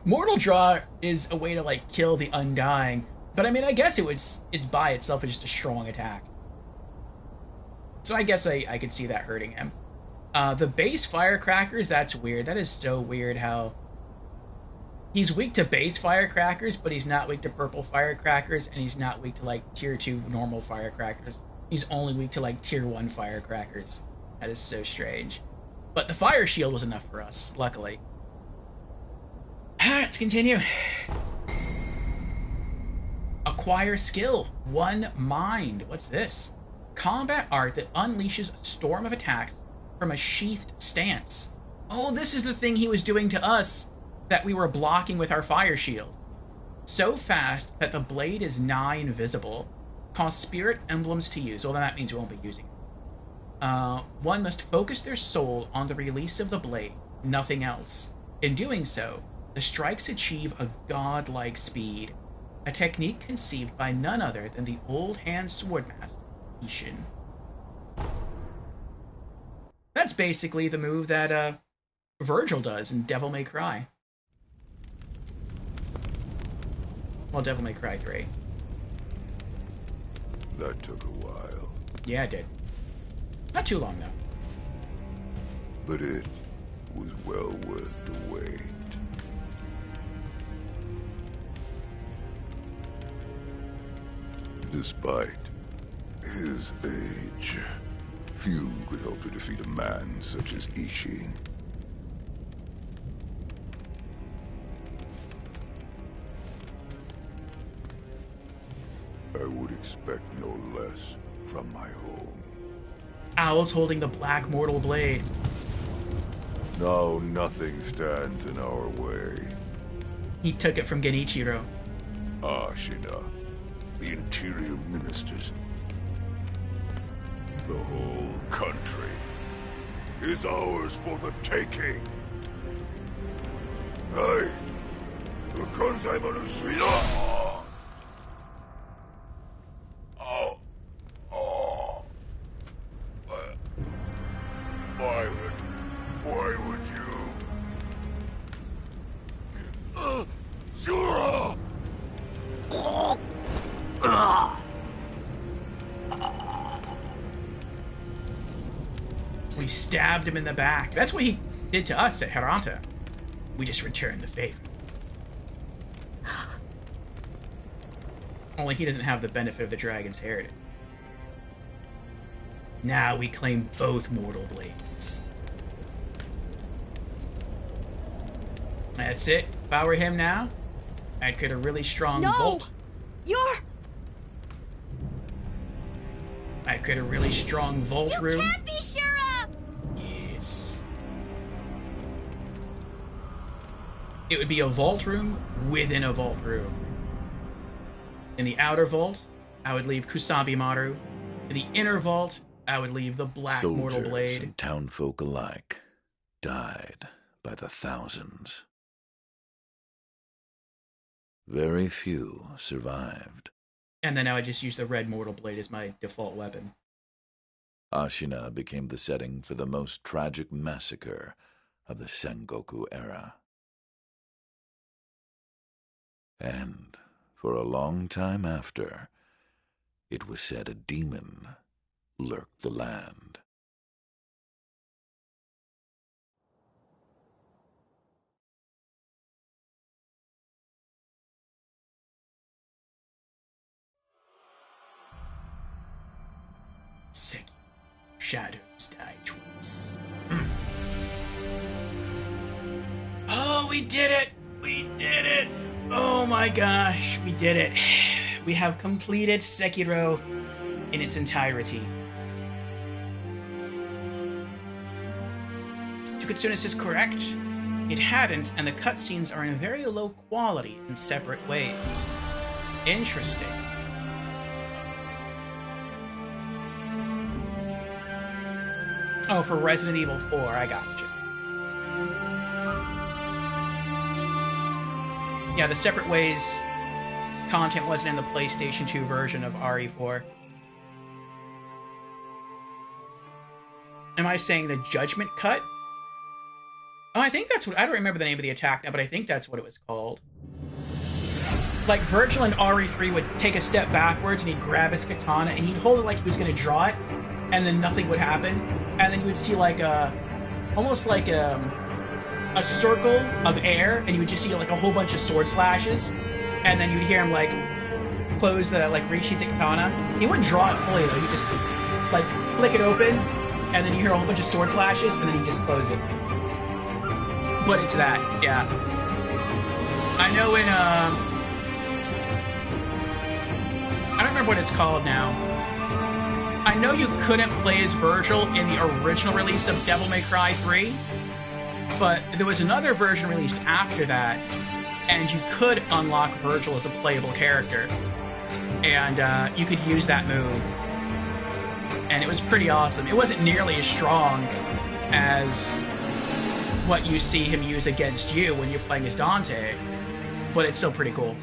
Mortal Draw is a way to, like, kill the Undying. But, I mean, I guess it's by itself just a strong attack. So I guess I could see that hurting him. The base firecrackers, that's weird. That is so weird how... He's weak to base firecrackers, but he's not weak to purple firecrackers, and he's not weak to, like, tier 2 normal firecrackers. He's only weak to, like, tier 1 firecrackers. That is so strange. But the fire shield was enough for us, luckily. Let's continue. Acquire skill. One mind. What's this? Combat art that unleashes a storm of attacks from a sheathed stance. Oh, this is the thing he was doing to us that we were blocking with our fire shield. So fast that the blade is nigh invisible. Cause spirit emblems to use. Well, then that means we won't be using it. One must focus their soul on the release of the blade, nothing else. In doing so, the strikes achieve a godlike speed, a technique conceived by none other than the old hand swordmaster, Ishin. That's basically the move that Virgil does in Devil May Cry. Well, Devil May Cry 3. That took a while. Yeah, it did. Not too long, though. But it was well worth the wait. Despite his age, few could hope to defeat a man such as Ishin. I would expect no less from my home. Owl's holding the black mortal blade. Now nothing stands in our way. He took it from Genichiro. Ashina, the interior ministers, the whole country is ours for the taking. Hey, the Kanzai Manusuya! stabbed him in the back. That's what he did to us at Hiranta. We just returned the favor. Only he doesn't have the benefit of the dragon's heritage. Now we claim both mortal blades. That's it. If I were him now, I'd create a really strong volt. I'd create a really strong volt room. You can't be Shura! Yes. It would be a vault room within a vault room. In the outer vault, I would leave Kusanbi Maru. In the inner vault, I would leave the Black Mortal Blade. Soldiers and townfolk alike died by the thousands. Very few survived. And then I would just use the Red Mortal Blade as my default weapon. Ashina became the setting for the most tragic massacre of the Sengoku era. And for a long time after, it was said a demon lurked the land. Sekiro, Shadows Die Twice. Oh, we did it! We did it! Oh my gosh, we did it. We have completed Sekiro in its entirety. Tukatsunis is correct. It hadn't, and the cutscenes are in very low quality in separate ways. Interesting. Oh, for Resident Evil 4, I gotcha. Yeah, the separate ways content wasn't in the PlayStation 2 version of RE4. Am I saying the Judgment Cut? Oh, I think that's what... I don't remember the name of the attack now, but I think that's what it was called. Like, Virgil in RE3 would take a step backwards and he'd grab his katana and he'd hold it like he was going to draw it, and then nothing would happen. And then you would see like a... almost like a circle of air, and you would just see like a whole bunch of sword slashes, and then you'd hear him like close the, like resheath the katana. He wouldn't draw it fully though, he'd just like flick it open, and then you hear a whole bunch of sword slashes, and then he'd just close it. But it's that, yeah. I know in, I don't remember what it's called now. I know you couldn't play as Virgil in the original release of Devil May Cry 3, but there was another version released after that, and you could unlock Virgil as a playable character. And you could use that move. And it was pretty awesome. It wasn't nearly as strong as what you see him use against you when you're playing as Dante, but it's still pretty cool.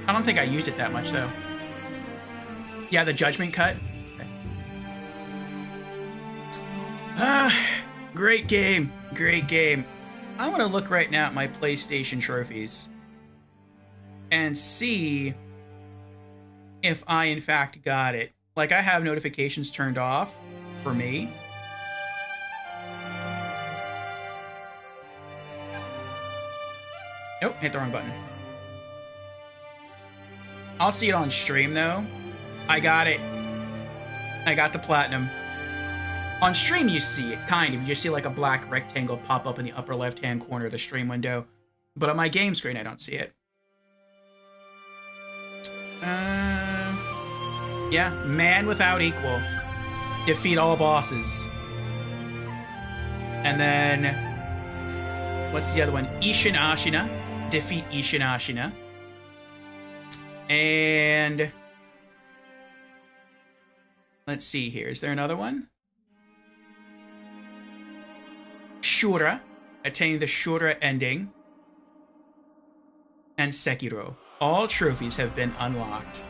I don't think I used it that much, though. Yeah, the Judgment Cut. Okay. Great game. Great game. I want to look right now at my PlayStation trophies and see if I, in fact, got it. Like, I have notifications turned off for me. Oh, hit the wrong button. I'll see it on stream, though. I got it. I got the platinum. On stream, you see it, kind of. You just see like a black rectangle pop up in the upper left-hand corner of the stream window. But on my game screen, I don't see it. Yeah, man without equal. Defeat all bosses. And then... what's the other one? Ishin Ashina. Defeat Ishin Ashina. And... let's see here. Is there another one? Shura. Attain the Shura ending. And Sekiro. All trophies have been unlocked.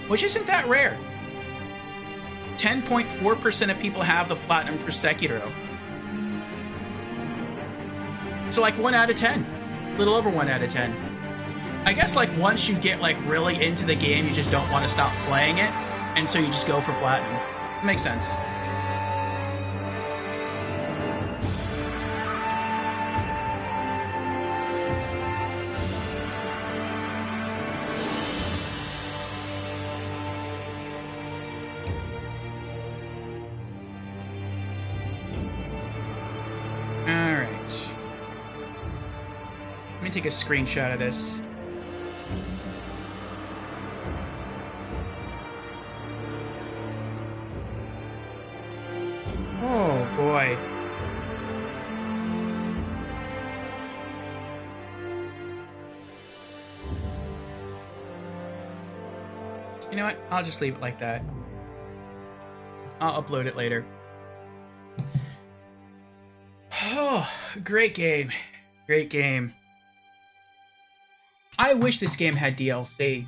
Which isn't that rare. 10.4% of people have the platinum for Sekiro. So like 1 out of 10. A little over 1 out of 10. I guess like once you get like really into the game, you just don't want to stop playing it. and so you just go for platinum. It makes sense. Take a screenshot of this. Oh boy. You know what? I'll just leave it like that. I'll upload it later. Oh, great game. Great game. I wish this game had DLC.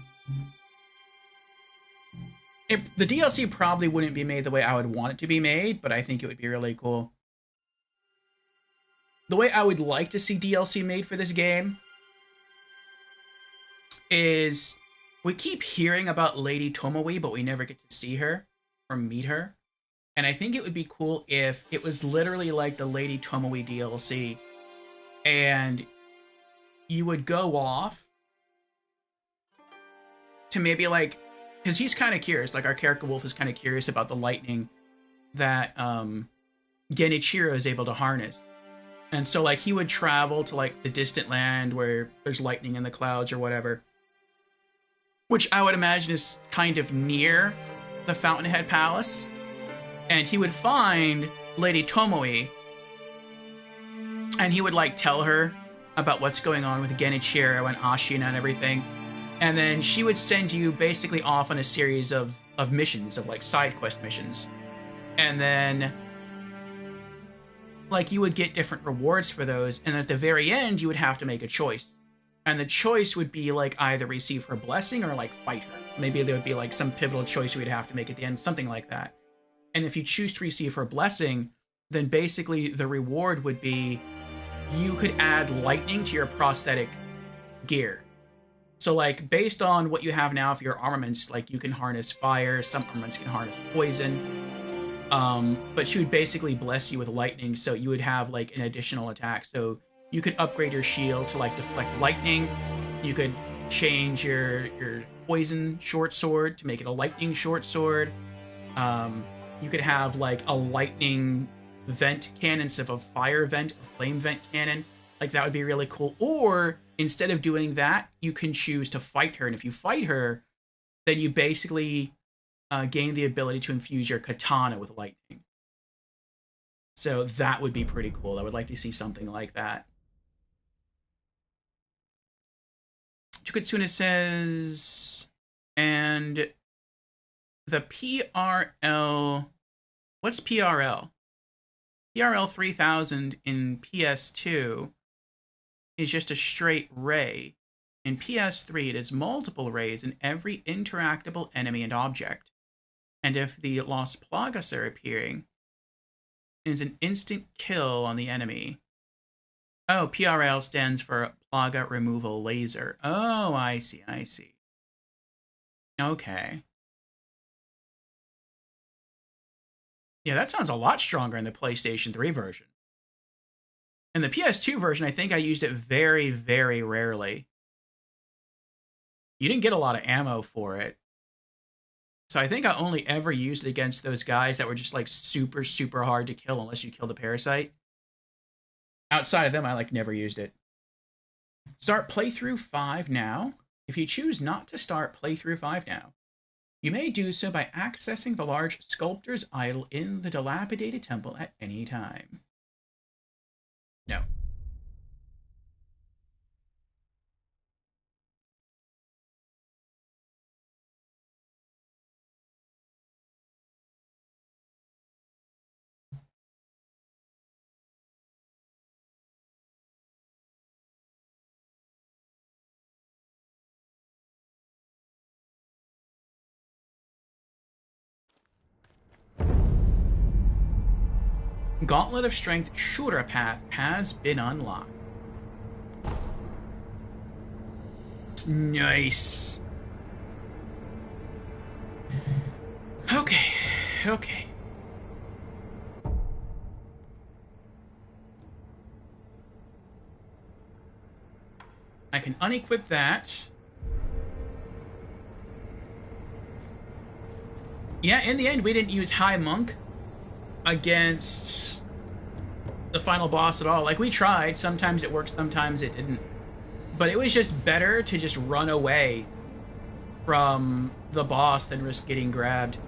The DLC probably wouldn't be made the way I would want it to be made, but I think it would be really cool. The way I would like to see DLC made for this game is we keep hearing about Lady Tomoe, but we never get to see her or meet her. And I think it would be cool if it was literally like the Lady Tomoe DLC, and you would go off to maybe like, because he's kind of curious, like our character Wolf is kind of curious about the lightning that Genichiro is able to harness. And so like he would travel to like the distant land where there's lightning in the clouds or whatever, which I would imagine is kind of near the Fountainhead Palace. And he would find Lady Tomoe, and he would like tell her about what's going on with Genichiro and Ashina and everything. And then she would send you basically off on a series of missions, of like side quest missions. And then like you would get different rewards for those. And at the very end, you would have to make a choice. And the choice would be like either receive her blessing or like fight her. Maybe there would be like some pivotal choice you would have to make at the end, something like that. And if you choose to receive her blessing, then basically the reward would be you could add lightning to your prosthetic gear. So like based on what you have now for your armaments, like you can harness fire, some armaments can harness poison. But she would basically bless you with lightning, so you would have like an additional attack. So you could upgrade your shield to like deflect lightning. You could change your poison short sword to make it a lightning short sword. You could have like a lightning vent cannon instead of a fire vent, a flame vent cannon. Like that would be really cool. Or instead of doing that, you can choose to fight her. And if you fight her, then you basically gain the ability to infuse your katana with lightning. So that would be pretty cool. I would like to see something like that. Chukatsuna says, and the PRL, what's PRL? PRL 3000 in PS2 is just a straight ray. In PS3, it is multiple rays in every interactable enemy and object. And if the Las Plagas are appearing, it is an instant kill on the enemy. Oh, PRL stands for Plaga Removal Laser. Oh, I see, I see. Okay. Yeah, that sounds a lot stronger in the PlayStation 3 version. In the PS2 version, I think I used it very, very rarely. You didn't get a lot of ammo for it. So I think I only ever used it against those guys that were just like super, super hard to kill unless you kill the parasite. Outside of them, I like never used it. Start playthrough 5 now. If you choose not to start playthrough 5 now, you may do so by accessing the large sculptor's idol in the dilapidated temple at any time. No. Gauntlet of Strength Shura path has been unlocked. Nice. Okay. I can unequip that. Yeah, in the end, we didn't use High Monk against the final boss at all. Like, we tried. Sometimes it worked, sometimes it didn't. But it was just better to just run away from the boss than risk getting grabbed.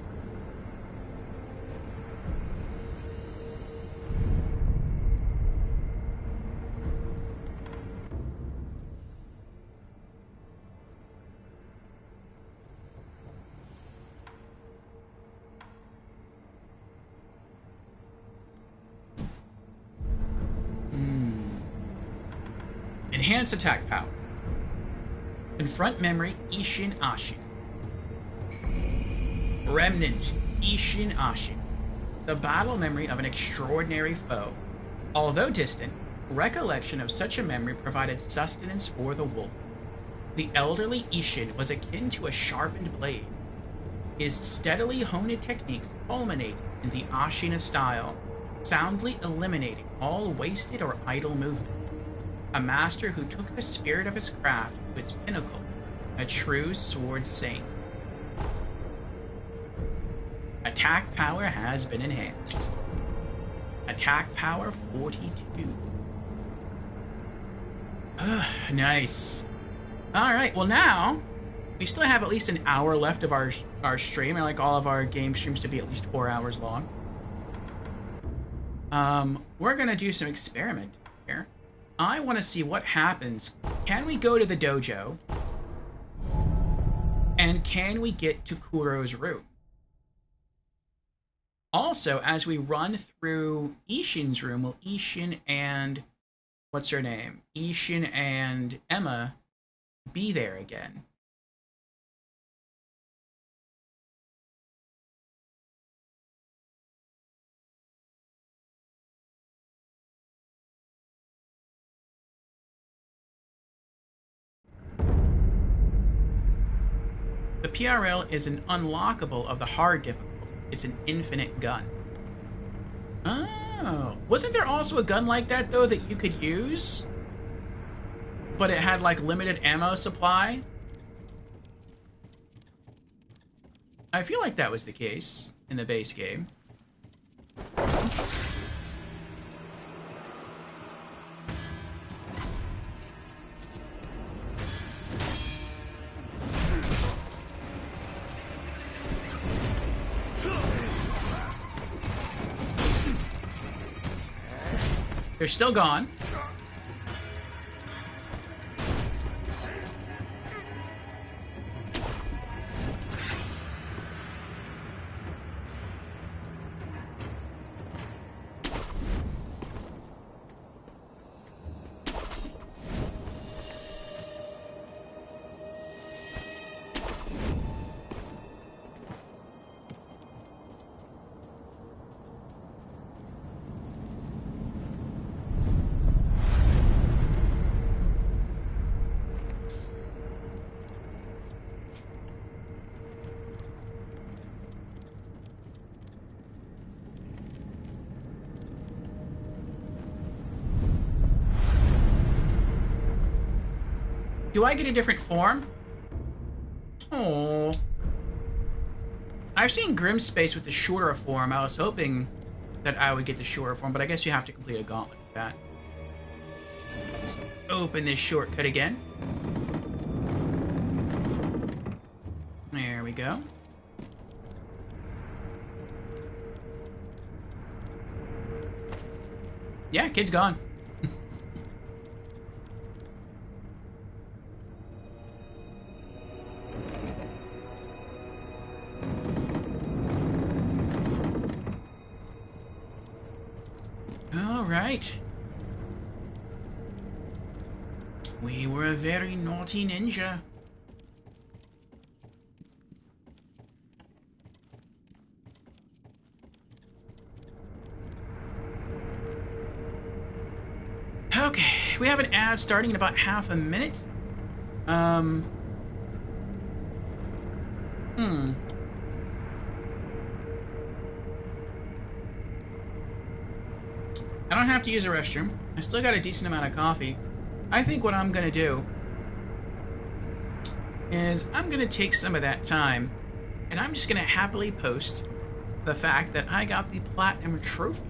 Enhance attack power. Confront memory Ishin Ashin. Remnant Ishin Ashin. The battle memory of an extraordinary foe. Although distant, recollection of such a memory provided sustenance for the wolf. The elderly Ishin was akin to a sharpened blade. His steadily honed techniques culminate in the Ashina style, soundly eliminating all wasted or idle movement. A master who took the spirit of his craft to its pinnacle, a true sword saint. Attack power has been enhanced. Attack power 42. Nice. Alright, well now, we still have at least an hour left of our stream. I like all of our game streams to be at least 4 hours long. We're gonna do some experimenting here. I want to see what happens. Can we go to the dojo? And can we get to Kuro's room? Also, as we run through Ishin's room, will Ishin and... what's her name? Ishin and Emma be there again? The PRL is an unlockable of the hard difficulty. It's an infinite gun. Oh. Wasn't there also a gun like that, though, that you could use? But it had, like, limited ammo supply? I feel like that was the case in the base game. They're still gone. Do I get a different form? Oh. I've seen Grimspace with the shorter form. I was hoping that I would get the shorter form, but I guess you have to complete a gauntlet with that. Let's open this shortcut again. There we go. Yeah, kid's gone. Right. We were a very naughty ninja. Okay, we have an ad starting in about half a minute. don't have to use a restroom. I still got a decent amount of coffee. I think what I'm gonna do is I'm gonna take some of that time and I'm just gonna happily post the fact that I got the Platinum Trophy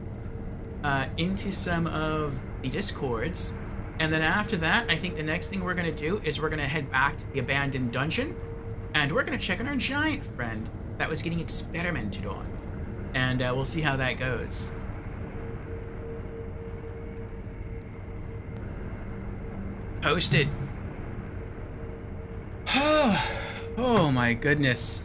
into some of the Discords. And then after that, I think the next thing we're gonna do is we're gonna head back to the abandoned dungeon and we're gonna check on our giant friend that was getting experimented on. And we'll see how that goes. Posted. Oh my goodness.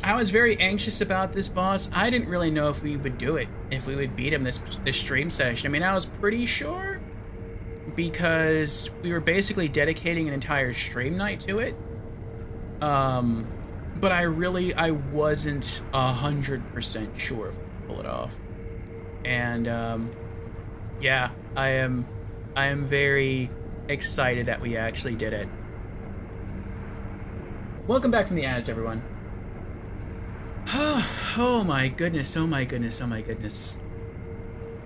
I was very anxious about this boss. I didn't really know if we would do it, if we would beat him this stream session. I mean, I was pretty sure because we were basically dedicating an entire stream night to it. But I wasn't 100% sure if we could pull it off. And yeah, I am very excited that we actually did it. Welcome back from the ads, everyone. Oh my goodness, oh my goodness, oh my goodness.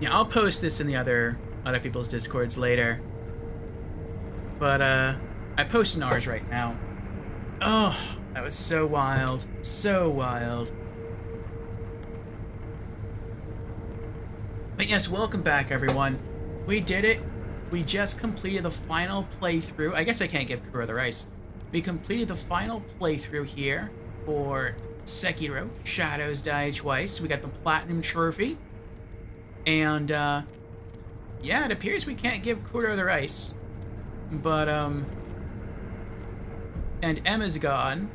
Yeah, I'll post this in the other people's Discords later. But I posted in ours right now. Oh, that was so wild. So wild. But yes, welcome back, everyone. We did it. We just completed the final playthrough. I guess I can't give Kuro the rice. We completed the final playthrough here for Sekiro, Shadows Die Twice. We got the Platinum Trophy. And, yeah, it appears we can't give Kuro the rice. But, and Emma's gone.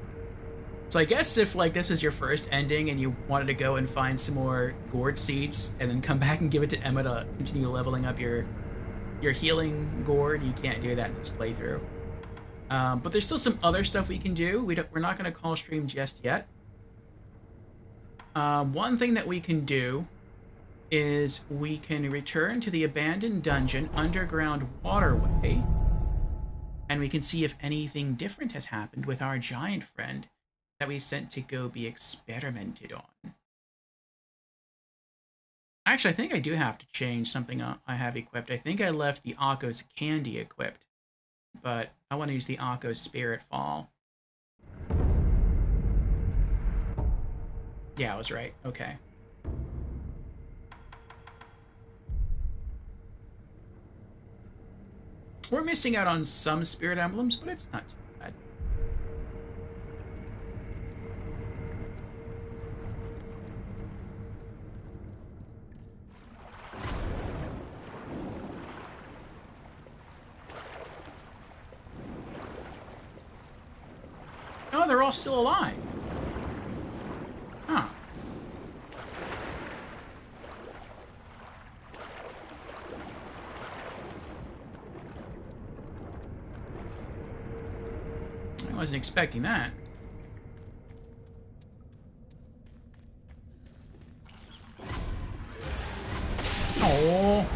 So I guess if, like, this is your first ending and you wanted to go and find some more gourd seeds and then come back and give it to Emma to continue leveling up your healing gourd, you can't do that in this playthrough. But there's still some other stuff we can do. We're not going to call stream just yet. One thing that we can do is we can return to the abandoned dungeon underground waterway, and we can see if anything different has happened with our giant friend that we sent to go be experimented on. Actually, I think I do have to change something I have equipped. I think I left the Akko's Candy equipped, but I want to use the Akko's Spirit Fall. Yeah, I was right. Okay. We're missing out on some spirit emblems, but it's not too bad. Oh, they're all still alive. Huh. I wasn't expecting that. Oh.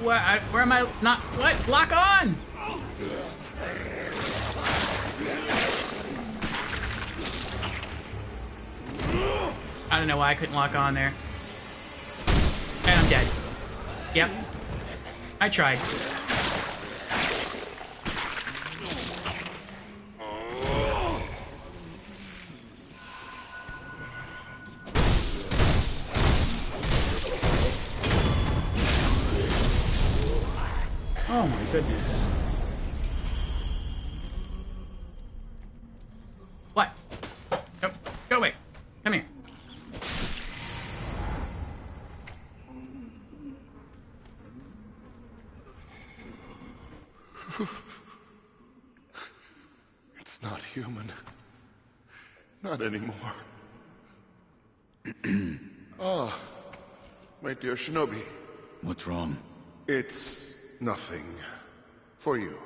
What? Where am I? Not what? Lock on! I don't know why I couldn't lock on there. And I'm dead. Yep. I tried. Oh my goodness. What? Nope. Go away. Come here. It's not human. Not anymore. Ah, my dear Shinobi. What's wrong? It's nothing. For you.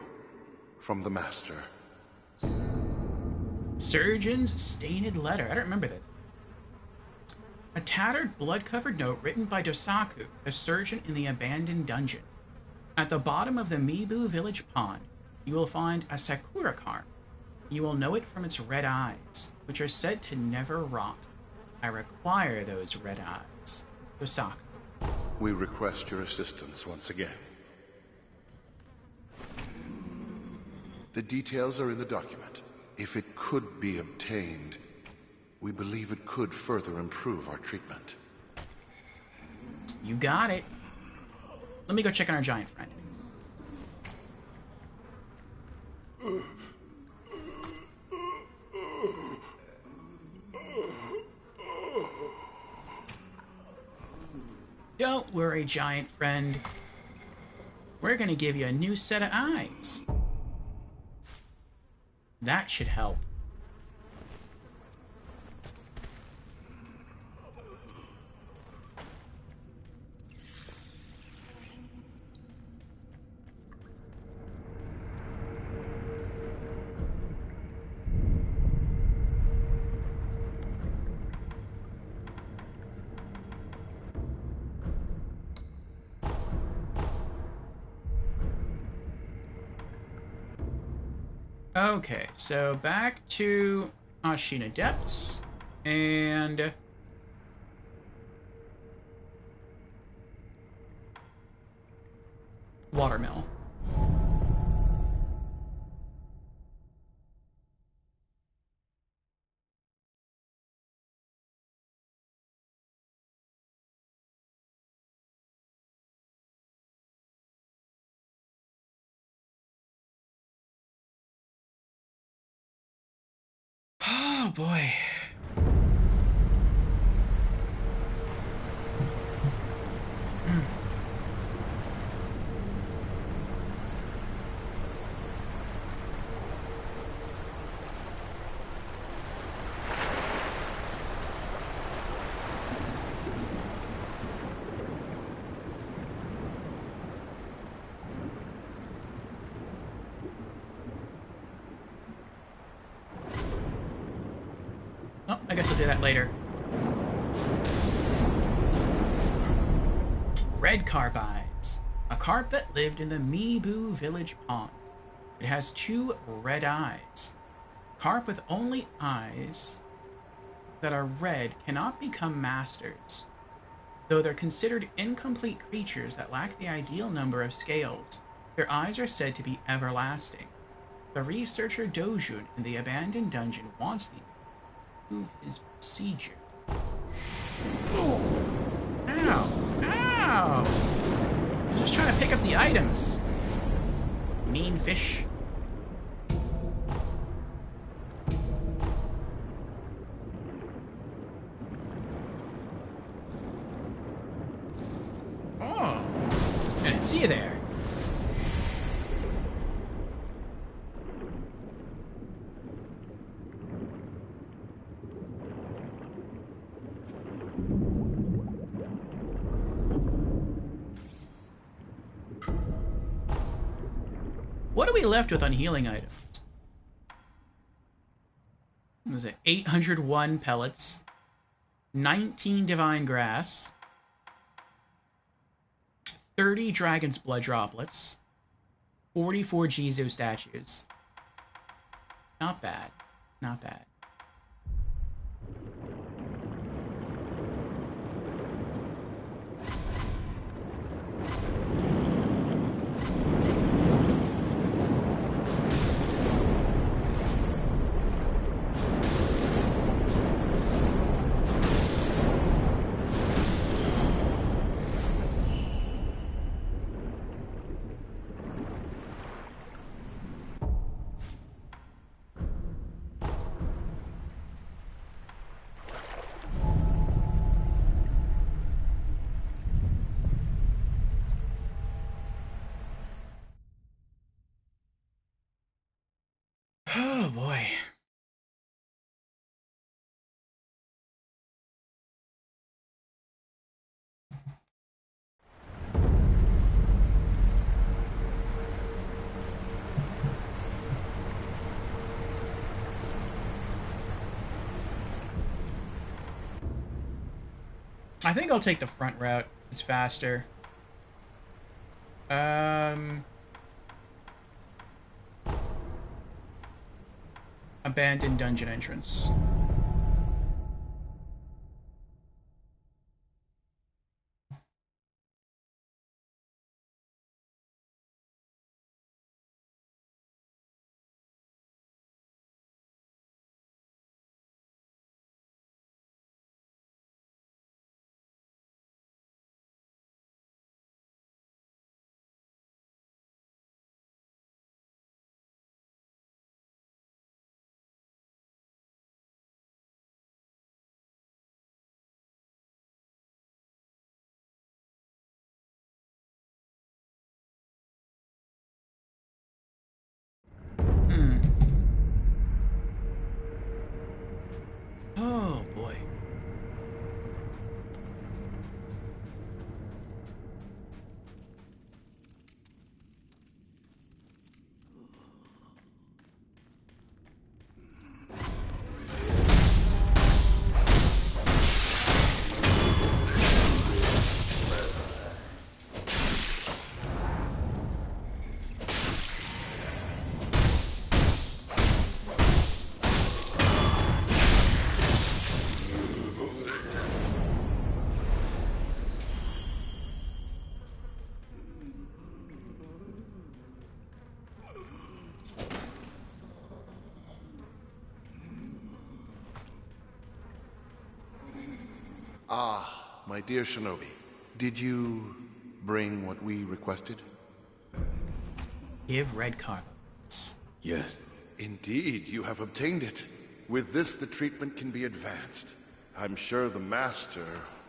From the Master. Surgeon's stained letter. I don't remember this. A tattered, blood-covered note written by Dosaku, the surgeon in the abandoned dungeon. At the bottom of the Mibu village pond, you will find a Sakura carp. You will know it from its red eyes, which are said to never rot. I require those red eyes. Osaka. We request your assistance once again. The details are in the document. If it could be obtained, we believe it could further improve our treatment. You got it. Let me go check on our giant friend. Don't worry, giant friend. We're gonna give you a new set of eyes. That should help. Okay, so back to Ashina Depths, and Watermill. Oh boy. Oh, I guess I'll do that later. Red carp eyes. A carp that lived in the Mibu village pond. It has 2 red eyes. Carp with only eyes that are red cannot become masters. Though they're considered incomplete creatures that lack the ideal number of scales, their eyes are said to be everlasting. The researcher Dojun in the abandoned dungeon wants these to improve his procedure. Ow! Ow! I'm just trying to pick up the items. Mean fish. Oh, I didn't see you there. What are we left with on healing items? What was it? 801 pellets, 19 divine grass, 30 dragon's blood droplets, 44 Jizo statues. Not bad. Not bad. Oh boy. I think I'll take the front route. It's faster. abandoned dungeon entrance. Oh boy. Ah, my dear Shinobi, did you bring what we requested? Give red cards. Yes. Indeed, you have obtained it. With this, the treatment can be advanced. I'm sure the Master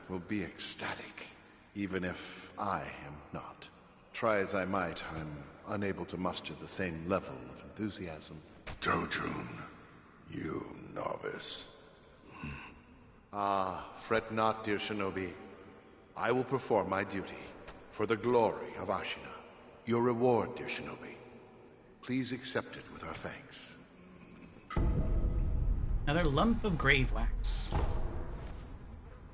will be ecstatic, even if I am not. Try as I might, I'm unable to muster the same level of enthusiasm. Dojun, you novice. Ah, fret not, dear Shinobi. I will perform my duty for the glory of Ashina. Your reward, dear Shinobi. Please accept it with our thanks. Another lump of grave wax.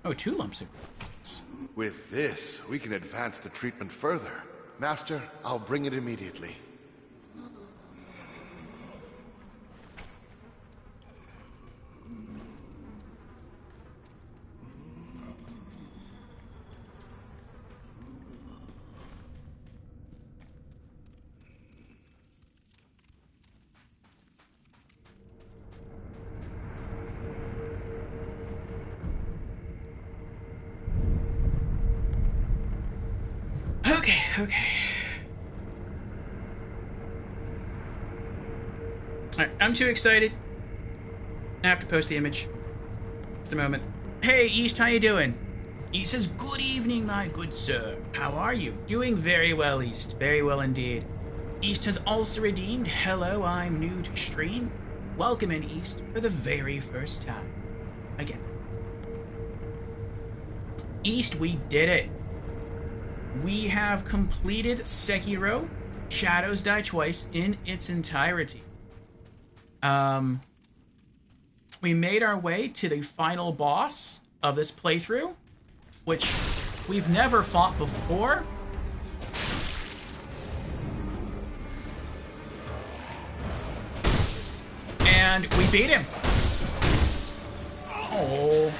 Oh, 2 lumps of grave wax. With this, we can advance the treatment further. Master, I'll bring it immediately. Okay. Alright, I'm too excited. I have to post the image. Just a moment. Hey, East, how you doing? East says, good evening, my good sir. How are you? Doing very well, East. Very well indeed. East has also redeemed, hello, I'm new to stream. Welcome in, East, for the very first time. Again. East, we did it. We have completed Sekiro Shadows Die Twice in its entirety. We made our way to the final boss of this playthrough, which we've never fought before. And we beat him. Oh.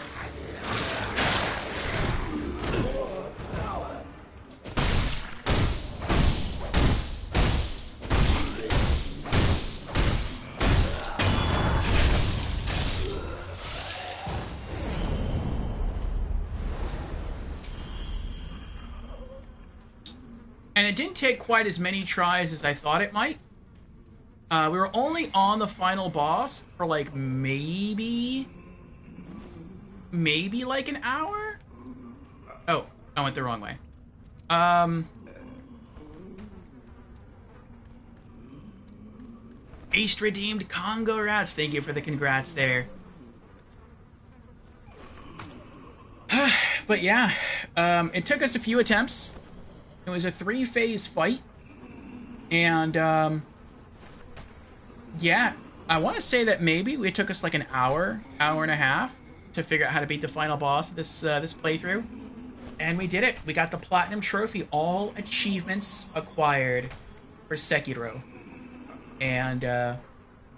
And it didn't take quite as many tries as I thought it might. We were only on the final boss for like maybe like an hour? Oh, I went the wrong way. East redeemed Congo Rats. Thank you for the congrats there. But yeah, it took us a few attempts. It was a 3-phase fight. And, yeah, I want to say that maybe it took us like an hour and a half to figure out how to beat the final boss of this playthrough. And we did it. We got the Platinum Trophy. All achievements acquired for Sekiro. And,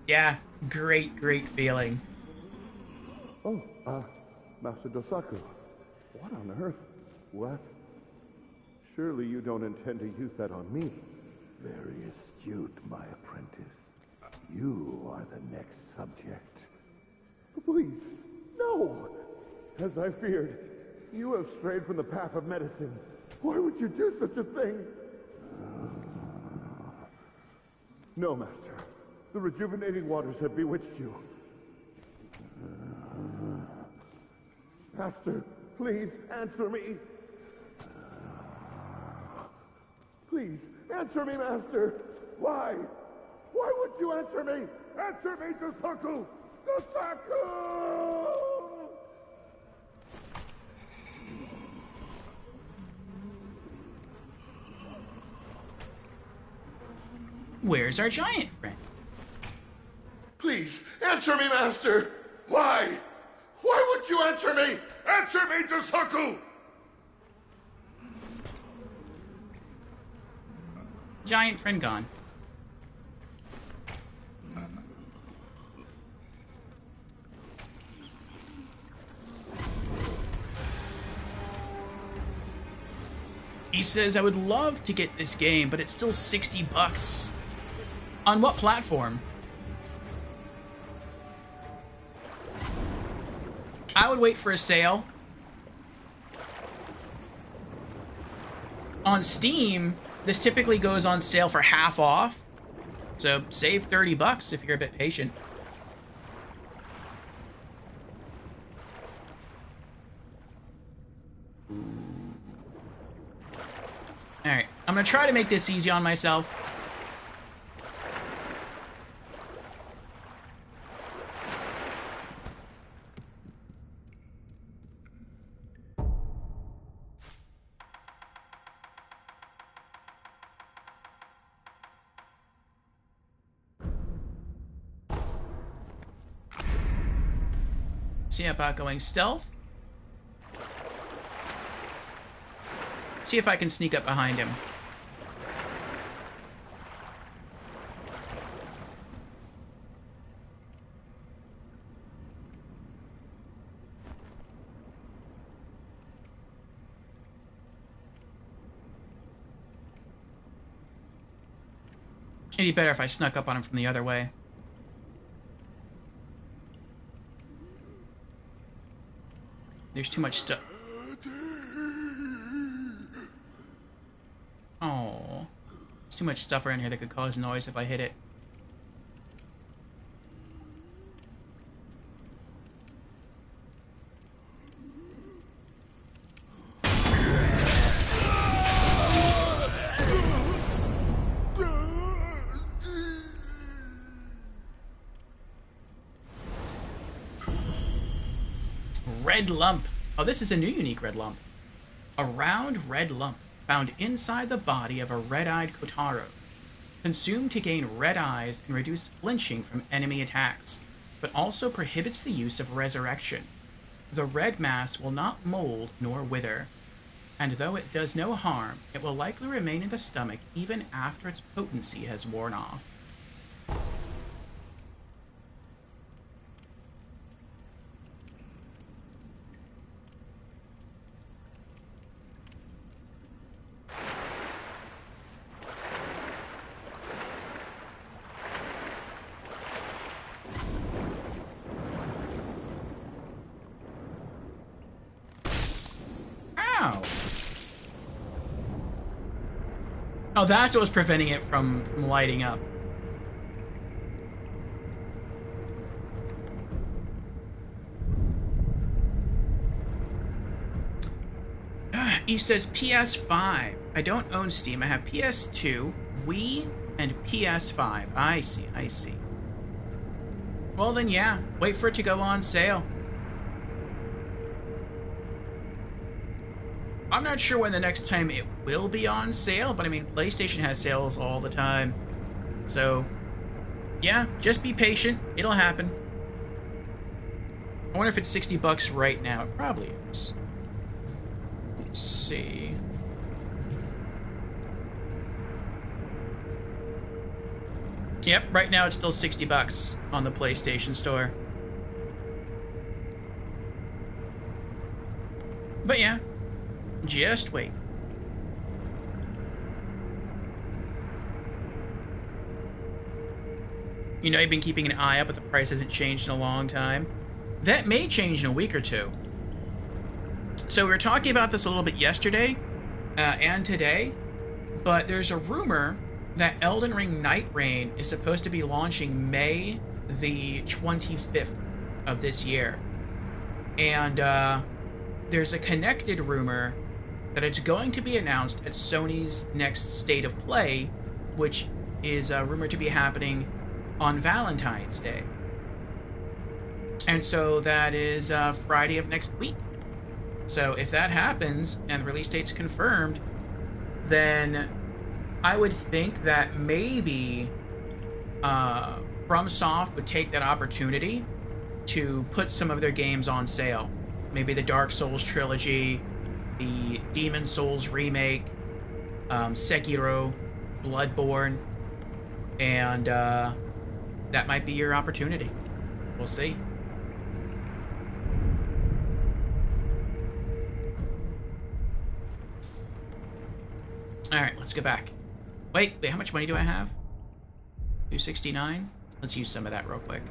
yeah, Great, great feeling. Oh, Master Dosaku. What on earth? What? Surely you don't intend to use that on me. Very astute, my apprentice. You are the next subject. Please, no! As I feared, you have strayed from the path of medicine. Why would you do such a thing? No, Master. The rejuvenating waters have bewitched you. Master, please answer me. Please, answer me, Master. Why? Why would you answer me? Answer me, Dosaku! Dosaku! Where's our giant friend? Please, answer me, Master! Why? Why would you answer me? Answer me, Dosaku! Giant friend gone. He says, I would love to get this game, but it's still $60. On what platform? I would wait for a sale. On Steam, this typically goes on sale for half off. So save $30 if you're a bit patient. Alright, I'm gonna try to make this easy on myself. See about going stealth. See if I can sneak up behind him. It'd be better if I snuck up on him from the other way. There's too much stuff. Oh, there's too much stuff around here that could cause noise if I hit it. Red lump. Oh, this is a new unique red lump. A round red lump found inside the body of a red-eyed Kotaro. Consumed to gain red eyes and reduce flinching from enemy attacks, but also prohibits the use of resurrection. The red mass will not mold nor wither, and though it does no harm, it will likely remain in the stomach even after its potency has worn off. Oh, that's what was preventing it from lighting up. He says PS5. I don't own Steam. I have PS2, Wii, and PS5. I see, I see. Well then, yeah. Wait for it to go on sale. I'm not sure when the next time it will be on sale, but I mean, PlayStation has sales all the time. So, yeah, just be patient. It'll happen. I wonder if it's $60 right now. It probably is. Let's see. Yep, right now it's still $60 on the PlayStation Store. But yeah, just wait. You know, you've been keeping an eye out, but the price hasn't changed in a long time. That may change in a week or two. So we were talking about this a little bit yesterday and today, but there's a rumor that Elden Ring Night Reign is supposed to be launching May the 25th of this year. And there's a connected rumor that it's going to be announced at Sony's next State of Play, which is rumored to be happening on Valentine's Day. And so that is Friday of next week. So if that happens and the release date's confirmed, then I would think that maybe FromSoft would take that opportunity to put some of their games on sale. Maybe the Dark Souls trilogy, the Demon Souls remake, Sekiro, Bloodborne, and that might be your opportunity. We'll see. Alright, let's go back. Wait, how much money do I have? 269? Let's use some of that real quick.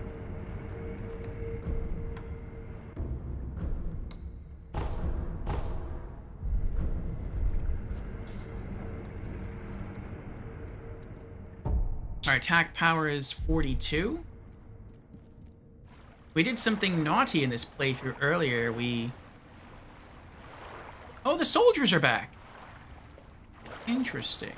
Our attack power is 42. We did something naughty in this playthrough earlier. Oh, the soldiers are back. Interesting.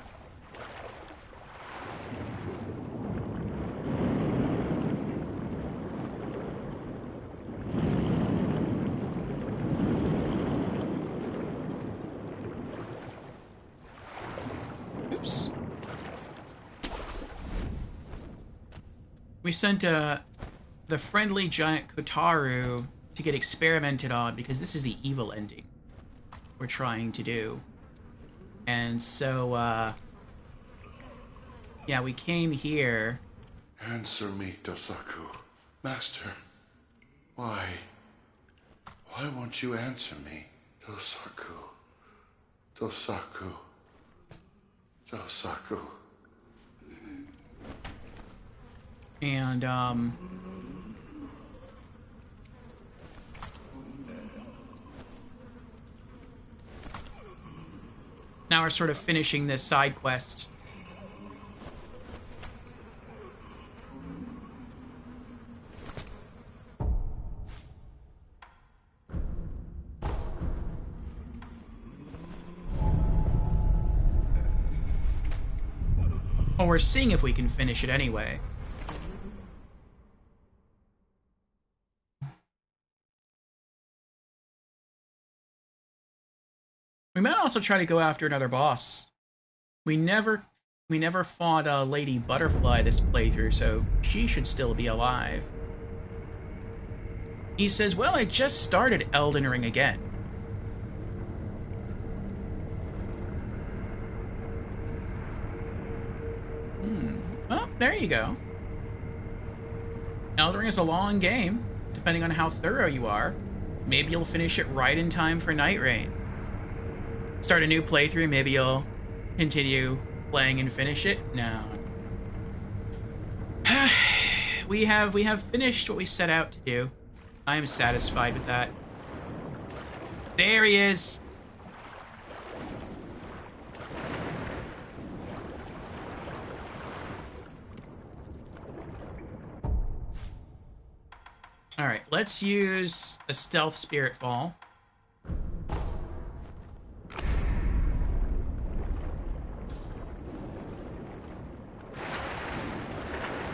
Oops. We sent the friendly giant Kotaru to get experimented on because this is the evil ending we're trying to do. And so, yeah, we came here. Answer me, Dosaku. Master, why? Why won't you answer me? Dosaku. Dosaku. Dosaku. And, now we're sort of finishing this side quest. Well, we're seeing if we can finish it anyway. We might also try to go after another boss. We never fought Lady Butterfly this playthrough, so she should still be alive. He says, well, I just started Elden Ring again. Oh, there you go. Elden Ring is a long game, depending on how thorough you are. Maybe you'll finish it right in time for Night Reign. Start a new playthrough, maybe you'll continue playing and finish it. No. We have finished what we set out to do. I am satisfied with that. There he is. All right, let's use a stealth spirit fall.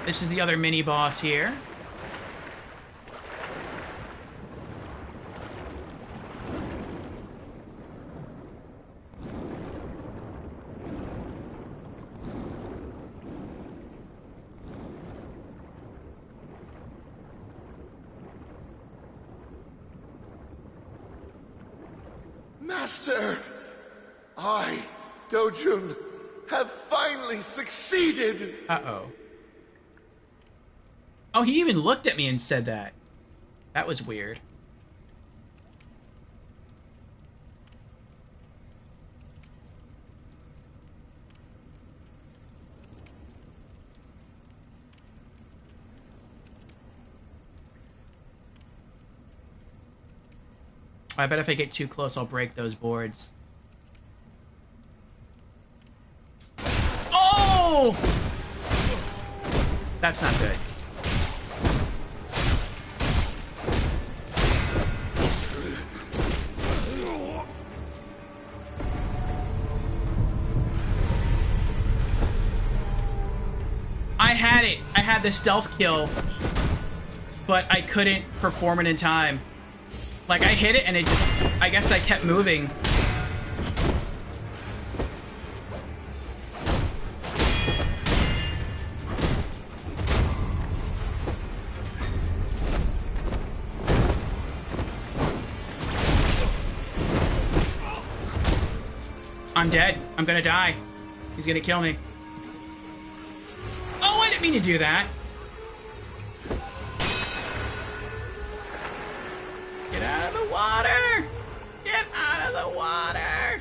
This is the other mini boss here. Master! I, Dojun, have finally succeeded! Uh-oh. Oh, he even looked at me and said that. That was weird. I bet if I get too close, I'll break those boards. Oh! That's not good. I had it. I had the stealth kill, but I couldn't perform it in time. Like, I hit it and it just... I guess I kept moving. I'm dead. I'm gonna die. He's gonna kill me. Oh, I didn't mean to do that. Get out of the water! Get out of the water!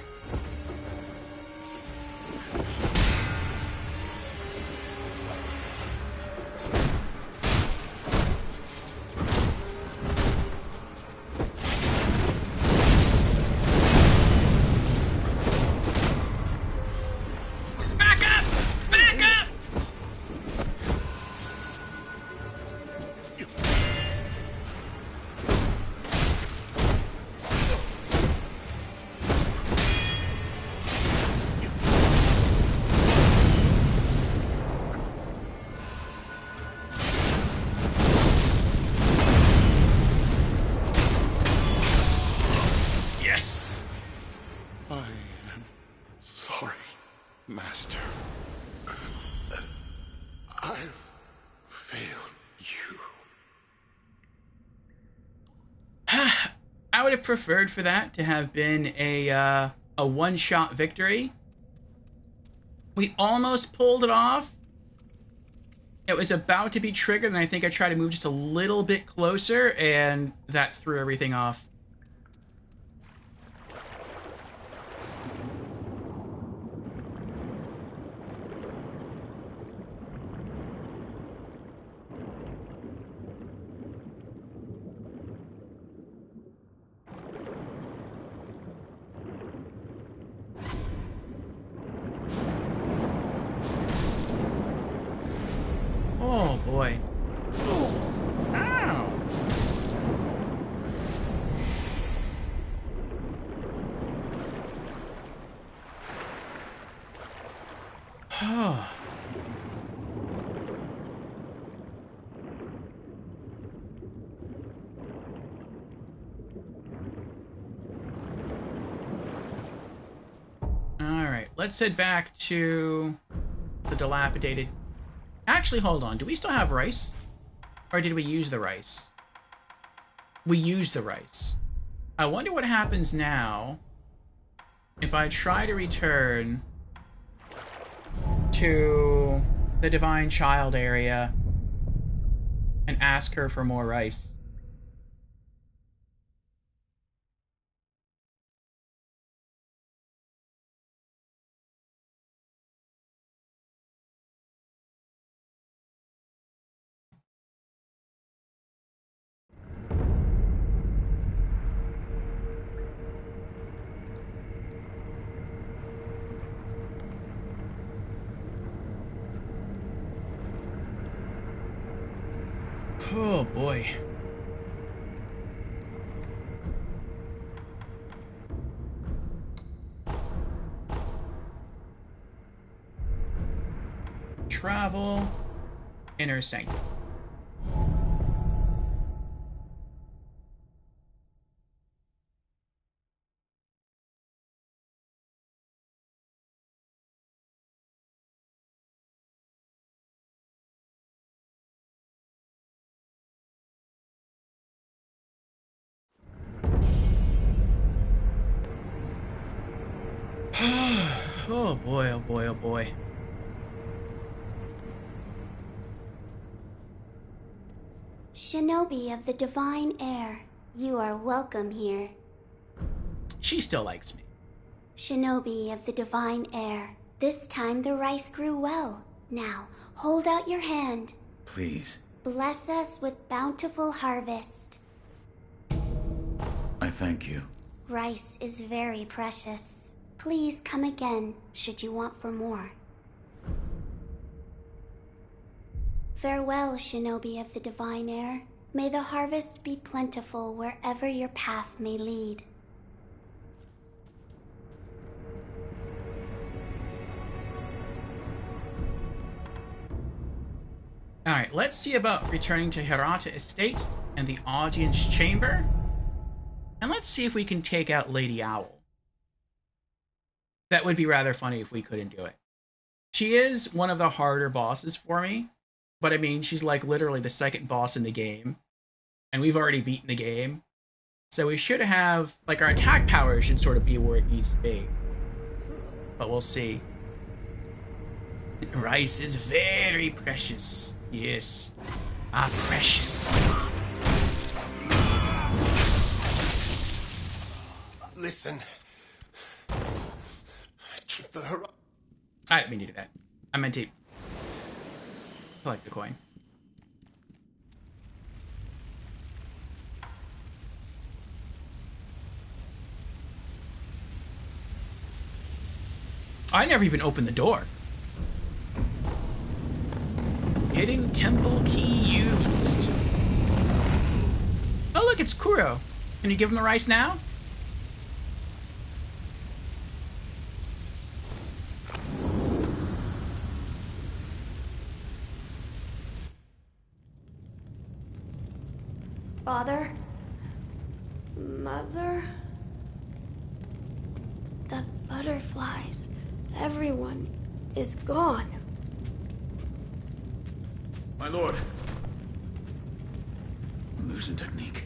Back up! Back up! Yes! I am sorry, Master. I've failed you. I would have preferred for that to have been a one-shot victory. We almost pulled it off. It was about to be triggered, and I think I tried to move just a little bit closer, and that threw everything off. Oh boy. Ow. Oh. Alright, let's head back to the dilapidated... Actually, hold on. Do we still have rice? Or did we use the rice? We used the rice. I wonder what happens now if I try to return to the Divine Child area and ask her for more rice. Oh boy. Travel, Inner Sanctum. Oh boy, oh boy, oh boy. Shinobi of the Divine Air, you are welcome here. She still likes me. Shinobi of the Divine Air, this time the rice grew well. Now, hold out your hand. Please. Bless us with bountiful harvest. I thank you. Rice is very precious. Please come again, should you want for more. Farewell, Shinobi of the Divine Air. May the harvest be plentiful wherever your path may lead. Alright, let's see about returning to Hirata Estate and the audience chamber. And let's see if we can take out Lady Owl. That would be rather funny if we couldn't do it. She is one of the harder bosses for me. But I mean, she's like literally the second boss in the game. And we've already beaten the game. So we should have, like, our attack power should sort of be where it needs to be. But we'll see. Rice is very precious. Yes. Ah, precious. Listen. I didn't mean to do that. I meant to collect the coin. I never even opened the door. Hidden temple key used. Oh look, it's Kuro. Can you give him the rice now? Father? Mother? The butterflies. Everyone is gone. My lord. Illusion technique.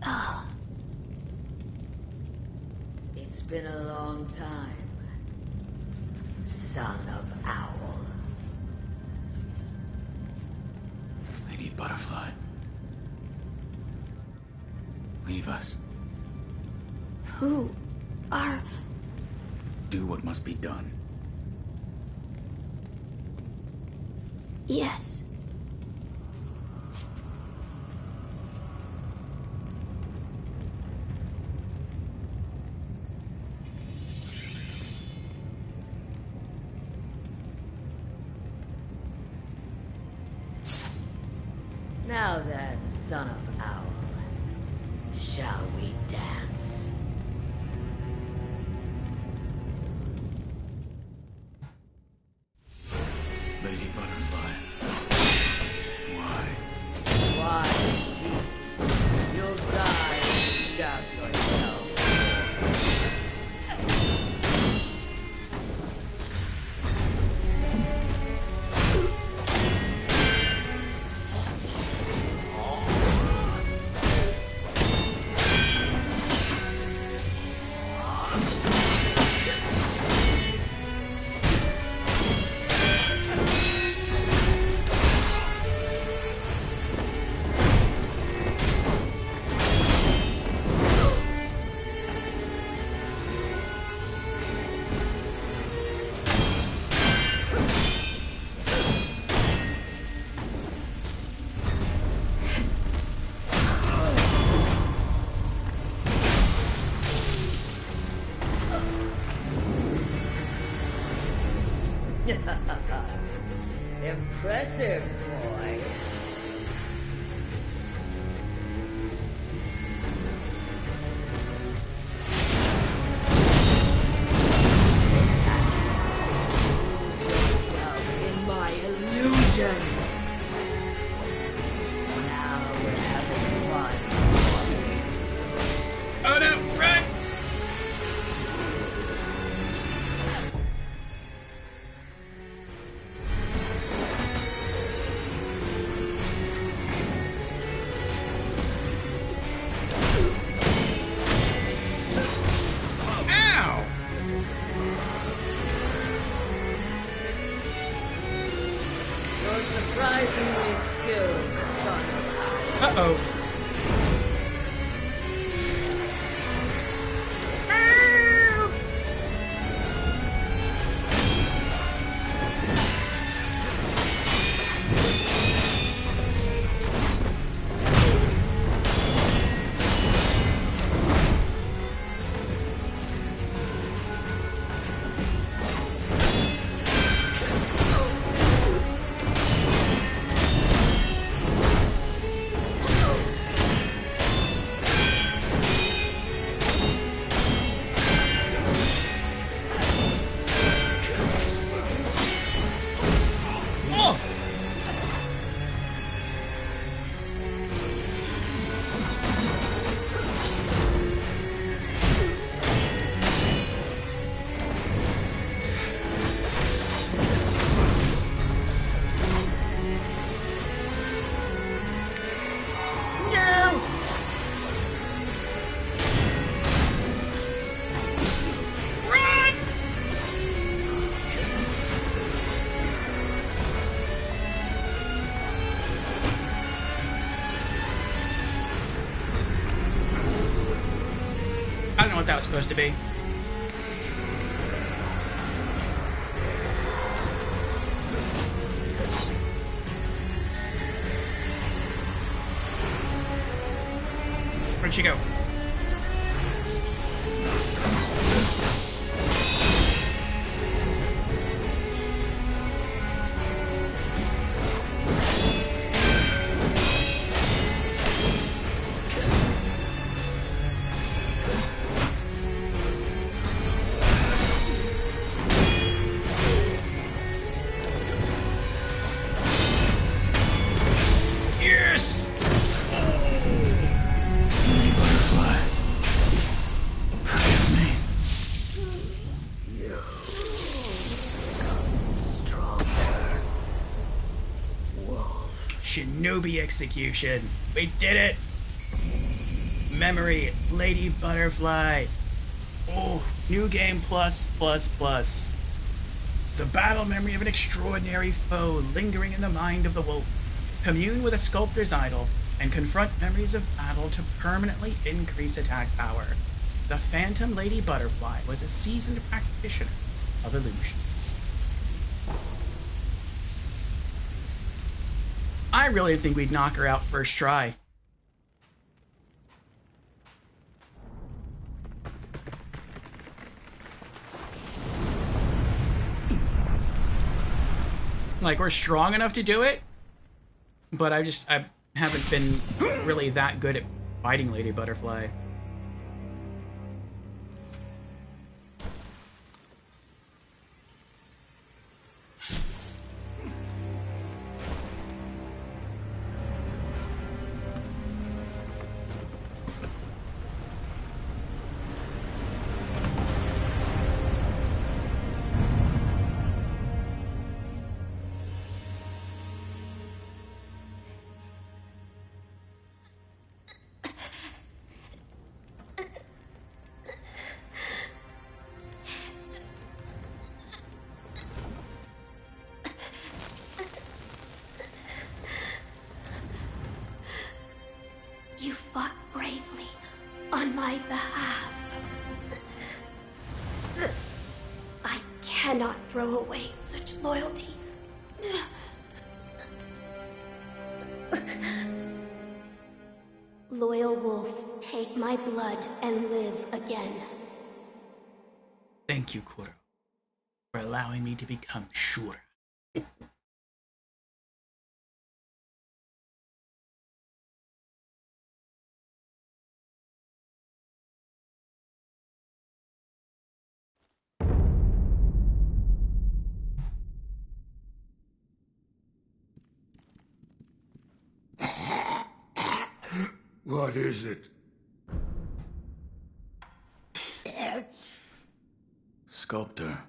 Ah. It's been a long time, son of Owl. Lady Butterfly. Leave us. Who are... Do what must be done. Yes. Now then, son of Owl, shall we dance? Lady Butterfly. Why? Why, indeed? You'll die, doubt yourself. Impressive, boy. Lose yourself in my illusions. Now we're having fun. Oh no, run! what that was supposed to be. Where'd she go? Shinobi execution. We did it! Memory, Lady Butterfly. Oh, new game plus. The battle memory of an extraordinary foe lingering in the mind of the wolf. Commune with a sculptor's idol and confront memories of battle to permanently increase attack power. The Phantom Lady Butterfly was a seasoned practitioner of illusions. I really think we'd knock her out first try. Like, we're strong enough to do it, but I haven't been really that good at fighting Lady Butterfly. You fought bravely on my behalf. I cannot throw away such loyalty. Loyal wolf, take my blood and live again. Thank you, Kuro, for allowing me to become Shura. What is it? Sculptor.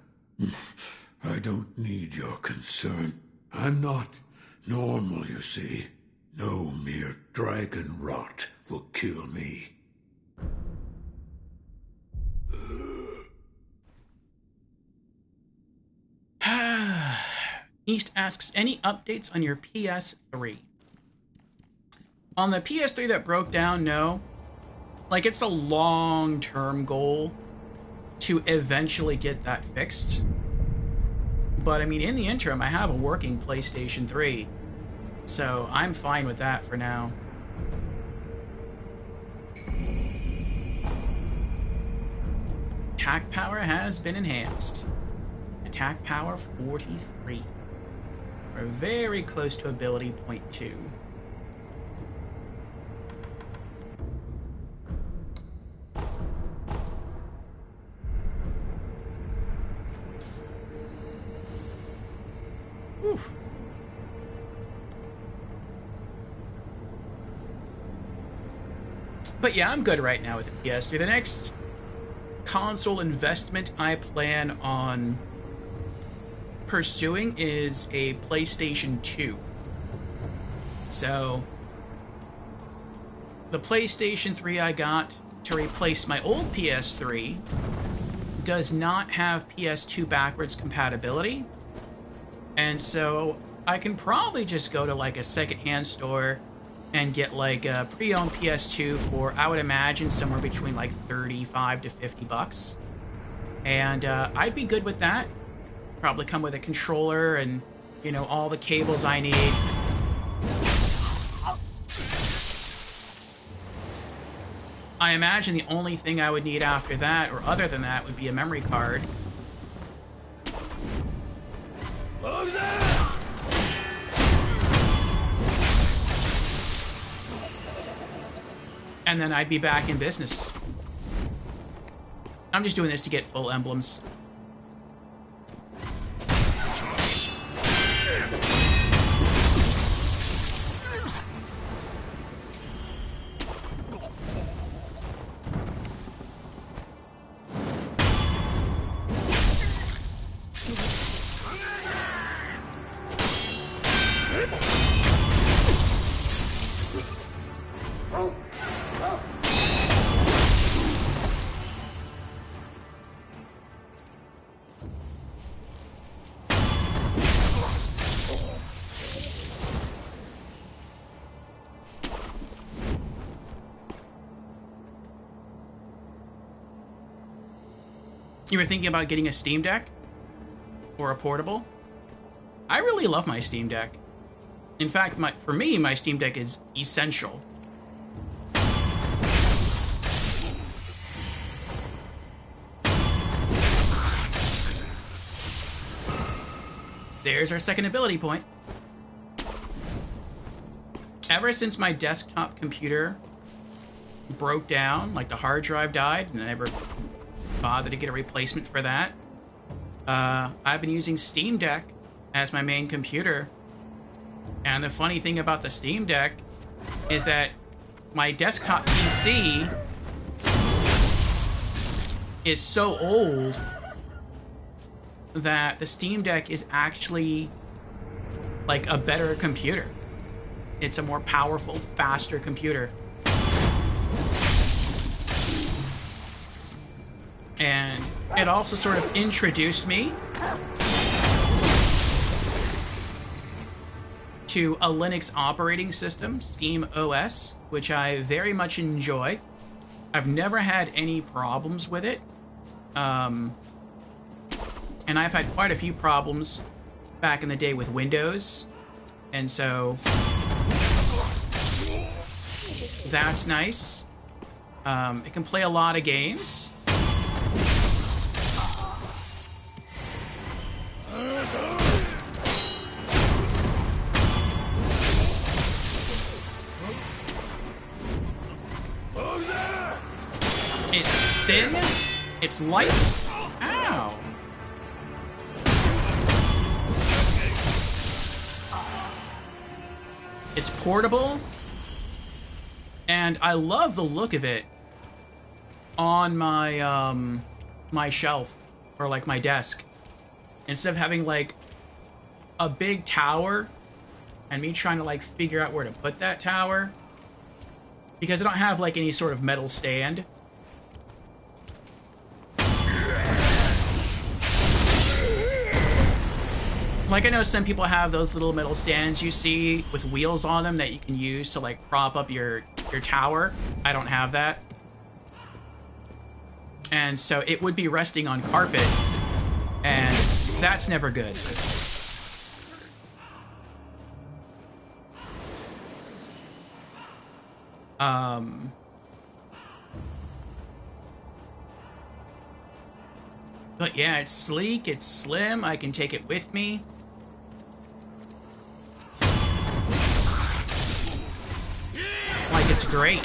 I don't need your concern. I'm not normal, you see. No mere dragon rot will kill me. East asks, any updates on your PS3? On the PS3 that broke down, no. Like, it's a long-term goal to eventually get that fixed. But, I mean, in the interim, I have a working PlayStation 3. So, I'm fine with that for now. Attack power has been enhanced. Attack power 43. We're very close to ability point 2. Oof. But yeah, I'm good right now with the PS3. The next console investment I plan on pursuing is a PlayStation 2. So, the PlayStation 3 I got to replace my old PS3 does not have PS2 backwards compatibility. And so I can probably just go to like a secondhand store and get like a pre-owned PS2 for, I would imagine, somewhere between like 35 to 50 bucks. And I'd be good with that. Probably come with a controller and, you know, all the cables I need. I imagine the only thing I would need after that, or other than that, would be a memory card. And then I'd be back in business. I'm just doing this to get full emblems. You were thinking about getting a Steam Deck? Or a portable? I really love my Steam Deck. In fact, for me, my Steam Deck is essential. There's our second ability point. Ever since my desktop computer broke down, like the hard drive died, and I never bothered to get a replacement for that, I've been using Steam Deck as my main computer. And the funny thing about the Steam Deck is that my desktop PC is so old that the Steam Deck is actually like a better computer. It's a more powerful, faster computer. And it also sort of introduced me to a Linux operating system, Steam OS, which I very much enjoy. I've never had any problems with it. And I've had quite a few problems back in the day with Windows. And so that's nice. It can play a lot of games. It's thin, it's light. Ow. It's portable. And I love the look of it on my my shelf, or like my desk. Instead of having like a big tower and me trying to like figure out where to put that tower, because I don't have like any sort of metal stand. Like, I know some people have those little metal stands you see with wheels on them that you can use to like prop up your tower. I don't have that. And so it would be resting on carpet, and that's never good. But yeah, it's sleek, it's slim, I can take it with me. Like, it's great.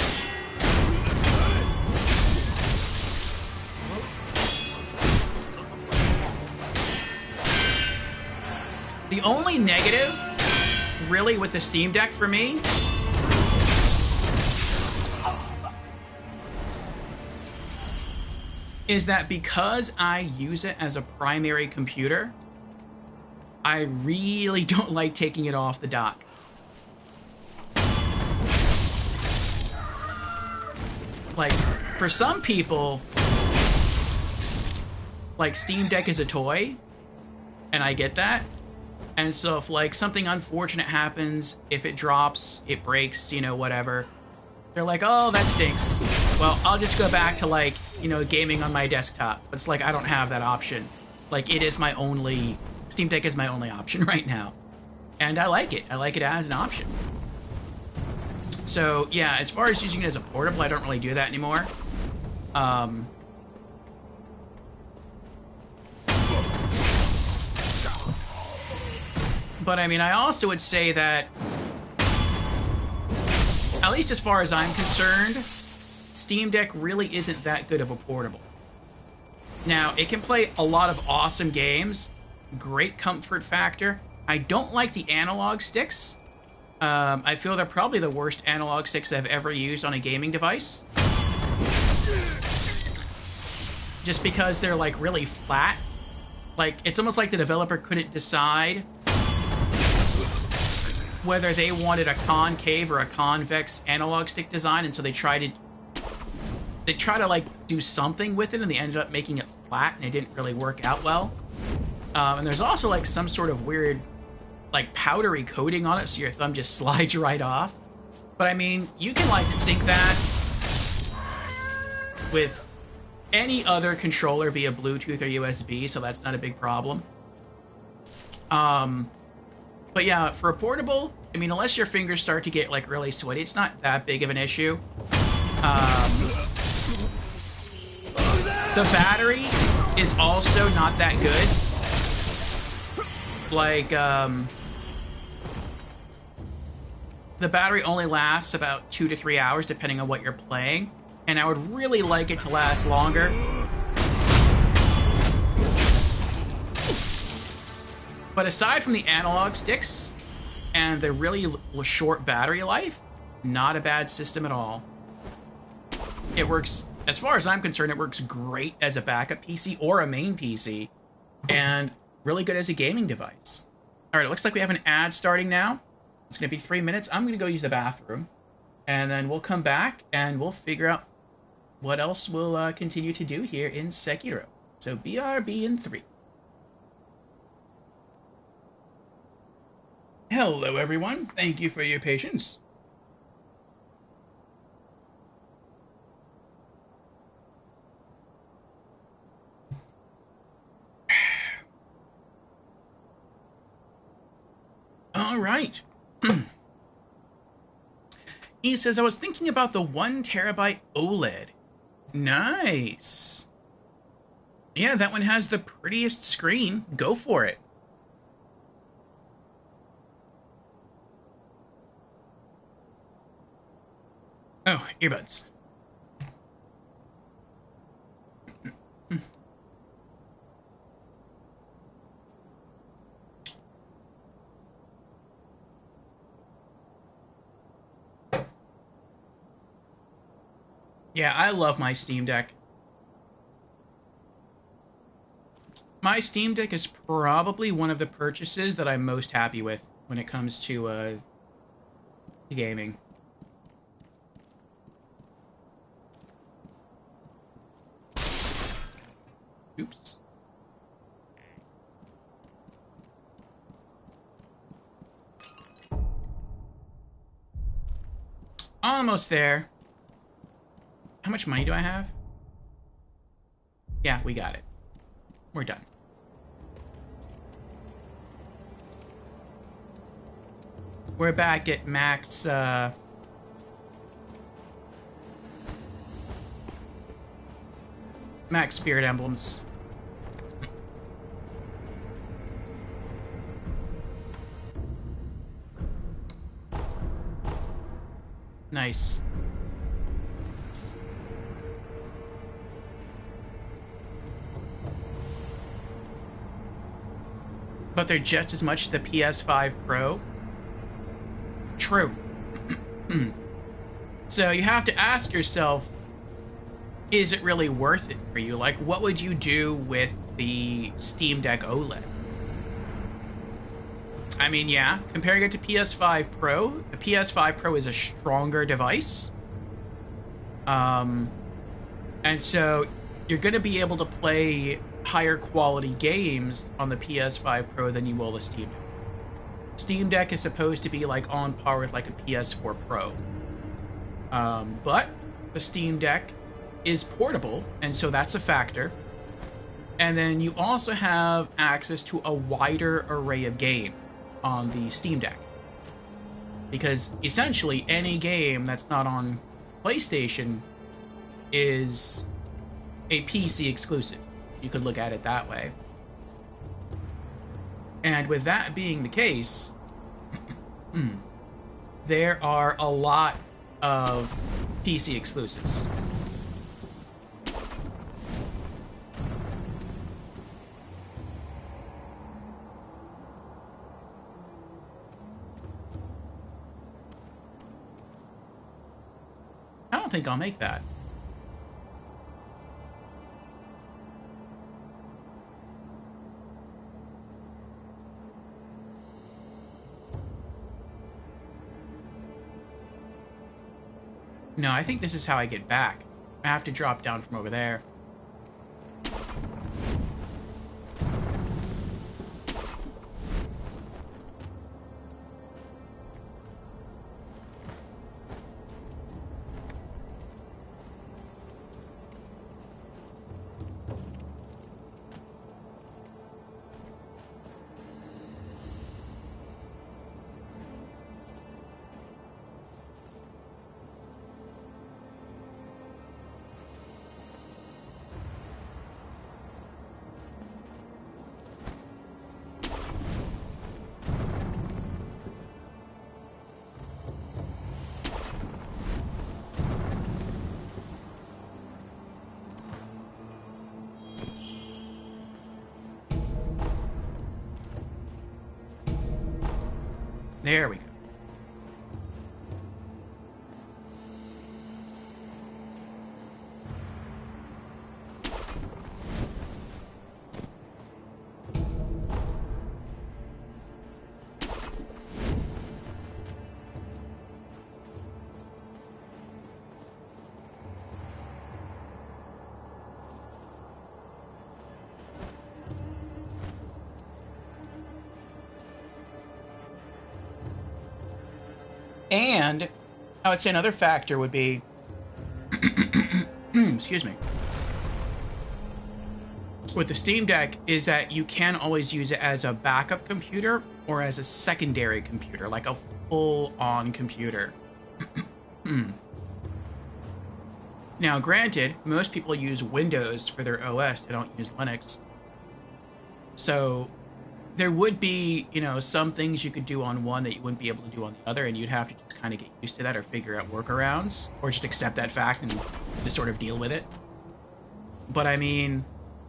The only negative, really, with the Steam Deck for me is that because I use it as a primary computer, I really don't like taking it off the dock. Like, for some people, like, Steam Deck is a toy, and I get that. And so if like something unfortunate happens, if it drops, it breaks, you know, whatever, they're like, oh, that stinks. Well, I'll just go back to like, you know, gaming on my desktop. But it's like, I don't have that option. Like, it is my only, Steam Deck is my only option right now. And I like it. I like it as an option. So yeah, as far as using it as a portable, I don't really do that anymore. But I mean, I also would say that, at least as far as I'm concerned, Steam Deck really isn't that good of a portable. Now, it can play a lot of awesome games, great comfort factor. I don't like the analog sticks. I feel they're probably the worst analog sticks I've ever used on a gaming device. Just because they're like really flat. Like, it's almost like the developer couldn't decide whether they wanted a concave or a convex analog stick design, and so they try to like do something with it, and they ended up making it flat, and it didn't really work out well. And there's also like some sort of weird like powdery coating on it, so your thumb just slides right off. But I mean, you can like sync that with any other controller via Bluetooth or USB, so that's not a big problem. But yeah, for a portable, I mean, unless your fingers start to get like really sweaty, it's not that big of an issue. The battery is also not that good. Like, the battery only lasts about 2 to 3 hours depending on what you're playing, and I would really like it to last longer. But aside from the analog sticks and the really short battery life, not a bad system at all. It works, as far as I'm concerned, it works great as a backup PC or a main PC, and really good as a gaming device. All right, it looks like we have an ad starting now. It's going to be 3 minutes. I'm going to go use the bathroom, and then we'll come back and we'll figure out what else we'll continue to do here in Sekiro. So BRB in 3. Hello, everyone. Thank you for your patience. All right. He says, I was thinking about the 1 terabyte OLED. Nice. Yeah, that one has the prettiest screen. Go for it. Oh, earbuds. Yeah, I love my Steam Deck. My Steam Deck is probably one of the purchases that I'm most happy with when it comes to gaming. Oops. Almost there. How much money do I have? Yeah, we got it. We're done. We're back at max, max spirit emblems. Nice. But they're just as much as the PS5 Pro? True. So you have to ask yourself, is it really worth it for you? Like, what would you do with the Steam Deck OLED? I mean, yeah, comparing it to PS5 Pro, the PS5 Pro is a stronger device. And so you're going to be able to play higher quality games on the PS5 Pro than you will the Steam Deck. Steam Deck is supposed to be like on par with like a PS4 Pro. But the Steam Deck is portable, and so that's a factor. And then you also have access to a wider array of games on the Steam Deck. Because essentially any game that's not on PlayStation is a PC exclusive. You could look at it that way. And with that being the case, there are a lot of PC exclusives. I don't think I'll make that. No, I think this is how I get back. I have to drop down from over there. There we go. And I would say another factor would be, excuse me, with the Steam Deck is that you can always use it as a backup computer or as a secondary computer, like a full-on computer. Now, granted, most people use Windows for their OS. They don't use Linux. So there would be, you know, some things you could do on one that you wouldn't be able to do on the other, and you'd have to just kind of get used to that or figure out workarounds, or just accept that fact and just sort of deal with it. But I mean,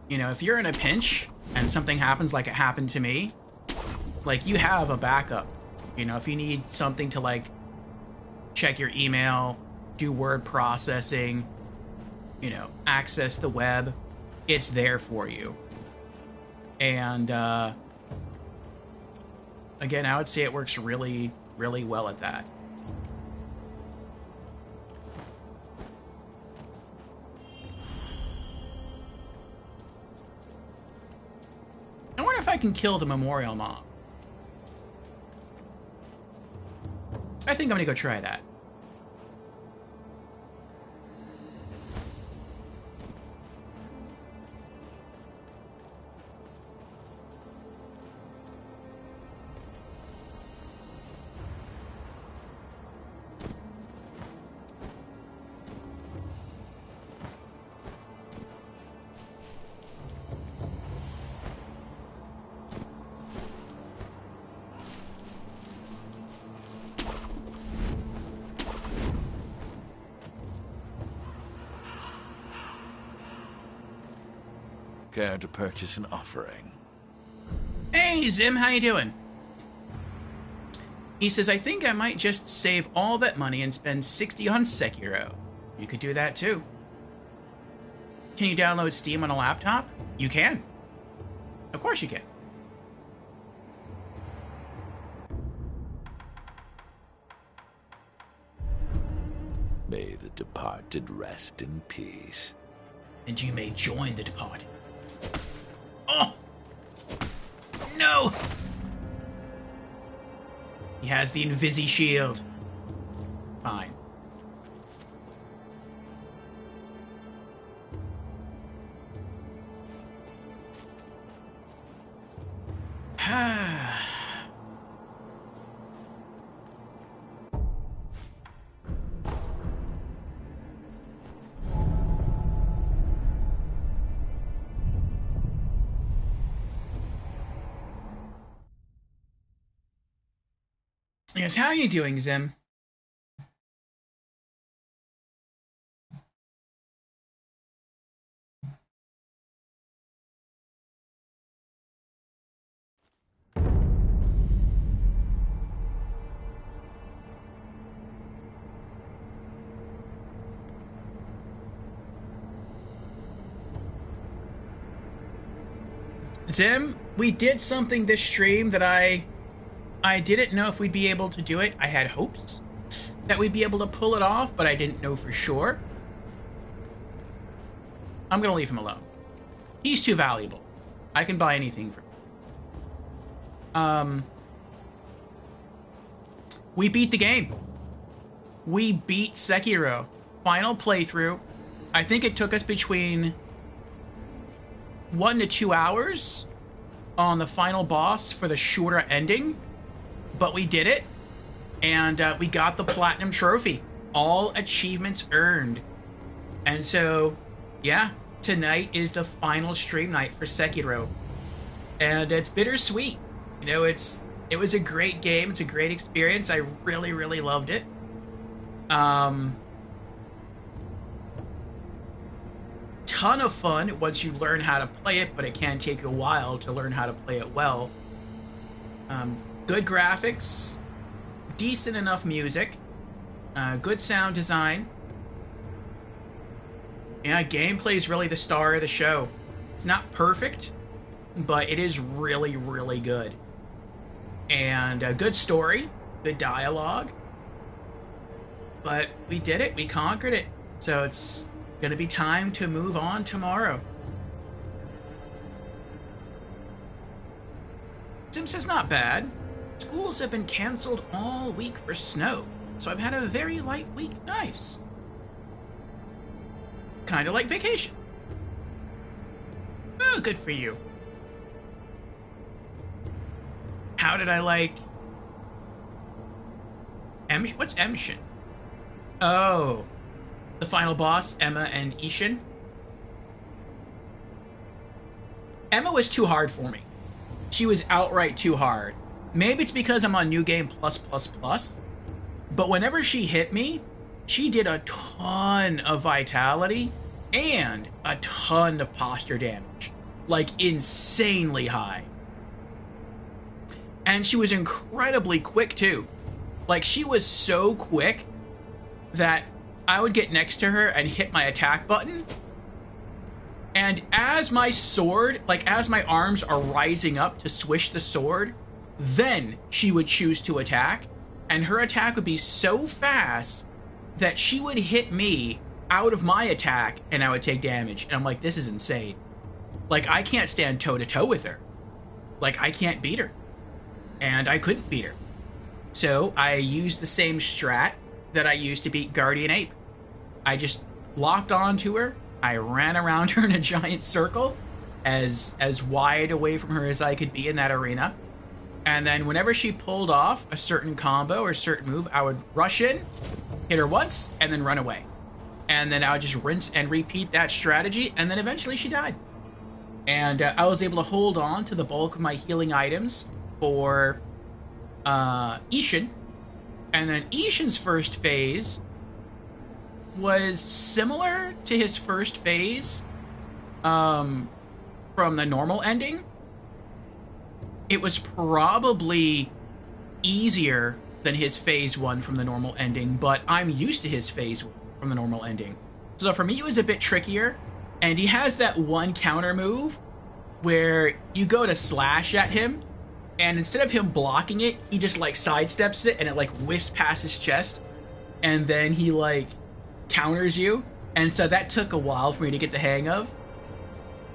you know, if you're in a pinch and something happens like it happened to me, like, you have a backup. You know, if you need something to, like, check your email, do word processing, you know, access the web, it's there for you. And, again, I would say it works really, really well at that. I wonder if I can kill the memorial mob. I think I'm gonna go try that. Care to purchase an offering? Hey, Zim, how you doing? He says, I think I might just save all that money and spend 60 on Sekiro. You could do that too. Can you download Steam on a laptop? You can. Of course you can. May the departed rest in peace. And you may join the departed. Oh! No! has the Invisi Shield. Fine. Yes, how are you doing, Zim? Zim, we did something this stream that I didn't know if we'd be able to do it. I had hopes that we'd be able to pull it off, but I didn't know for sure. I'm gonna leave him alone. He's too valuable. I can buy anything from him. We beat the game. We beat Sekiro. Final playthrough. I think it took us between 1 to 2 hours on the final boss for the shorter ending, but we did it, and we got the Platinum Trophy. All achievements earned. And so, yeah, tonight is the final stream night for Sekiro. And it's bittersweet. You know, it was a great game. It's a great experience. I really, really loved it. Ton of fun once you learn how to play it, but it can take a while to learn how to play it well. Good graphics, decent enough music, good sound design. Yeah, gameplay is really the star of the show. It's not perfect, but it is really, really good. And a good story, good dialogue. But we did it, we conquered it. So it's gonna be time to move on tomorrow. Sim says not bad. Schools have been canceled all week for snow, so I've had a very light week. Nice. Kinda like vacation. Oh, good for you. How did I like... What's Emshin? Oh, the final boss, Emma and Ishin. Emma was too hard for me. She was outright too hard. Maybe it's because I'm on New Game Plus, but whenever she hit me, she did a ton of vitality and a ton of posture damage. Like, insanely high. And she was incredibly quick, too. Like, she was so quick that I would get next to her and hit my attack button, and as my sword, like as my arms are rising up to swish the sword, then she would choose to attack, and her attack would be so fast that she would hit me out of my attack and I would take damage. And I'm like, this is insane. Like, I can't stand toe-to-toe with her. Like, I can't beat her. And I couldn't beat her. So I used the same strat that I used to beat Guardian Ape. I just locked onto her. I ran around her in a giant circle, as wide away from her as I could be in that arena. And then whenever she pulled off a certain combo or a certain move, I would rush in, hit her once, and then run away. And then I would just rinse and repeat that strategy, and then eventually she died. And I was able to hold on to the bulk of my healing items for Ishin. And then Ishin's first phase was similar to his first phase from the normal ending. It was probably easier than his phase 1 from the normal ending, but I'm used to his phase 1 from the normal ending. So for me, it was a bit trickier. And he has that one counter move where you go to slash at him, and instead of him blocking it, he just like sidesteps it and it like whiffs past his chest, and then he like counters you. And so that took a while for me to get the hang of.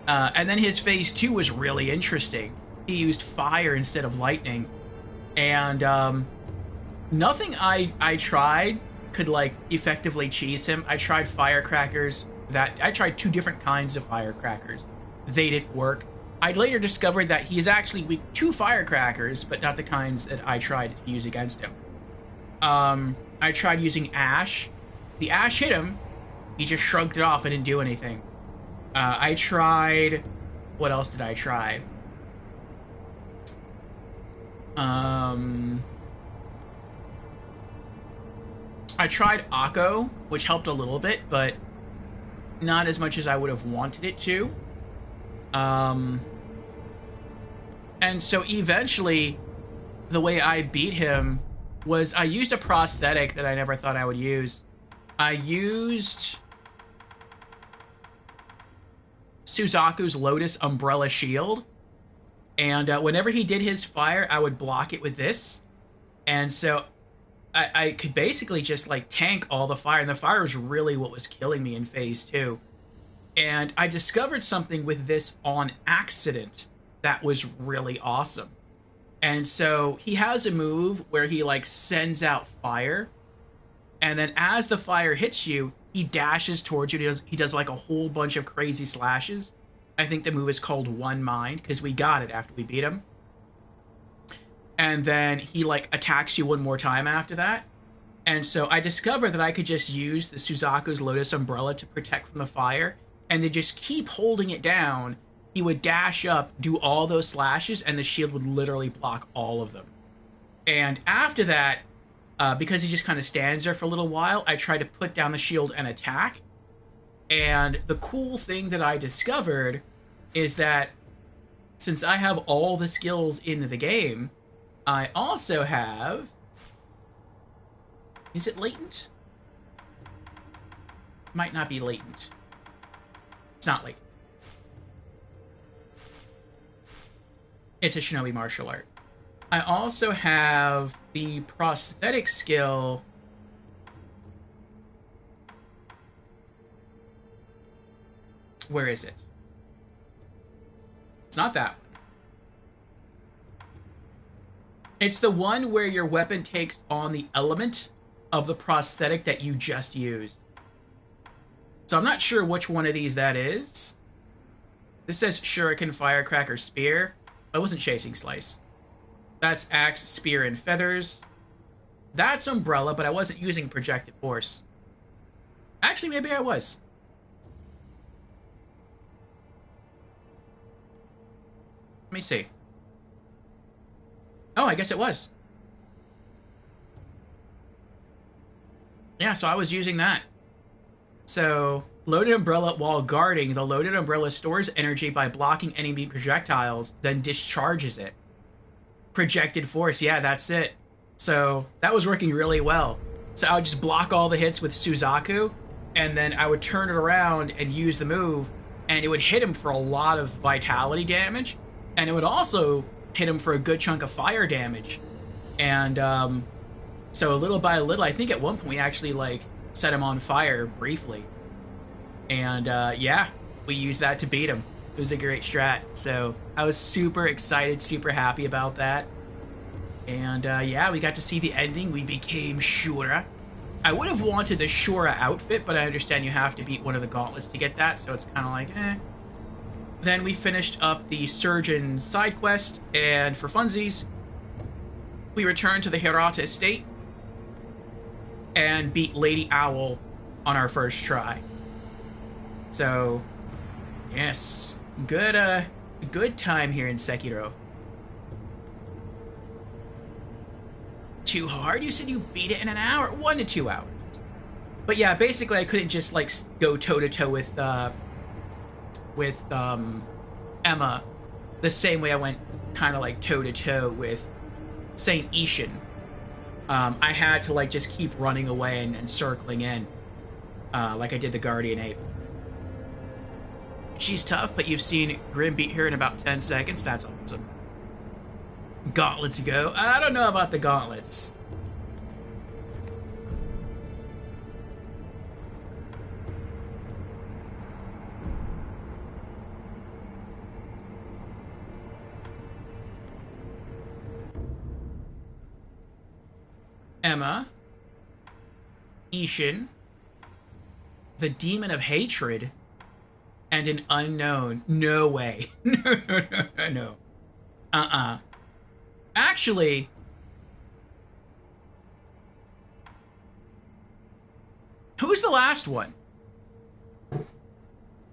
And then his phase 2 was really interesting. He used fire instead of lightning, and Nothing I tried could, like, effectively cheese him. I tried firecrackers. I tried 2 different kinds of firecrackers. They didn't work. I later discovered that he is actually weak to firecrackers, but not the kinds that I tried to use against him. I tried using ash. The ash hit him. He just shrugged it off and didn't do anything. I tried... What else did I try? I tried Akko, which helped a little bit, but not as much as I would have wanted it to. And so eventually, the way I beat him was I used a prosthetic that I never thought I would use. I used Suzaku's Lotus Umbrella Shield, and whenever he did his fire, I would block it with this, and so I could basically just, like, tank all the fire, and the fire was really what was killing me in Phase 2. And I discovered something with this on accident that was really awesome. And so he has a move where he, like, sends out fire, and then as the fire hits you, he dashes towards you. He does like a whole bunch of crazy slashes. I think the move is called One Mind, because we got it after we beat him. And then he, like, attacks you one more time after that. And so I discovered that I could just use the Suzaku's Lotus Umbrella to protect from the fire, and then just keep holding it down. He would dash up, do all those slashes, and the shield would literally block all of them. And after that, because he just kind of stands there for a little while, I try to put down the shield and attack. And the cool thing that I discovered is that since I have all the skills in the game, I also have... Is it latent? Might not be latent. It's not latent. It's a shinobi martial art. I also have the prosthetic skill. Where is it? It's not that one. It's the one where your weapon takes on the element of the prosthetic that you just used. So I'm not sure which one of these that is. This says Shuriken, Firecracker, Spear. I wasn't chasing Slice. That's Axe, Spear, and Feathers. That's Umbrella, but I wasn't using Projected Force. Actually, maybe I was. Let me see. Oh, I guess it was. Yeah, so I was using that. So, Loaded Umbrella while guarding, the Loaded Umbrella stores energy by blocking enemy projectiles, then discharges it. Projected Force, yeah, that's it. So, that was working really well. So I would just block all the hits with Suzaku, and then I would turn it around and use the move, and it would hit him for a lot of vitality damage, and it would also hit him for a good chunk of fire damage. And so little by little, I think at one point we actually, like, set him on fire briefly. And yeah, we used that to beat him. It was a great strat. So I was super excited, super happy about that. And yeah, we got to see the ending. We became Shura. I would have wanted the Shura outfit, but I understand you have to beat one of the gauntlets to get that, so it's kind of like, eh. Then we finished up the Surgeon side quest, and for funsies, we returned to the Hirata estate and beat Lady Owl on our first try. So, yes, good time here in Sekiro. Too hard? You said you beat it in an hour? 1 to 2 hours. But yeah, basically I couldn't just, like, go toe-to-toe with Emma the same way I went kind of, like, toe-to-toe with Saint Ishin. I had to, like, just keep running away and circling in, like I did the Guardian Ape. She's tough, but you've seen Grim beat her in about 10 seconds. That's awesome. Gauntlets go. I don't know about the gauntlets. Emma, Ishin, the Demon of Hatred, and an unknown. No way. No. Actually, who's the last one?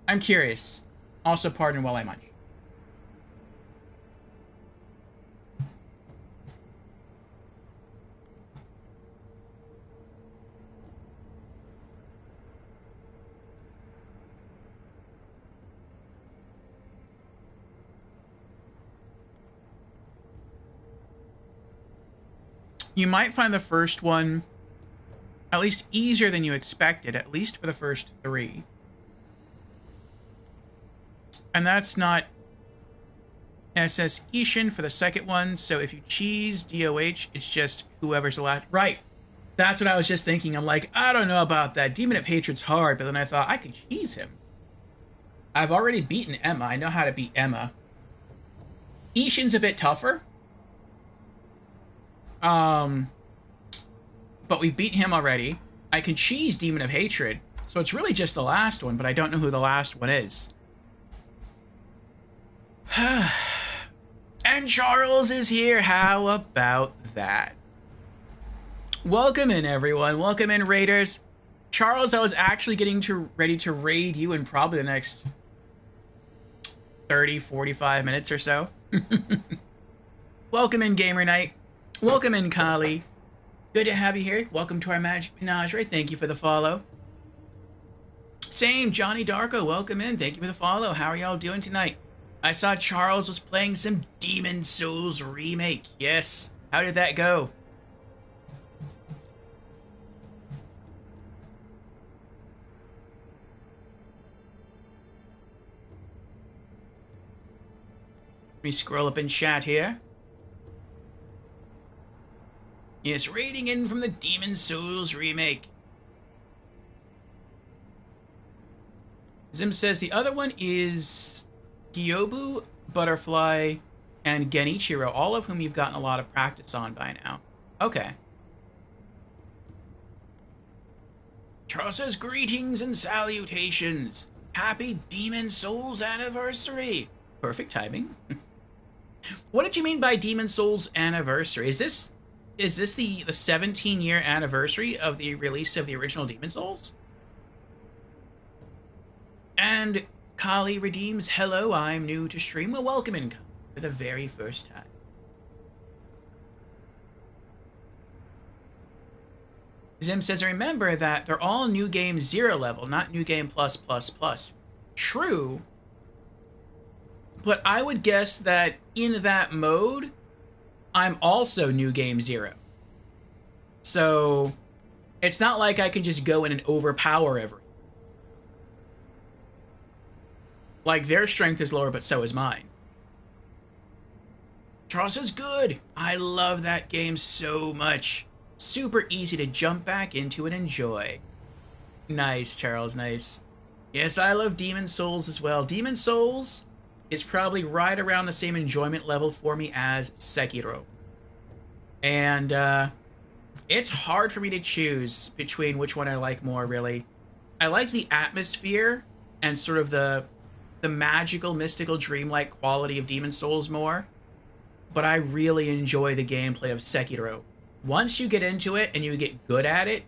I'm curious. Also, pardon while I munch. You might find the first one at least easier than you expected, at least for the first 3. And that's not SS Ishin for the second one, so if you cheese DOH, it's just whoever's the last. Right. That's what I was just thinking. I'm like, I don't know about that. Demon of Hatred's hard, but then I thought I could cheese him. I've already beaten Emma. I know how to beat Emma. Ishin's a bit tougher. But we've beaten him already. I can cheese Demon of Hatred, so it's really just the last one, but I don't know who the last one is. And Charles is here. How about that? Welcome in, everyone. Welcome in, raiders. Charles, I was actually getting ready to raid you in probably the next 30, 45 minutes or so. Welcome in, Gamer Night. Welcome in, Kali. Good to have you here. Welcome to our Magic Menagerie. Thank you for the follow. Same, Johnny Darko. Welcome in. Thank you for the follow. How are y'all doing tonight? I saw Charles was playing some Demon Souls Remake. Yes. How did that go? Let me scroll up in chat here. Yes, raiding in from the Demon Souls Remake. Zim says the other one is Gyobu, Butterfly, and Genichiro, all of whom you've gotten a lot of practice on by now. Okay. Charles says, greetings and salutations. Happy Demon Souls anniversary. Perfect timing. What did you mean by Demon Souls anniversary? Is this the 17-year anniversary of the release of the original Demon Souls? And Kali redeems, hello, I'm new to stream. Well, welcome in for the very first time. Zim says, remember that they're all New Game 0 level, not New Game plus plus plus. True, but I would guess that in that mode, I'm also New Game 0. So, it's not like I can just go in and overpower everyone. Like, their strength is lower, but so is mine. Charles says, good. I love that game so much. Super easy to jump back into and enjoy. Nice, Charles, nice. Yes, I love Demon Souls as well. Demon Souls is probably right around the same enjoyment level for me as Sekiro. And, it's hard for me to choose between which one I like more, really. I like the atmosphere and sort of the magical, mystical, dreamlike quality of Demon Souls more, but I really enjoy the gameplay of Sekiro. Once you get into it and you get good at it,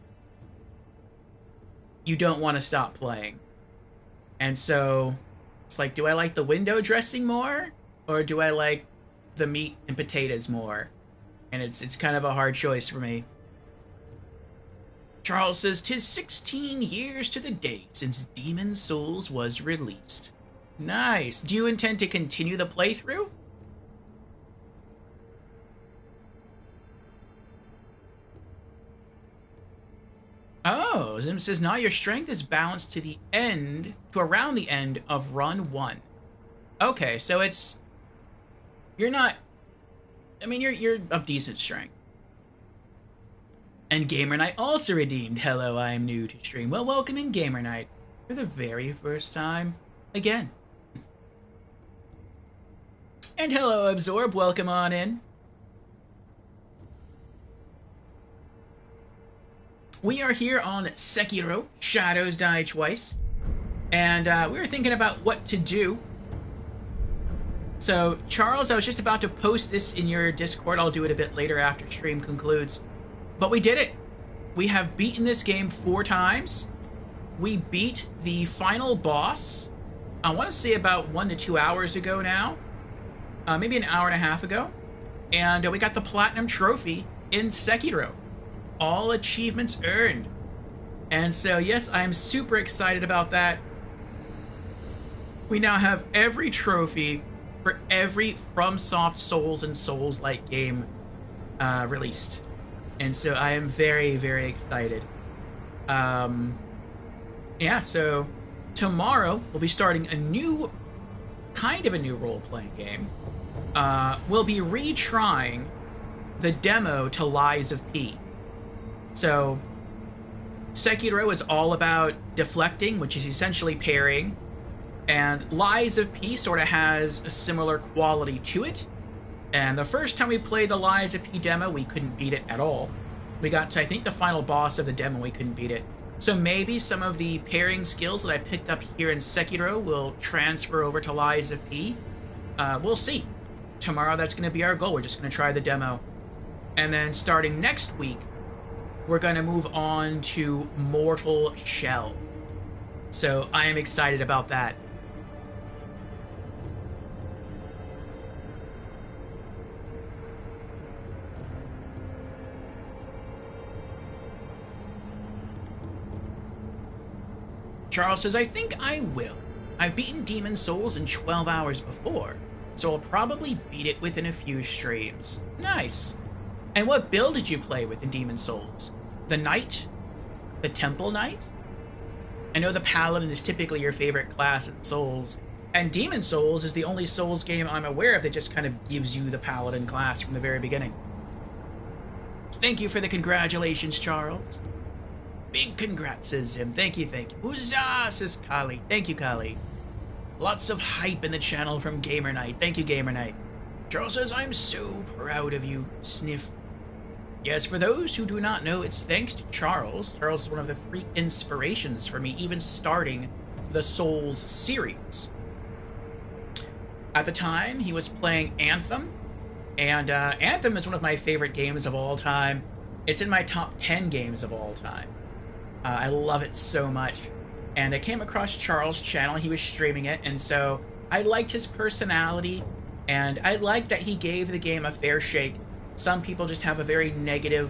you don't want to stop playing. And so, it's like, do I like the window dressing more, or do I like the meat and potatoes more? And it's kind of a hard choice for me. Charles says, 'tis 16 years to the day since Demon Souls was released. Nice. Do you intend to continue the playthrough? Oh, Zim says, now your strength is balanced to around the end of run 1. Okay, so it's... You're not... I mean, you're of decent strength. And Gamer Knight also redeemed, hello, I am new to stream. Well, welcome in, Gamer Knight, for the very first time again. And hello, Absorb, welcome on in. we are here on Sekiro, Shadows Die Twice, and we were thinking about what to do. So, Charles, I was just about to post this in your Discord. I'll do it a bit later after stream concludes. But we did it. We have beaten this game 4 times. We beat the final boss, I want to say about 1 to 2 hours ago now. Maybe an hour and a half ago. And we got the Platinum Trophy in Sekiro. All achievements earned. And so, yes, I'm super excited about that. We now have every trophy for every FromSoft Souls and Souls-like game released. And so I am very, very excited. Yeah, so tomorrow we'll be starting a new, kind of a new role-playing game. We'll be retrying the demo to Lies of P. So, Sekiro is all about deflecting, which is essentially parrying, and Lies of P sort of has a similar quality to it. And the first time we played the Lies of P demo, we couldn't beat it at all. We got to, I think, the final boss of the demo, we couldn't beat it. So maybe some of the parrying skills that I picked up here in Sekiro will transfer over to Lies of P. We'll see. Tomorrow, that's going to be our goal. We're just going to try the demo. And then starting next week, we're going to move on to Mortal Shell. So I am excited about that. Charles says, I think I will. I've beaten Demon Souls in 12 hours before, so I'll probably beat it within a few streams. Nice. And what build did you play with in Demon Souls? The Knight? The Temple Knight? I know the Paladin is typically your favorite class in Souls, and Demon Souls is the only Souls game I'm aware of that just kind of gives you the Paladin class from the very beginning. Thank you for the congratulations, Charles. Big congrats, says him. Thank you, thank you. Huzzah, says Kali. Thank you, Kali. Lots of hype in the channel from Gamer Knight. Thank you, Gamer Knight. Charles says, I'm so proud of you, Sniff. Yes, for those who do not know, it's thanks to Charles. Charles is one of the 3 inspirations for me even starting the Souls series. At the time, he was playing Anthem, and Anthem is one of my favorite games of all time. It's in my top 10 games of all time. I love it so much. And I came across Charles' channel. He was streaming it, and so I liked his personality, and I liked that he gave the game a fair shake. Some people just have a very negative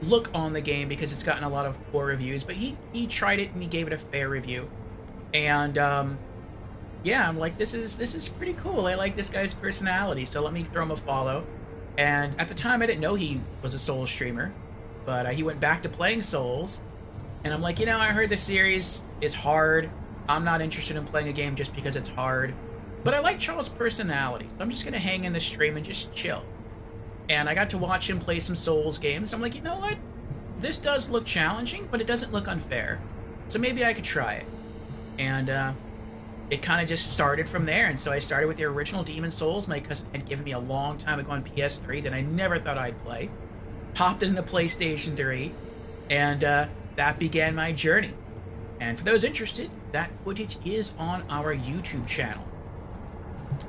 look on the game because it's gotten a lot of poor reviews, but he tried it and he gave it a fair review. And yeah, I'm like, this is pretty cool. I like this guy's personality, so let me throw him a follow. And at the time, I didn't know he was a Souls streamer, but he went back to playing Souls. And I'm like, you know, I heard the series is hard. I'm not interested in playing a game just because it's hard. But I like Charles' personality, so I'm just going to hang in the stream and just chill. And I got to watch him play some Souls games. I'm like, you know what? This does look challenging, but it doesn't look unfair. So maybe I could try it. And it kind of just started from there. And so I started with the original Demon Souls. My cousin had given me a long time ago on PS3 that I never thought I'd play. Popped it in the PlayStation 3. And that began my journey. And for those interested, that footage is on our YouTube channel.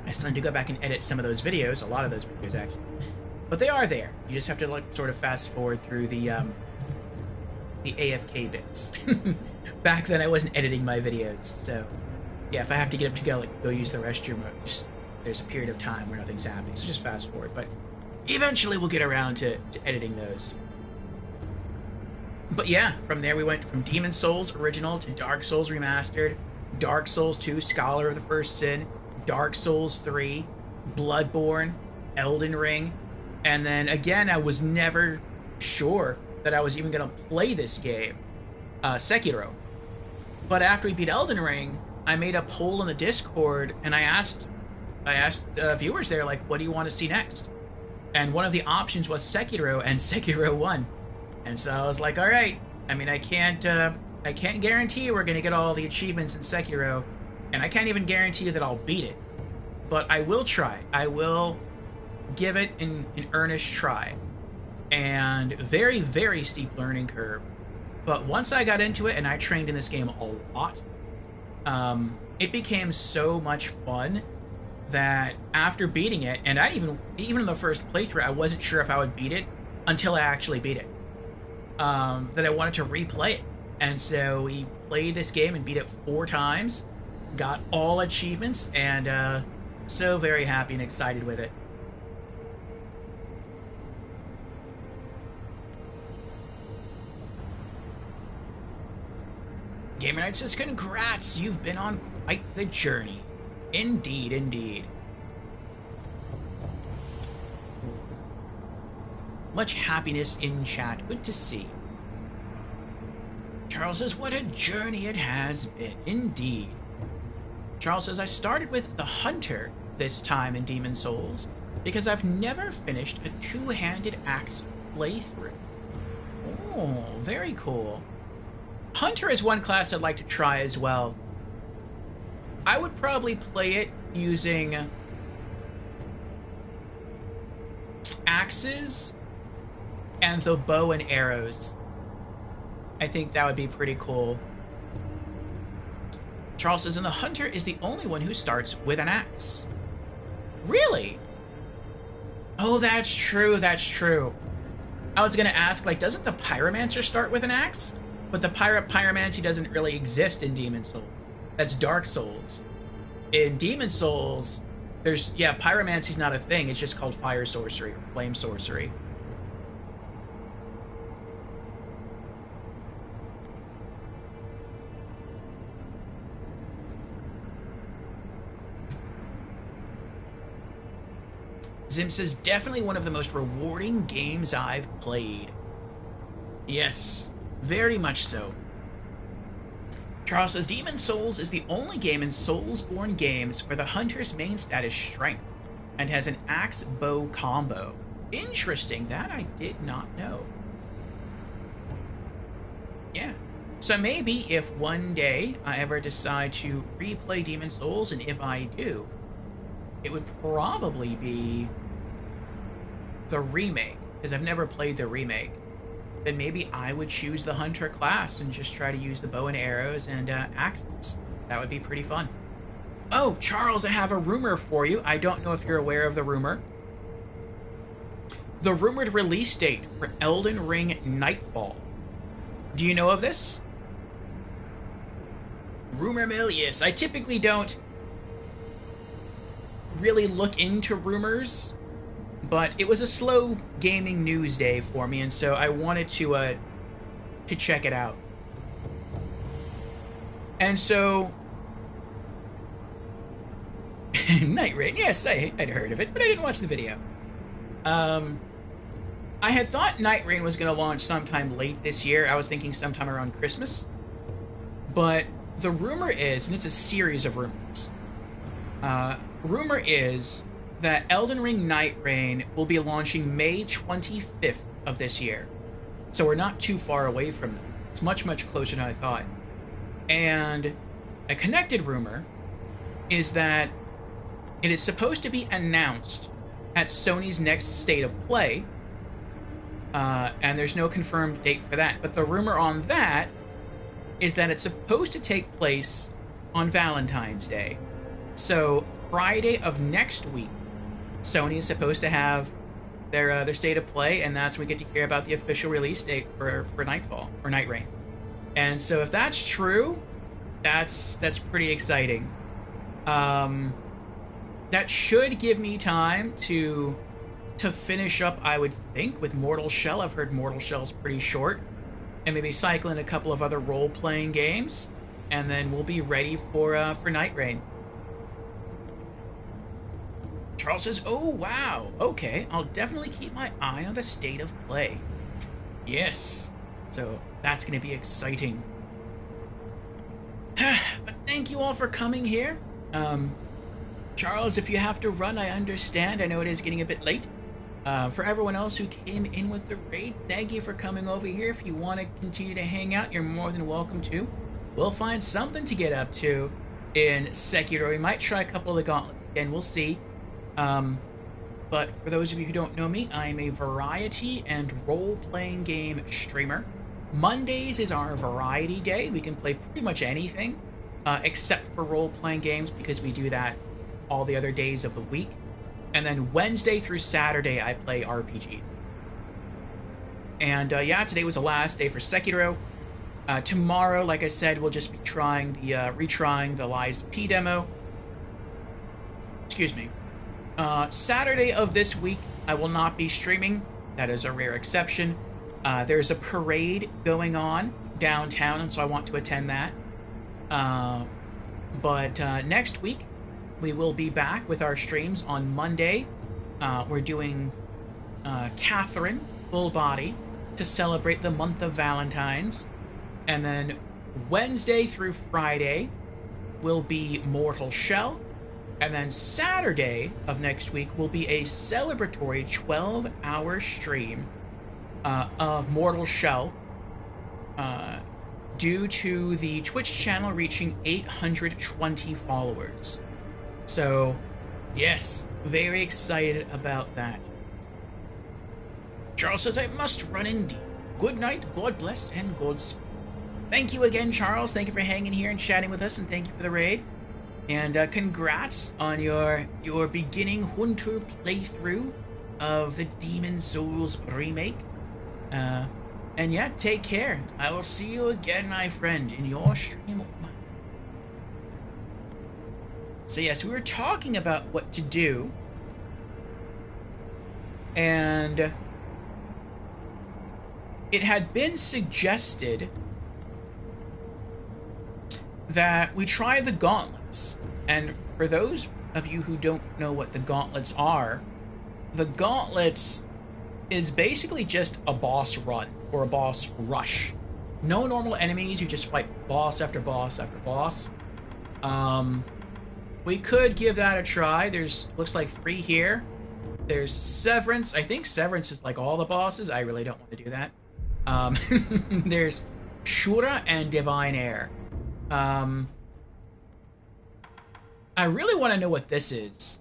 I still need to go back and edit some of those videos, a lot of those videos actually. But they are there. You just have to like sort of fast forward through the AFK bits. Back then I wasn't editing my videos, so yeah, if I have to get up to go use the restroom, there's a period of time where nothing's happening, so just fast forward. But eventually we'll get around to editing those. But yeah, from there we went from Demon Souls original to Dark Souls Remastered, Dark Souls 2, Scholar of the First Sin, Dark Souls 3, Bloodborne, Elden Ring, and then again I was never sure that I was even going to play this game, Sekiro. But after we beat Elden Ring, I made a poll in the Discord and I asked viewers there, like, what do you want to see next? And one of the options was Sekiro, and Sekiro won. And so I was like, all right. I mean, I can't guarantee we're gonna get all the achievements in Sekiro, and I can't even guarantee that I'll beat it. But I will try. I will give it an earnest try. And very, very steep learning curve. But once I got into it and I trained in this game a lot, it became so much fun that after beating it, and even in the first playthrough, I wasn't sure if I would beat it until I actually beat it. That I wanted to replay it. And so we played this game and beat it 4 times, got all achievements, and so very happy and excited with it. Gamer Knight says, congrats, you've been on quite the journey. Indeed, indeed. Much happiness in chat, good to see. Charles says, what a journey it has been, indeed. Charles says, I started with the Hunter this time in Demon's Souls because I've never finished a two-handed axe playthrough. Oh, very cool. Hunter is one class I'd like to try as well. I would probably play it using axes and the bow and arrows. I think that would be pretty cool. Charles says, and the Hunter is the only one who starts with an axe. Really? Oh, that's true, that's true. I was gonna ask, like, doesn't the Pyromancer start with an axe? But the Pyromancy doesn't really exist in Demon's Souls. That's Dark Souls. In Demon's Souls, Pyromancy's not a thing, it's just called Fire Sorcery, or Flame Sorcery. Zim says, definitely one of the most rewarding games I've played. Yes, very much so. Charles says, Demon's Souls is the only game in Soulsborne games where the Hunter's main stat is Strength, and has an axe-bow combo. Interesting, that I did not know. Yeah. So maybe if one day I ever decide to replay Demon's Souls, and if I do, it would probably be the remake, because I've never played the remake. Then maybe I would choose the Hunter class and just try to use the bow and arrows and axes. That would be pretty fun. Oh, Charles, I have a rumor for you. I don't know if you're aware of the rumor. The rumored release date for Elden Ring Nightfall. Do you know of this? Rumor mill, yes. I typically don't really look into rumors, but it was a slow gaming news day for me, and so I wanted to check it out. And so Night Rain, yes, I'd heard of it, but I didn't watch the video. I had thought Night Rain was going to launch sometime late this year. I was thinking sometime around Christmas. But the rumor is, and it's a series of rumors, rumor is that Elden Ring Night Rain will be launching May 25th of this year. So we're not too far away from that. It's much, much closer than I thought. And a connected rumor is that it is supposed to be announced at Sony's next State of Play, and there's no confirmed date for that. But the rumor on that is that it's supposed to take place on Valentine's Day. So Friday of next week, Sony is supposed to have their State of Play, and that's when we get to hear about the official release date for Nightfall, or Night Rain. And so if that's true, that's pretty exciting. That should give me time to finish up, I would think, with Mortal Shell. I've heard Mortal Shell's pretty short. And maybe cycle in a couple of other role-playing games. And then we'll be ready for Night Rain. Charles says, oh, wow. Okay, I'll definitely keep my eye on the State of Play. Yes. So that's going to be exciting. But thank you all for coming here. Charles, if you have to run, I understand. I know it is getting a bit late. For everyone else who came in with the raid, thank you for coming over here. If you want to continue to hang out, you're more than welcome to. We'll find something to get up to in Sekiro. We might try a couple of the gauntlets again. We'll see. But for those of you who don't know me, I'm a variety and role-playing game streamer. Mondays is our variety day. We can play pretty much anything, except for role-playing games, because we do that all the other days of the week. And then Wednesday through Saturday, I play RPGs. And yeah, today was the last day for Sekiro. Tomorrow, like I said, we'll just be retrying the Lies of P demo. Excuse me. Saturday of this week, I will not be streaming. That is a rare exception. There's a parade going on downtown, and so I want to attend that. But next week, we will be back with our streams on Monday. We're doing Catherine, full body, to celebrate the month of Valentine's. And then Wednesday through Friday will be Mortal Shell. And then Saturday of next week will be a celebratory 12-hour stream of Mortal Shell due to the Twitch channel reaching 820 followers. So, yes, very excited about that. Charles says, I must run indeed. Good night, God bless, and Godspeed. Thank you again, Charles. Thank you for hanging here and chatting with us, and thank you for the raid. And congrats on your beginning Hunter playthrough of the Demon Souls remake. And yeah, take care. I will see you again, my friend, in your stream. So yes, we were talking about what to do. And it had been suggested that we try the gauntlets. And for those of you who don't know what the gauntlets are, the gauntlets is basically just a boss run or a boss rush. No normal enemies, you just fight boss after boss after boss. We could give that a try. There's, looks like 3 here. There's Severance. I think Severance is like all the bosses. I really don't want to do that. There's Shura and Divine Air. I really want to know what this is,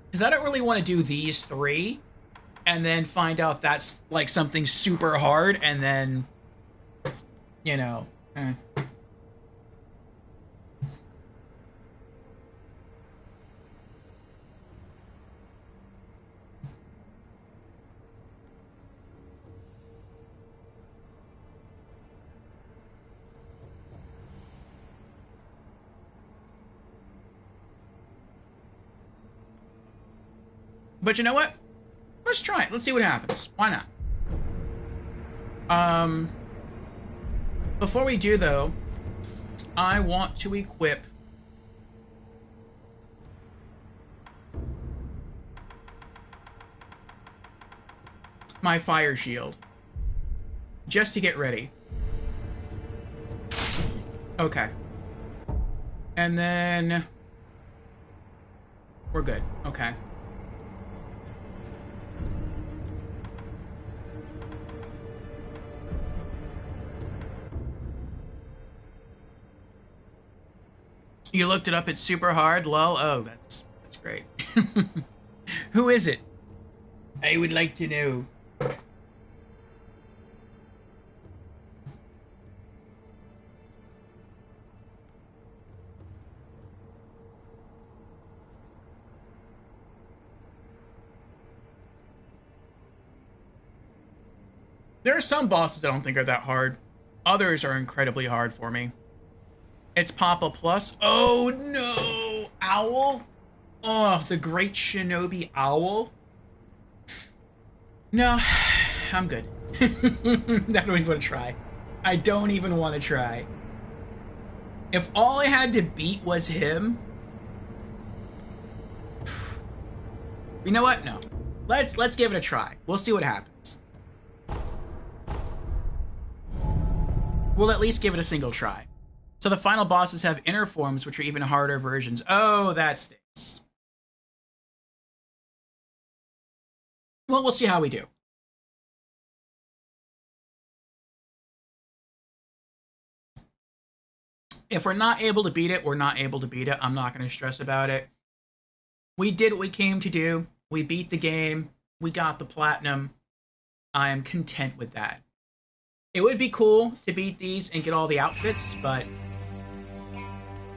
because I don't really want to do these 3 and then find out that's like something super hard and then, you know, But you know what? Let's try it. Let's see what happens. Why not? Before we do, though, I want to equip my fire shield. Just to get ready. Okay. And then we're good. Okay. You looked it up, it's super hard, lol. Oh, that's great. Who is it? I would like to know. There are some bosses I don't think are that hard. Others are incredibly hard for me. It's Papa Plus. Oh no! Owl? Oh, the great shinobi Owl? No, I'm good. I don't even want to try. I don't even want to try. If all I had to beat was him... You know what? No. Let's give it a try. We'll see what happens. We'll at least give it a single try. So the final bosses have inner forms, which are even harder versions. Oh, that stinks. Well, we'll see how we do. If we're not able to beat it, we're not able to beat it. I'm not going to stress about it. We did what we came to do. We beat the game. We got the platinum. I am content with that. It would be cool to beat these and get all the outfits, but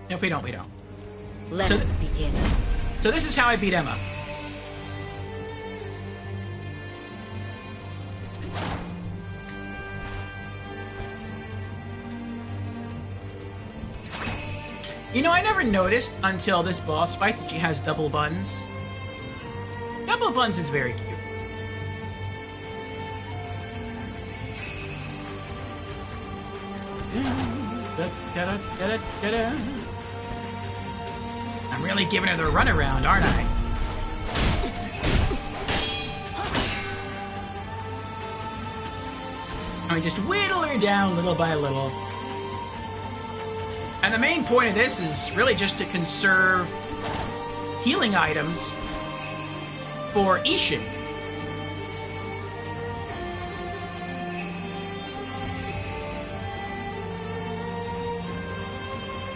if we don't, we don't. Let us begin. So this is how I beat Emma. You know, I never noticed until this boss fight that she has double buns. Double buns is very cute. I'm really giving her the runaround, aren't I? And we just whittle her down little by little. And the main point of this is really just to conserve healing items for Ishin.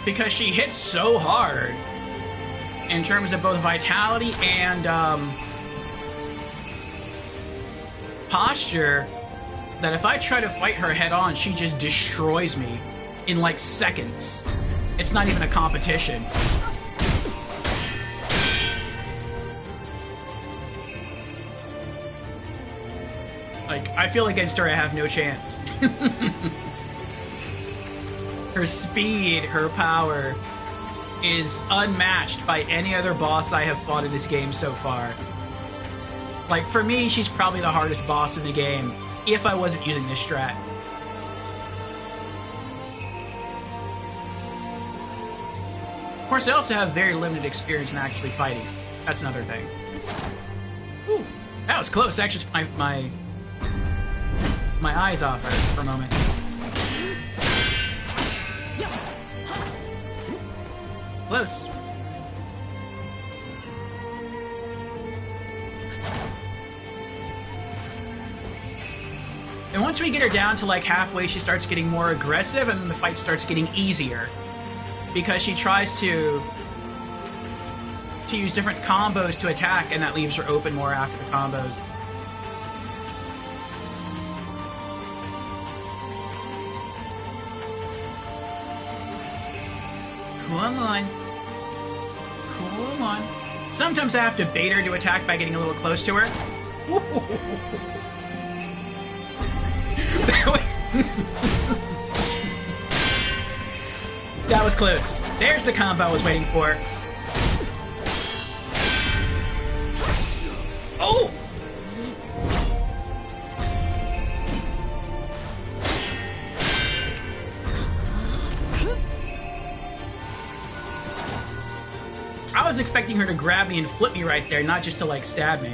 Because she hits so hard in terms of both vitality and posture that if I try to fight her head on, she just destroys me in like seconds. It's not even a competition. Like, I feel against her I have no chance. Her speed, her power is unmatched by any other boss I have fought in this game so far. Like, for me, she's probably the hardest boss in the game if I wasn't using this strat. Of course, I also have very limited experience in actually fighting. That's another thing. Ooh, that was close. I actually took my eyes off her for a moment. Close. And once we get her down to like halfway, she starts getting more aggressive, and then the fight starts getting easier. Because she tries to use different combos to attack, and that leaves her open more after the combos. Come on. Come on. Sometimes I have to bait her to attack by getting a little close to her. That was close. There's the combo I was waiting for. Oh! I was expecting her to grab me and flip me right there, not just to, like, stab me.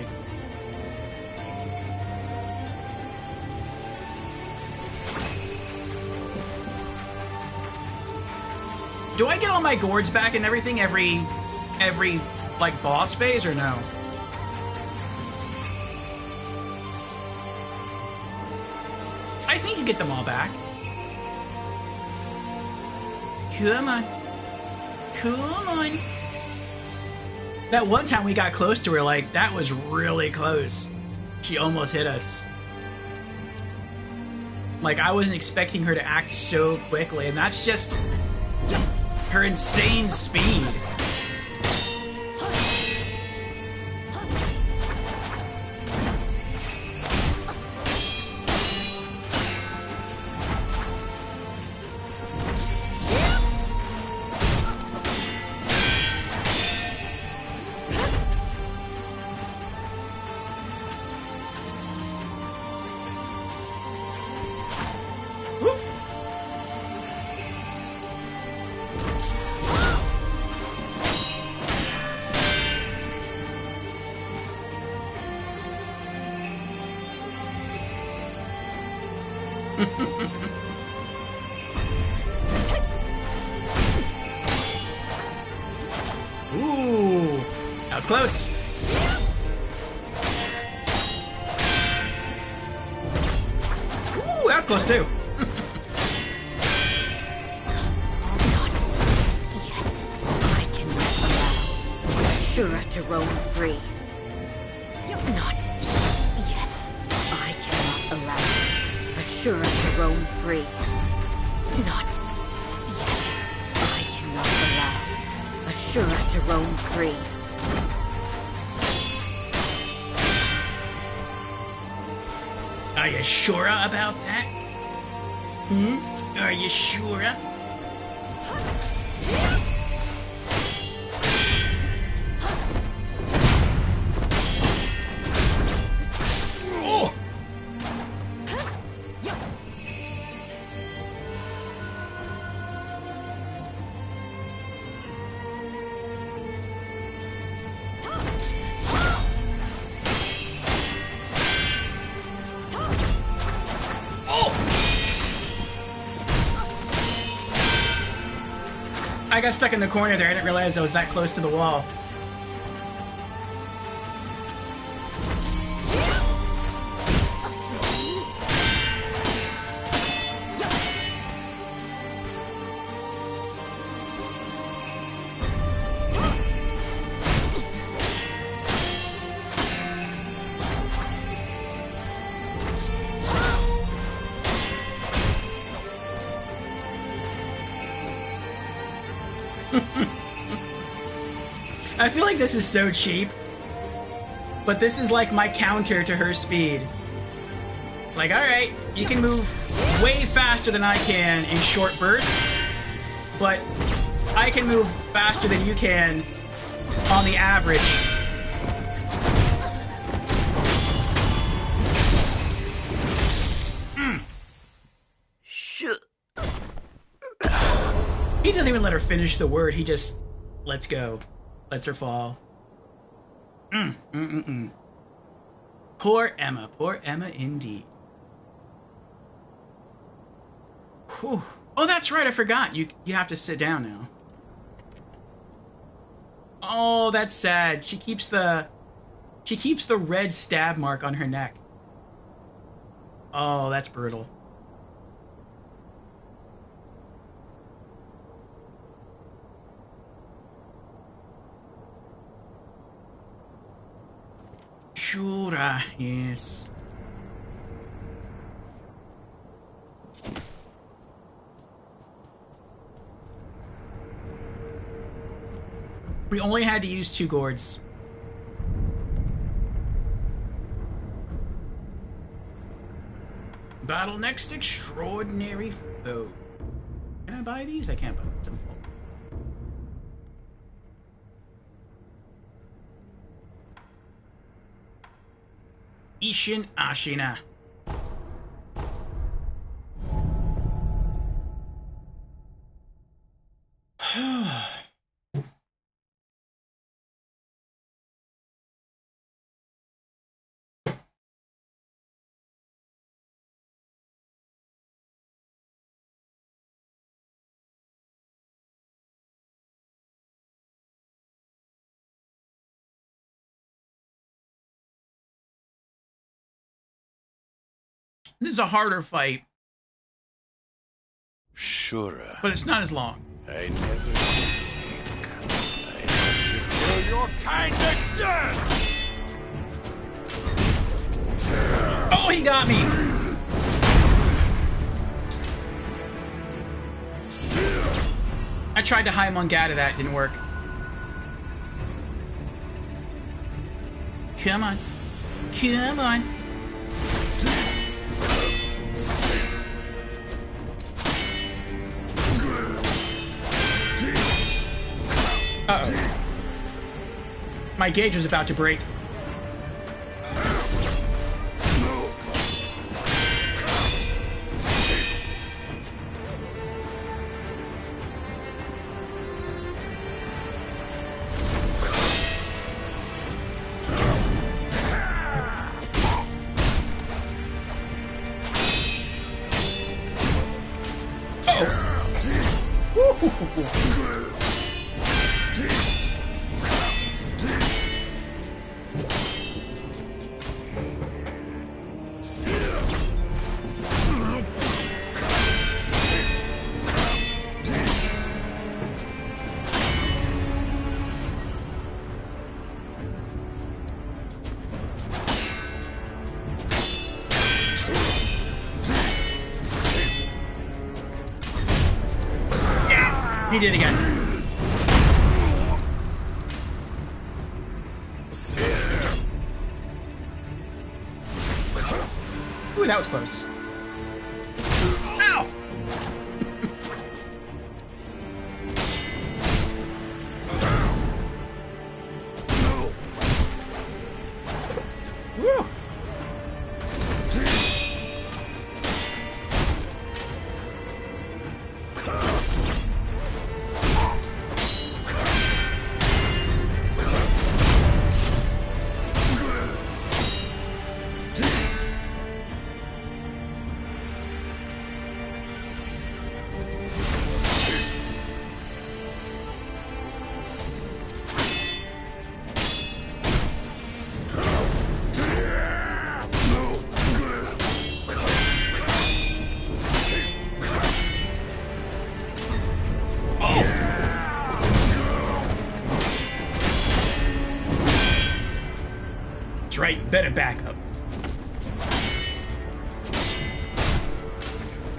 Do I get all my gourds back and everything every like boss phase or no? I think you get them all back. Come on. Come on. That one time we got close to her, like, that was really close. She almost hit us. Like, I wasn't expecting her to act so quickly, and that's just her insane speed. Ooh, that was close. Ooh, that was close too. Not yet. I cannot allow Ashura to roam free. Not yet. I cannot allow Ashura Ashura to roam free. Not yet. I cannot allow Ashura to roam free. Are you sure about that? Are you sure? Oh! I got stuck in the corner there. I didn't realize I was that close to the wall. I feel like this is so cheap, but this is like my counter to her speed. It's like, alright, you can move way faster than I can in short bursts, but I can move faster than you can on the average. He doesn't even let her finish the word, he just lets go. Lets her fall. Poor Emma indeed. Whew. Oh, that's right, I forgot. You have to sit down now. Oh, that's sad. She keeps the red stab mark on her neck. Oh, that's brutal. Shura, yes. We only had to use 2 gourds. Battle next extraordinary foe. Can I buy these? I can't buy them. Ishin Ashina. This is a harder fight. Shura. But it's not as long. I never think I have to kill your kind again! Oh, he got me! I tried to high Mongata that, didn't work. Come on. Come on. Uh-oh. My gauge was about to break. He did it again. Ooh, that was close. Ow! Woo! That's right, better back up.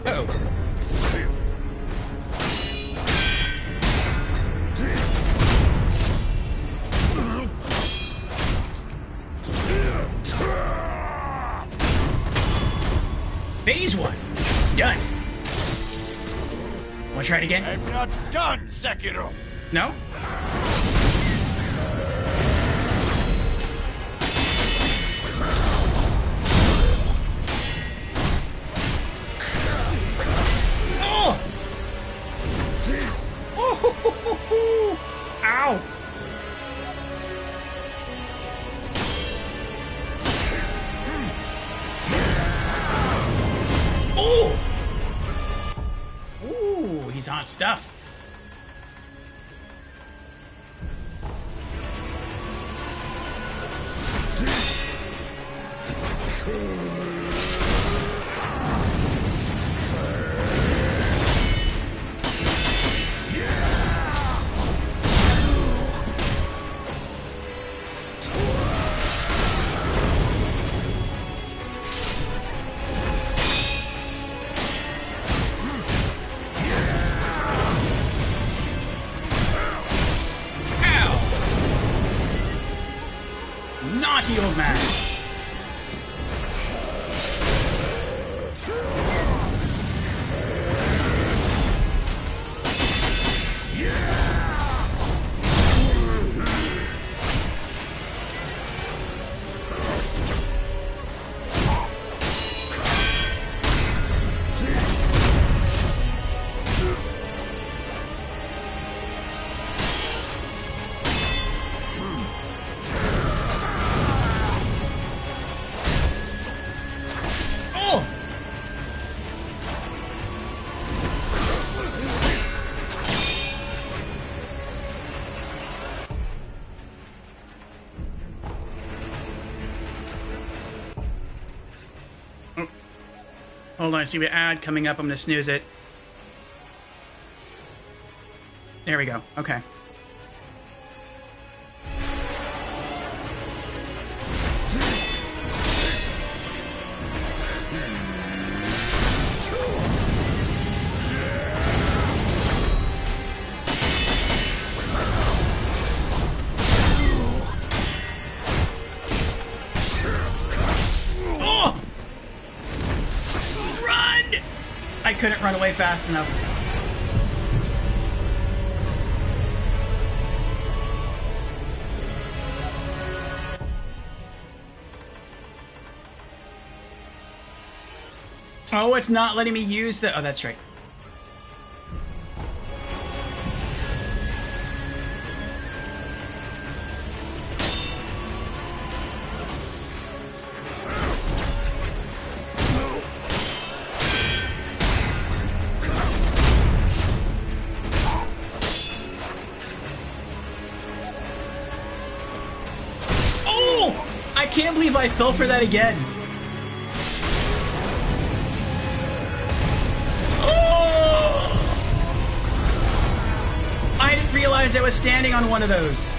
Uh-oh. Phase 1. Done. Wanna try it again? I'm not done, Sekiro. No? Oh! Oh! Ow! Oh! Ooh, he's hot stuff. Naughty old man. Hold on, I see an ad coming up. I'm gonna snooze it. There we go. Okay. I couldn't run away fast enough. Oh, it's not letting me use the... Oh, that's right. I can't believe I fell for that again. Oh! I didn't realize I was standing on one of those.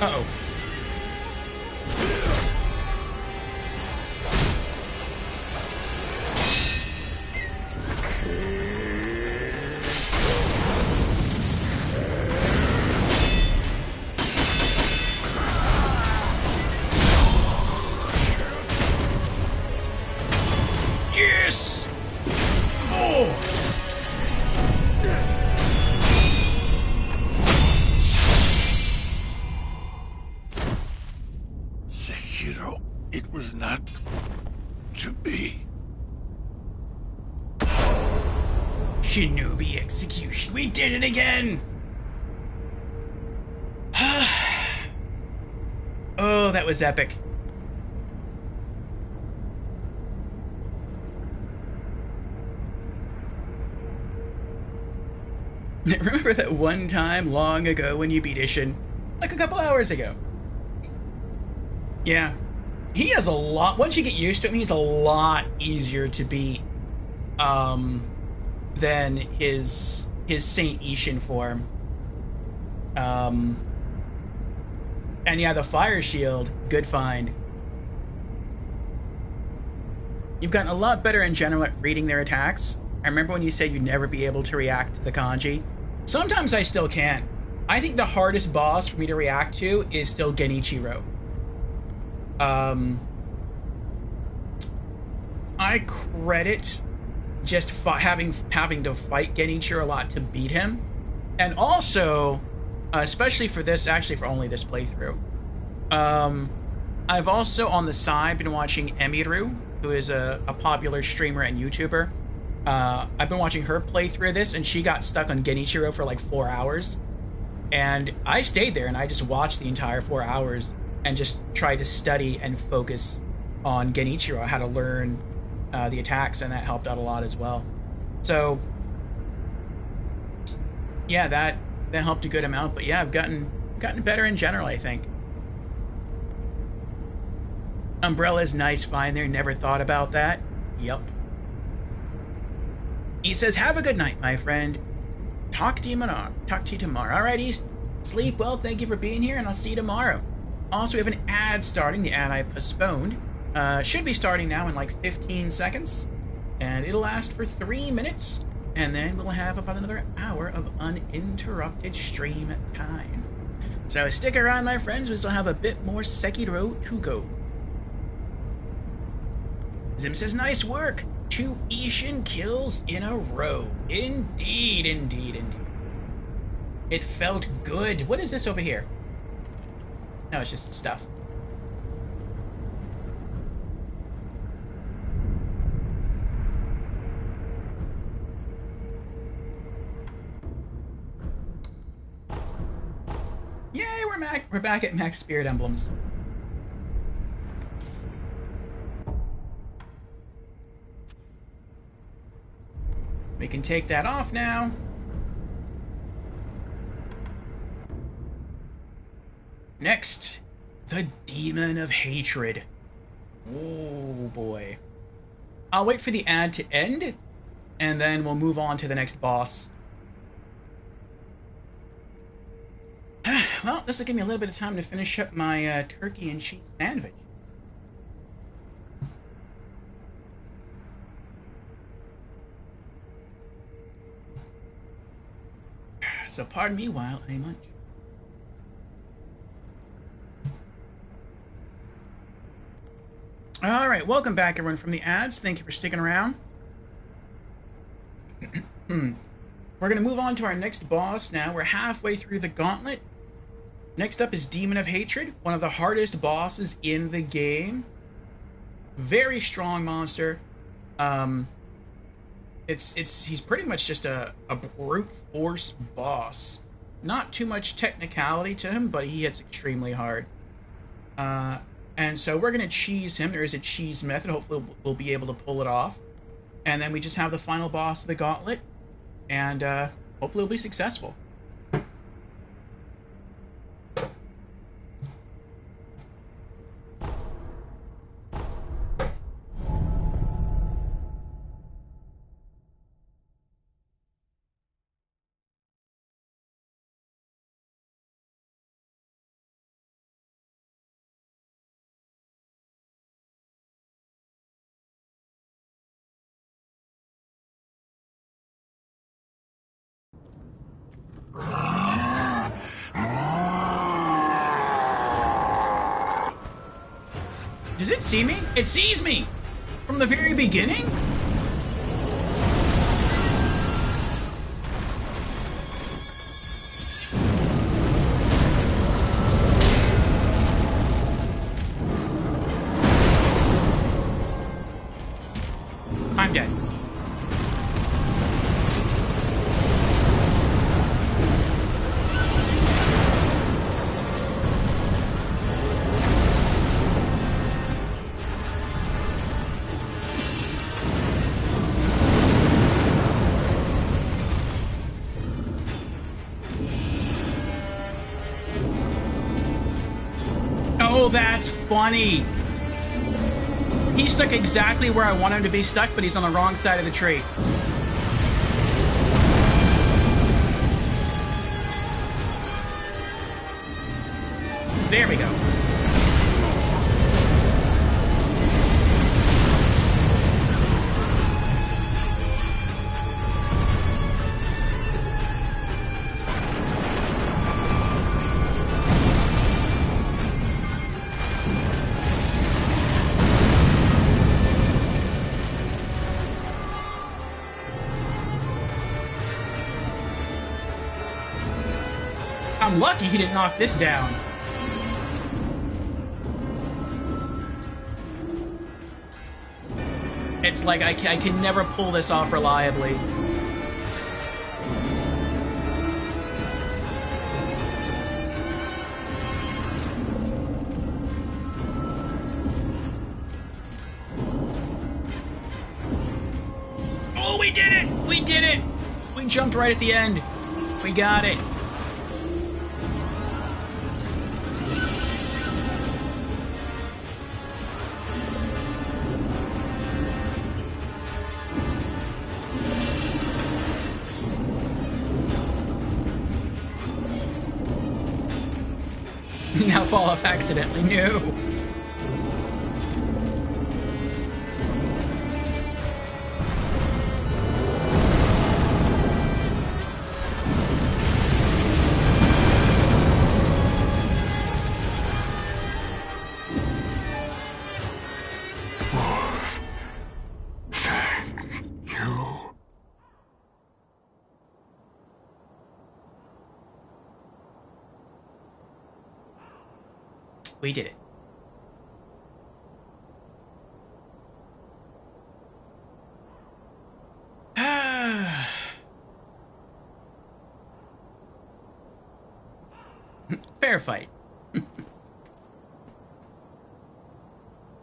Uh-oh. Yes! Oh! Sekiro, it was not to be. Shinobi execution. We did it again! Oh, that was epic. Remember that one time long ago when you beat Ishin? Like a couple hours ago. Yeah. He has a lot, once you get used to him, he's a lot easier to beat than his Saint Ishin form. And yeah, the Fire Shield, good find. You've gotten a lot better in general at reading their attacks. I remember when you said you'd never be able to react to the kanji. Sometimes I still can't. I think the hardest boss for me to react to is still Genichiro. I credit just having to fight Genichiro a lot to beat him. And also, especially for this, actually for only this playthrough, I've also on the side been watching Emiru, who is a popular streamer and YouTuber. I've been watching her play through this, and she got stuck on Genichiro for like 4 hours. And I stayed there, and I just watched the entire 4 hours and just tried to study and focus on Genichiro, how to learn the attacks, and that helped out a lot as well. So, yeah, that helped a good amount. But yeah, I've gotten better in general, I think. Umbrella's nice find there. Never thought about that. Yup. He says, have a good night, my friend. Talk to you tomorrow. Alrighty, sleep well. Thank you for being here, and I'll see you tomorrow. Also, we have an ad starting. The ad I postponed. Should be starting now in like 15 seconds. And it'll last for 3 minutes. And then we'll have about another hour of uninterrupted stream time. So stick around, my friends. We still have a bit more Sekiro to go. Zim says, nice work. 2 Ishin kills in a row. Indeed, indeed, indeed. It felt good. What is this over here? No, it's just stuff. Yay, we're back at Max Spirit Emblems. We can take that off now. Next, the Demon of Hatred. Oh boy. I'll wait for the ad to end, and then we'll move on to the next boss. Well, this will give me a little bit of time to finish up my turkey and cheese sandwich. So pardon me while I munch. Alright, welcome back everyone from the ads. Thank you for sticking around. We're going to move on to our next boss now. We're halfway through the gauntlet. Next up is Demon of Hatred, one of the hardest bosses in the game. Very strong monster. He's pretty much just a brute force boss. Not too much technicality to him, but he hits extremely hard. And so we're going to cheese him. There is a cheese method. Hopefully we'll be able to pull it off. And then we just have the final boss of the gauntlet. And hopefully we'll be successful. Does it see me? It sees me! From the very beginning? I'm dead. Oh, that's funny. He's stuck exactly where I want him to be stuck, but he's on the wrong side of the tree. There we go. I'm lucky he didn't knock this down. It's like I can never pull this off reliably. Oh, we did it! We did it! We jumped right at the end. We got it. Now fall off accidentally. No. We did it. Fair fight.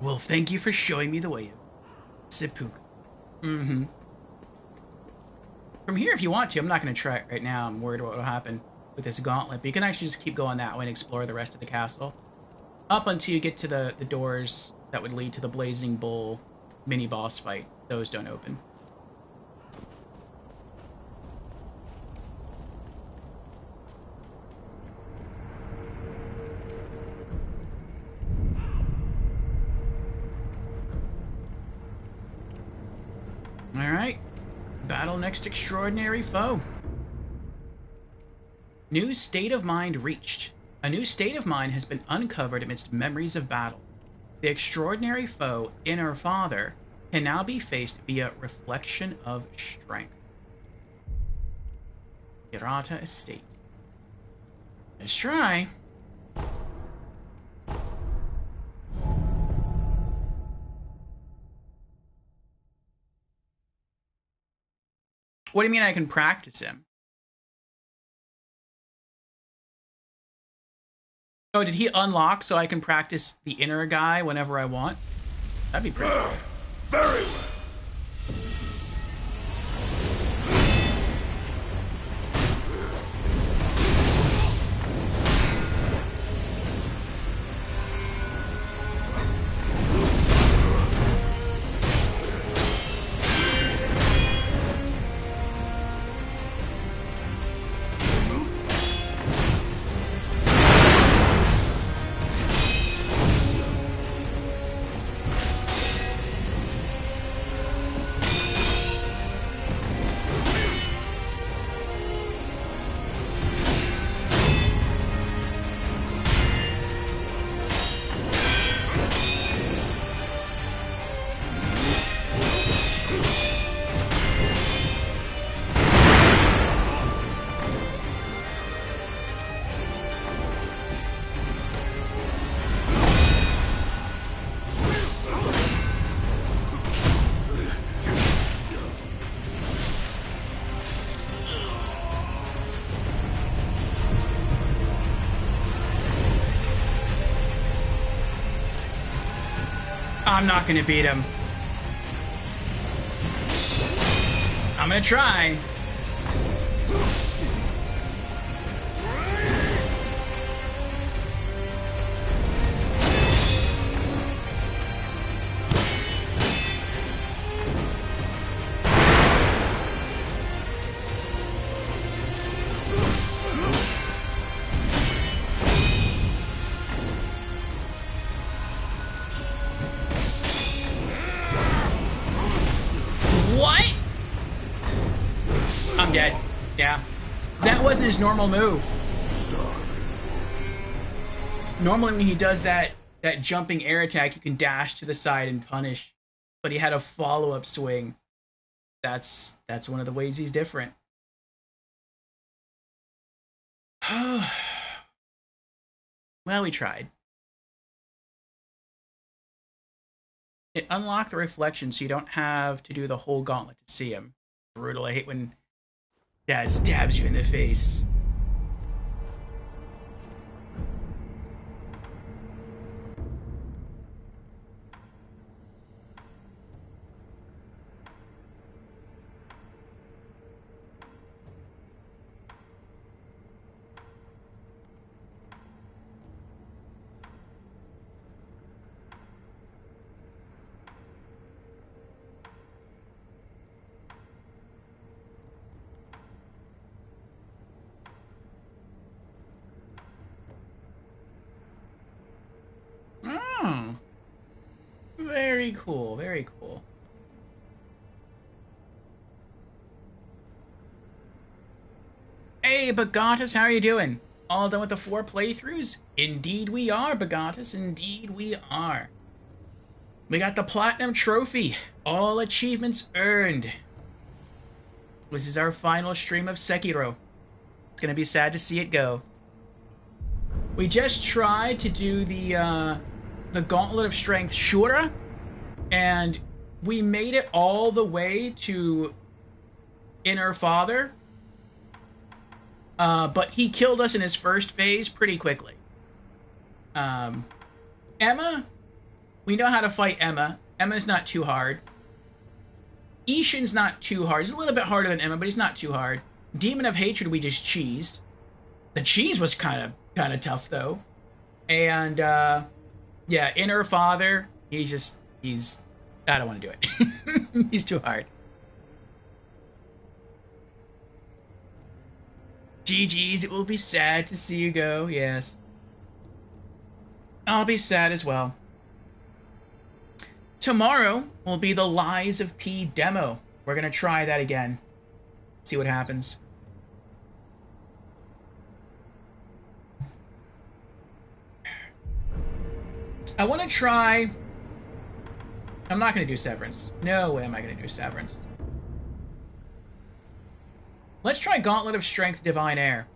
Well, thank you for showing me the way. Seppuku. Mm-hmm. From here, if you want to, I'm not going to try it right now. I'm worried what will happen with this gauntlet. But you can actually just keep going that way and explore the rest of the castle. Up until you get to the doors that would lead to the Blazing Bull mini-boss fight. Those don't open. Alright. Battle next extraordinary foe. New state of mind reached. A new state of mind has been uncovered amidst memories of battle. The extraordinary foe, Inner Father, can now be faced via reflection of strength. Hirata Estate. Let's try. What do you mean I can practice him? Oh, did he unlock so I can practice the inner guy whenever I want? That'd be pretty cool. Very well. I'm not gonna beat him. I'm gonna try. Dead. Yeah. That wasn't his normal move. Normally when he does that jumping air attack, you can dash to the side and punish. But he had a follow-up swing. That's one of the ways he's different. Well, we tried. It unlocked the reflection so you don't have to do the whole gauntlet to see him. Brutal. I hate when Dad stabs you in the face. Very cool, very cool. Hey, Bagatus, how are you doing? All done with the 4 playthroughs? Indeed we are, Bagatus, indeed we are. We got the Platinum Trophy. All achievements earned. This is our final stream of Sekiro. It's gonna be sad to see it go. We just tried to do the Gauntlet of Strength Shura, and we made it all the way to Inner Father, but he killed us in his first phase pretty quickly. Emma, we know how to fight Emma. Emma's not too hard. Ishin's not too hard. He's a little bit harder than Emma, but he's not too hard. Demon of Hatred we just cheesed. The cheese was kind of tough though. And yeah, Inner Father, he's I don't want to do it. He's too hard. GG's, it will be sad to see you go, yes. I'll be sad as well. Tomorrow will be the Lies of P demo. We're gonna try that again. See what happens. I want to try... I'm not going to do Severance. No way am I going to do Severance. Let's try Gauntlet of Strength Divine Air.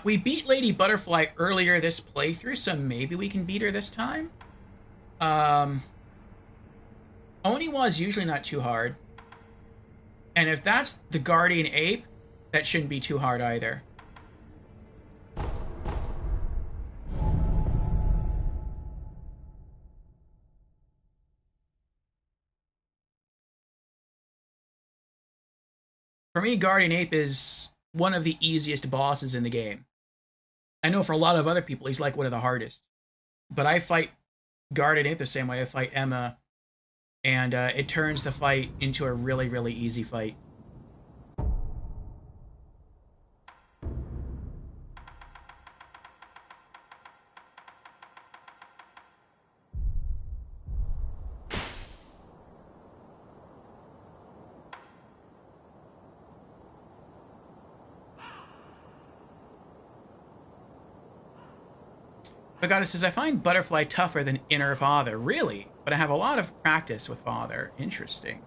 We beat Lady Butterfly earlier this playthrough, so maybe we can beat her this time. Oniwa's usually not too hard. And if that's the Guardian Ape, that shouldn't be too hard either. For me, Guardian Ape is one of the easiest bosses in the game. I know for a lot of other people, he's like one of the hardest. But I fight Guardian Ape the same way I fight Emma, and it turns the fight into a really, really easy fight. Bagatta says, I find Butterfly tougher than Inner Father. Really? But I have a lot of practice with Father. Interesting.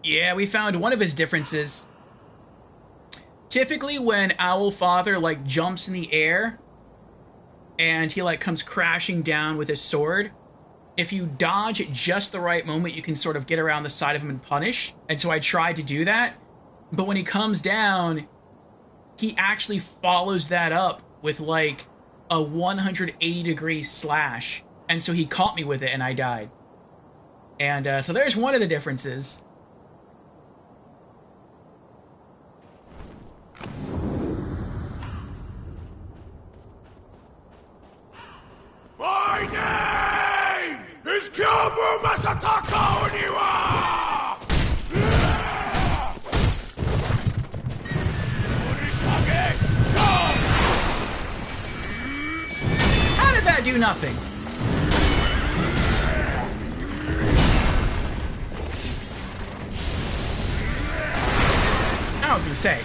Yeah, we found one of his differences. Typically when Owl Father, like, jumps in the air and he, like, comes crashing down with his sword, if you dodge at just the right moment, you can sort of get around the side of him and punish. And so I tried to do that. But when he comes down, he actually follows that up with like a 180-degree slash. And so he caught me with it and I died. And so there's one of the differences. My name is Kyobu Masataka Oniwa! How did that do nothing? I was gonna say.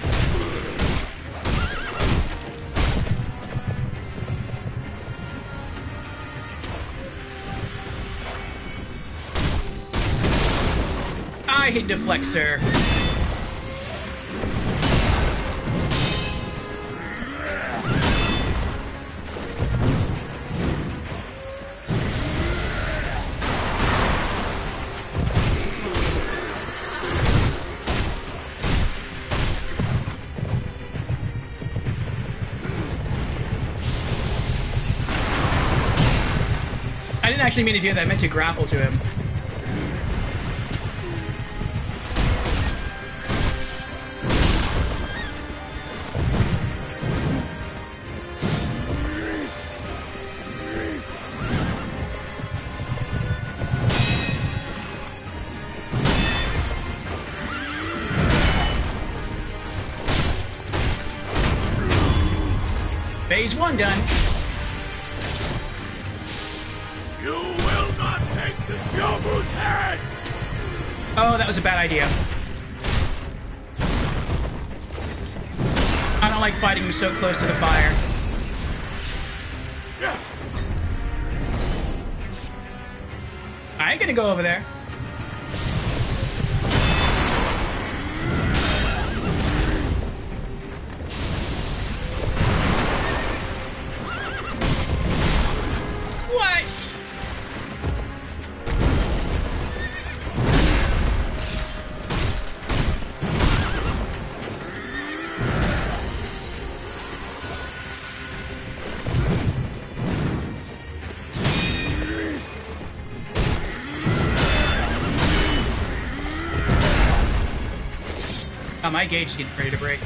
I hit deflect, sir. I didn't actually mean to do that. I meant to grapple to him. Phase 1 done. You will not take this Yobu's head! Oh, that was a bad idea. I don't like fighting you so close to the fire. I ain't gonna go over there. What? Oh, my gauge is getting ready to break.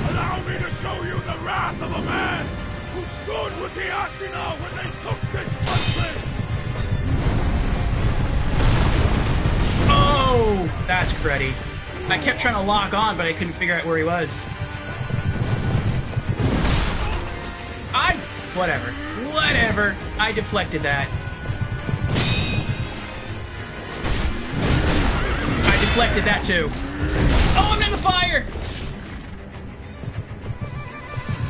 Allow me to show you the wrath of a man who stood with the Ashina when they took this country! Oh, that's cruddy. I kept trying to lock on, but I couldn't figure out where he was. Whatever. Whatever. I deflected that. I deflected that too. Oh, I'm in the fire!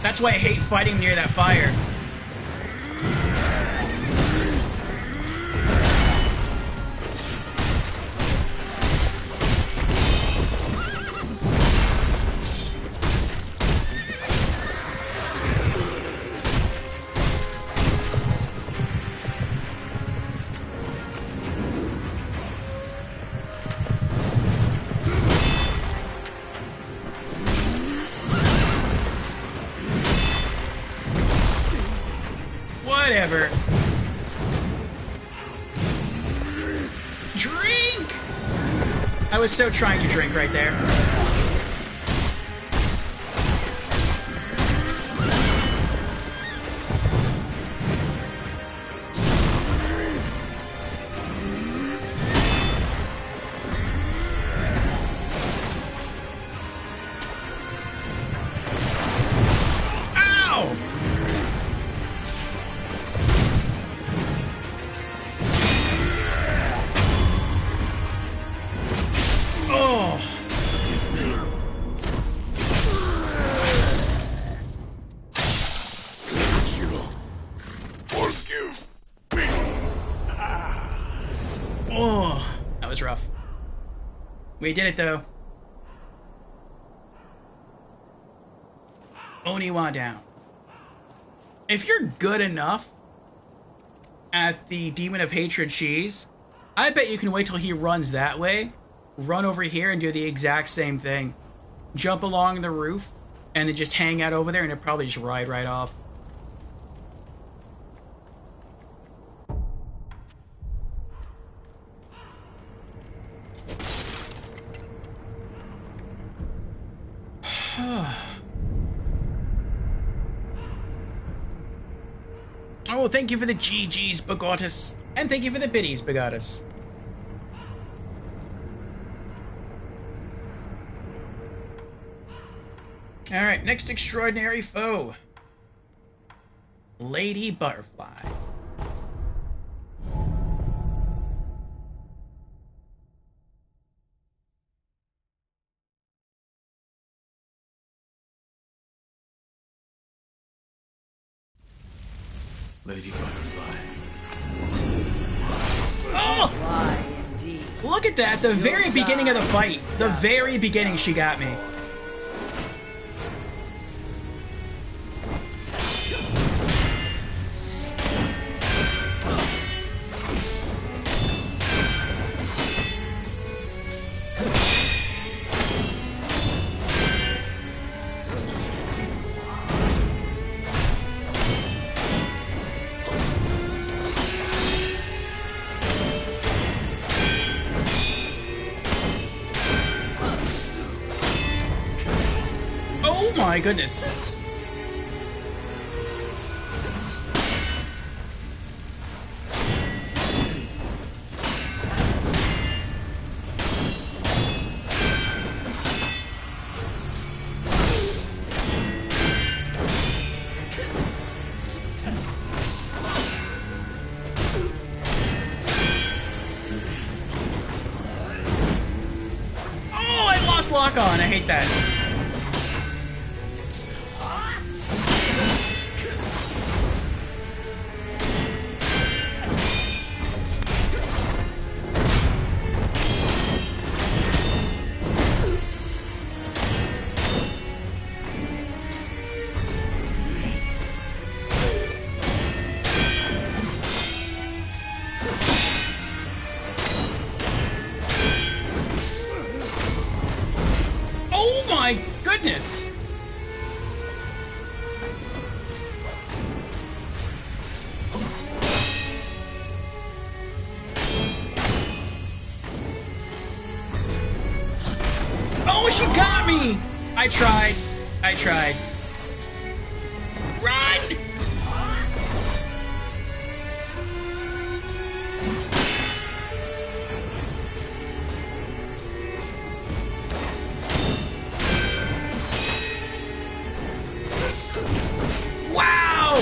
That's why I hate fighting near that fire. Whatever. Drink! I was so trying to drink right there. We did it, though. Oniwa down. If you're good enough at the Demon of Hatred cheese, I bet you can wait till he runs that way, run over here and do the exact same thing. Jump along the roof, and then just hang out over there, and it'll probably just ride right off. Oh, thank you for the GG's, Bagotus. And thank you for the biddies, Bagotus. Alright, next extraordinary foe. Lady Butterfly. Lady Butterfly. Oh! Why, indeed. Look at that, the very beginning of the fight. The very beginning she got me. Oh my goodness. Oh, I lost lock on. I hate that. Oh my goodness! Oh, she got me! I tried. I tried. Run! Wow!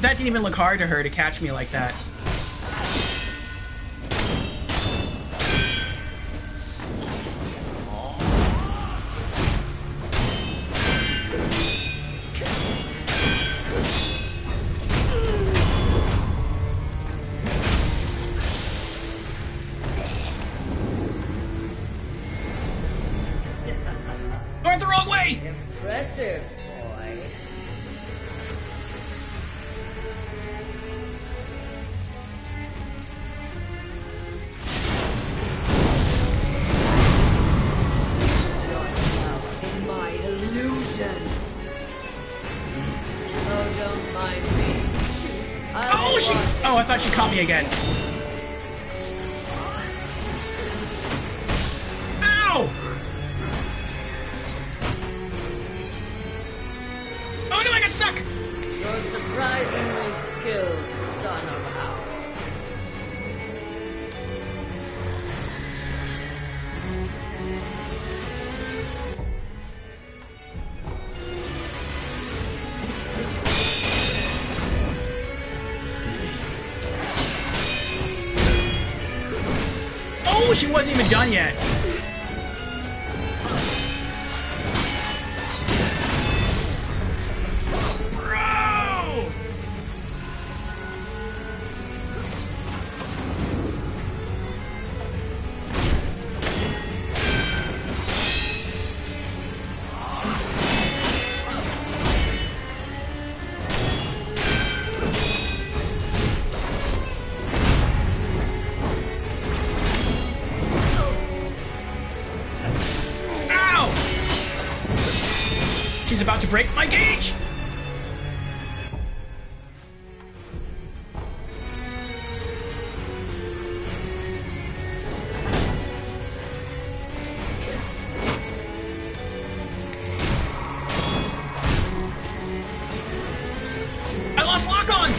That didn't even look hard to her to catch me like that. Going the wrong way! Impressive, boy. Yourself in my illusions. Oh, don't mind me. Oh, she... Oh, I thought she caught me again. Ow! Oh no, I got stuck! You're surprisingly skilled, son of ours. Oh, she wasn't even done yet. Bro! she's about to break my gauge! I lost lock on!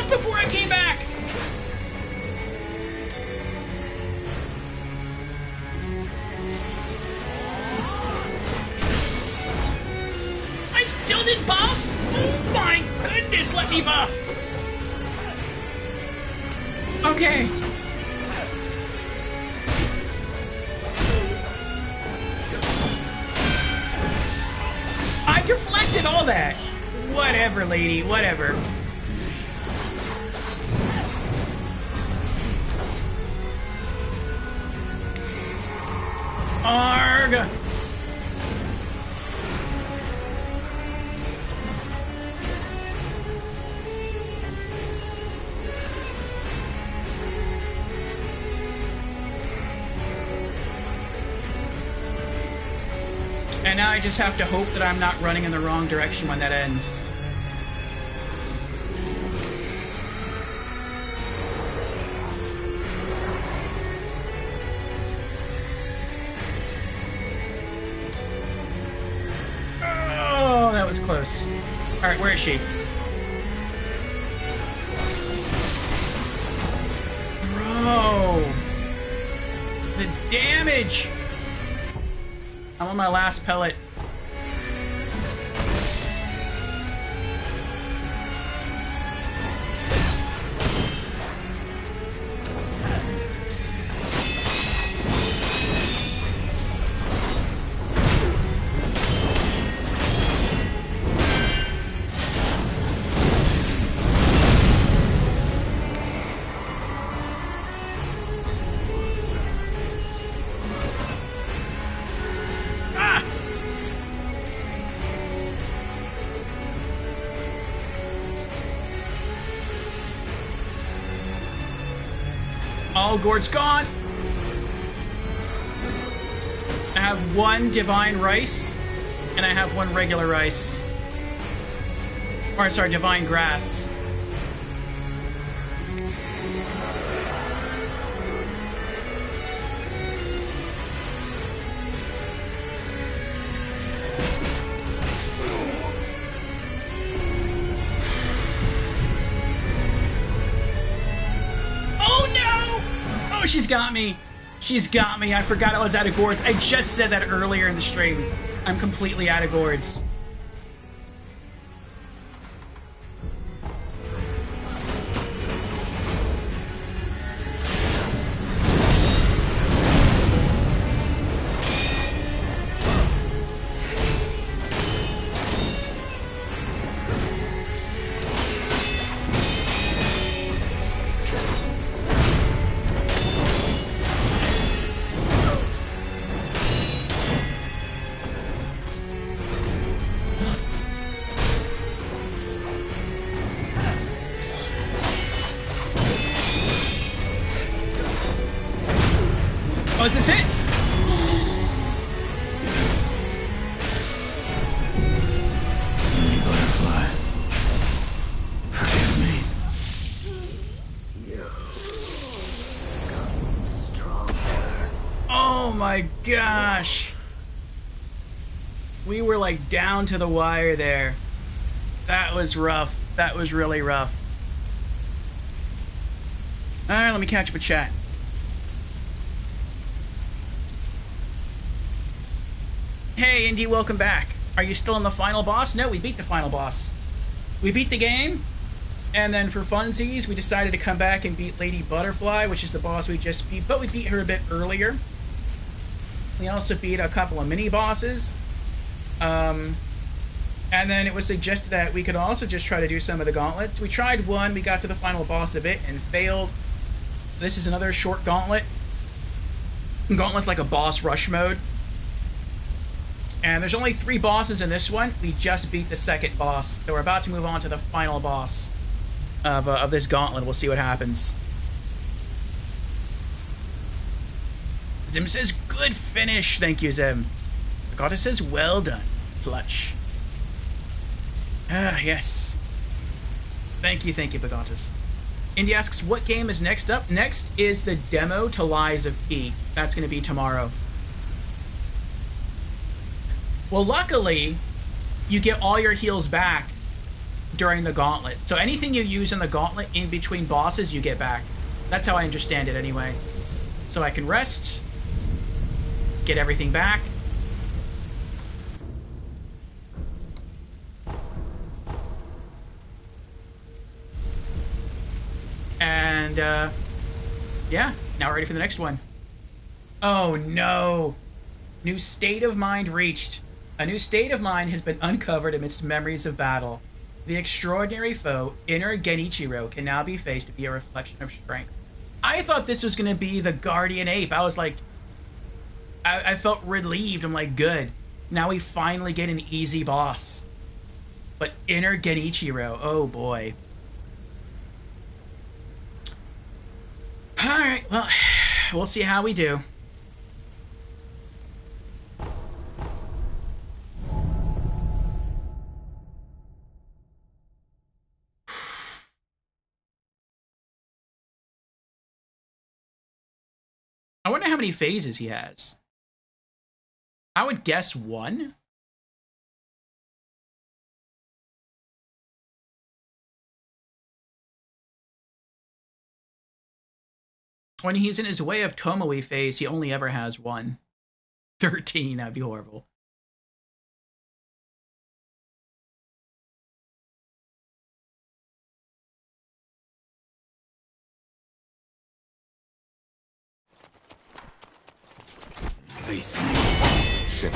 Before I came back! I still didn't buff? Oh my goodness, let me buff! Okay. I deflected all that. Whatever, lady, whatever. Arg! And now I just have to hope that I'm not running in the wrong direction when that ends. Was close. Alright, where is she? Bro! The damage! I'm on my last pellet. All gourd's gone. I have one divine rice, and I have one regular rice. Or, sorry, divine grass. She's got me. She's got me. I forgot I was out of gourds. I just said that earlier in the stream. I'm completely out of gourds. Oh, is this it? Butterfly, forgive me. Oh my gosh. We were like down to the wire there. That was rough. That was really rough. Alright, let me catch up with chat. Hey, Indy, welcome back. Are you still on the final boss? No, we beat the final boss. We beat the game, and then for funsies, we decided to come back and beat Lady Butterfly, which is the boss we just beat, but we beat her a bit earlier. We also beat a couple of mini-bosses. And then it was suggested that we could also just try to do some of the gauntlets. We tried one, we got to the final boss of it, and failed. This is another short gauntlet. Gauntlet's like a boss rush mode. And there's only 3 bosses in this one. We just beat the second boss. So we're about to move on to the final boss of this gauntlet. We'll see what happens. Zim says, good finish. Thank you, Zim. Dakota says, well done, Clutch. Ah, yes. Thank you, Pagatas. Indy asks, what game is next up? Next is the demo to Lies of P. That's going to be tomorrow. Well, luckily, you get all your heals back during the gauntlet. So anything you use in the gauntlet in between bosses, you get back. That's how I understand it anyway. So I can rest, get everything back. And, yeah, now we're ready for the next one. Oh, no. New state of mind reached. A new state of mind has been uncovered amidst memories of battle. The extraordinary foe, Inner Genichiro, can now be faced to be a reflection of strength. I thought this was going to be the Guardian Ape. I was like... I felt relieved. I'm like, good. Now we finally get an easy boss. But Inner Genichiro, oh boy. Alright, well, we'll see how we do. I wonder how many phases he has. I would guess 1. When he's in his Way of Tomoe phase, he only ever has 1. 13, that'd be horrible. Shit.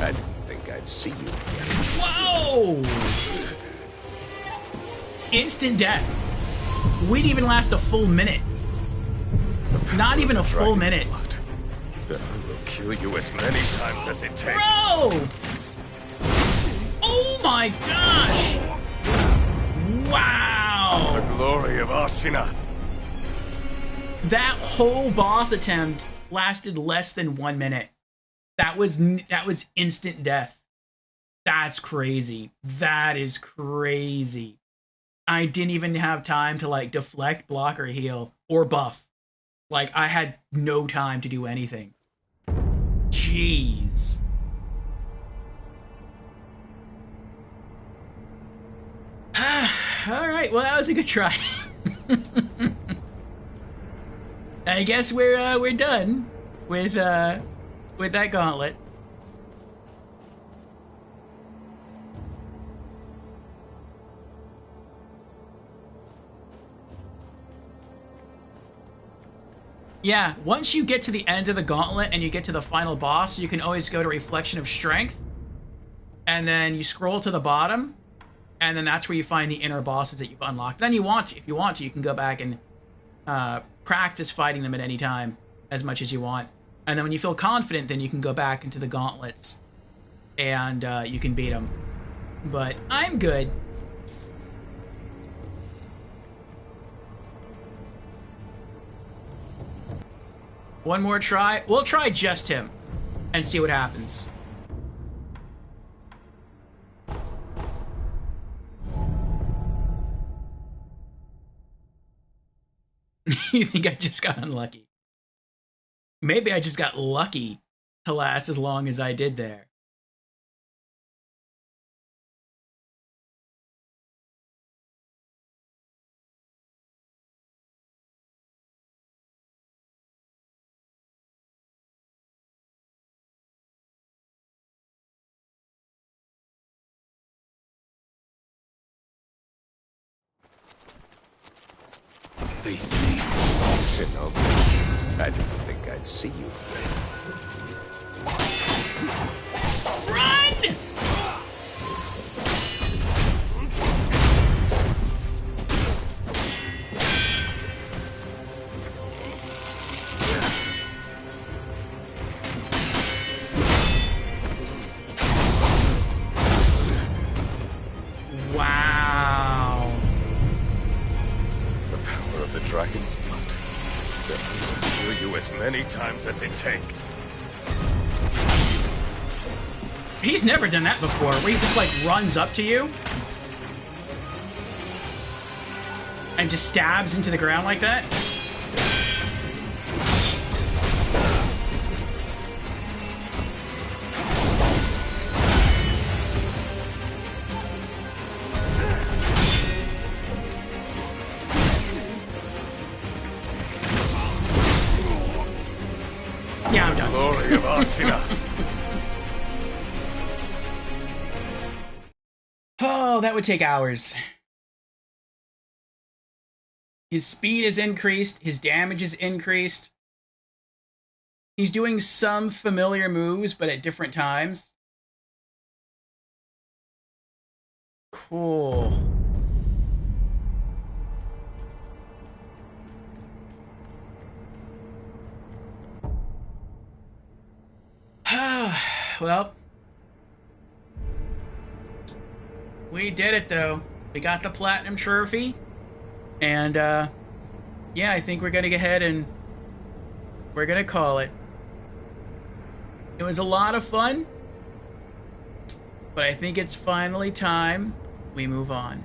I didn't think I'd see you again. Whoa! Instant death. We didn't even last a full minute. Not even a full minute. Blood. Then I will kill you as many times as it takes. Bro! Oh my gosh! Wow! The glory of Ashina. That whole boss attempt lasted less than 1 minute. That was instant death. That's crazy. That is crazy. I didn't even have time to like deflect, block, or heal, or buff. Like, I had no time to do anything. Jeez. Alright, well that was a good try. I guess we're done with that gauntlet. Yeah, once you get to the end of the gauntlet and you get to the final boss, you can always go to Reflection of Strength, and then you scroll to the bottom, and then that's where you find the inner bosses that you've unlocked. Then if you want to, you can go back and practice fighting them at any time, as much as you want. And then when you feel confident, then you can go back into the gauntlets, and you can beat them. But I'm good. One more try. We'll try just him and see what happens. You think I just got unlucky? Maybe I just got lucky to last as long as I did there. face me. Shinobi, I didn't think I'd see you again. Run! Wow. The power of the dragon's blood. Then I will kill you as many times as it takes. He's never done that before, where he just, like, runs up to you and just stabs into the ground like that. Yeah, I'm done. Glory of Ashina. Oh, that would take hours. His speed is increased. His damage is increased. He's doing some familiar moves, but at different times. Cool. Well, we did it though. We got the platinum trophy, and yeah, I think we're gonna go ahead and we're gonna call it. It was a lot of fun, but I think it's finally time we move on.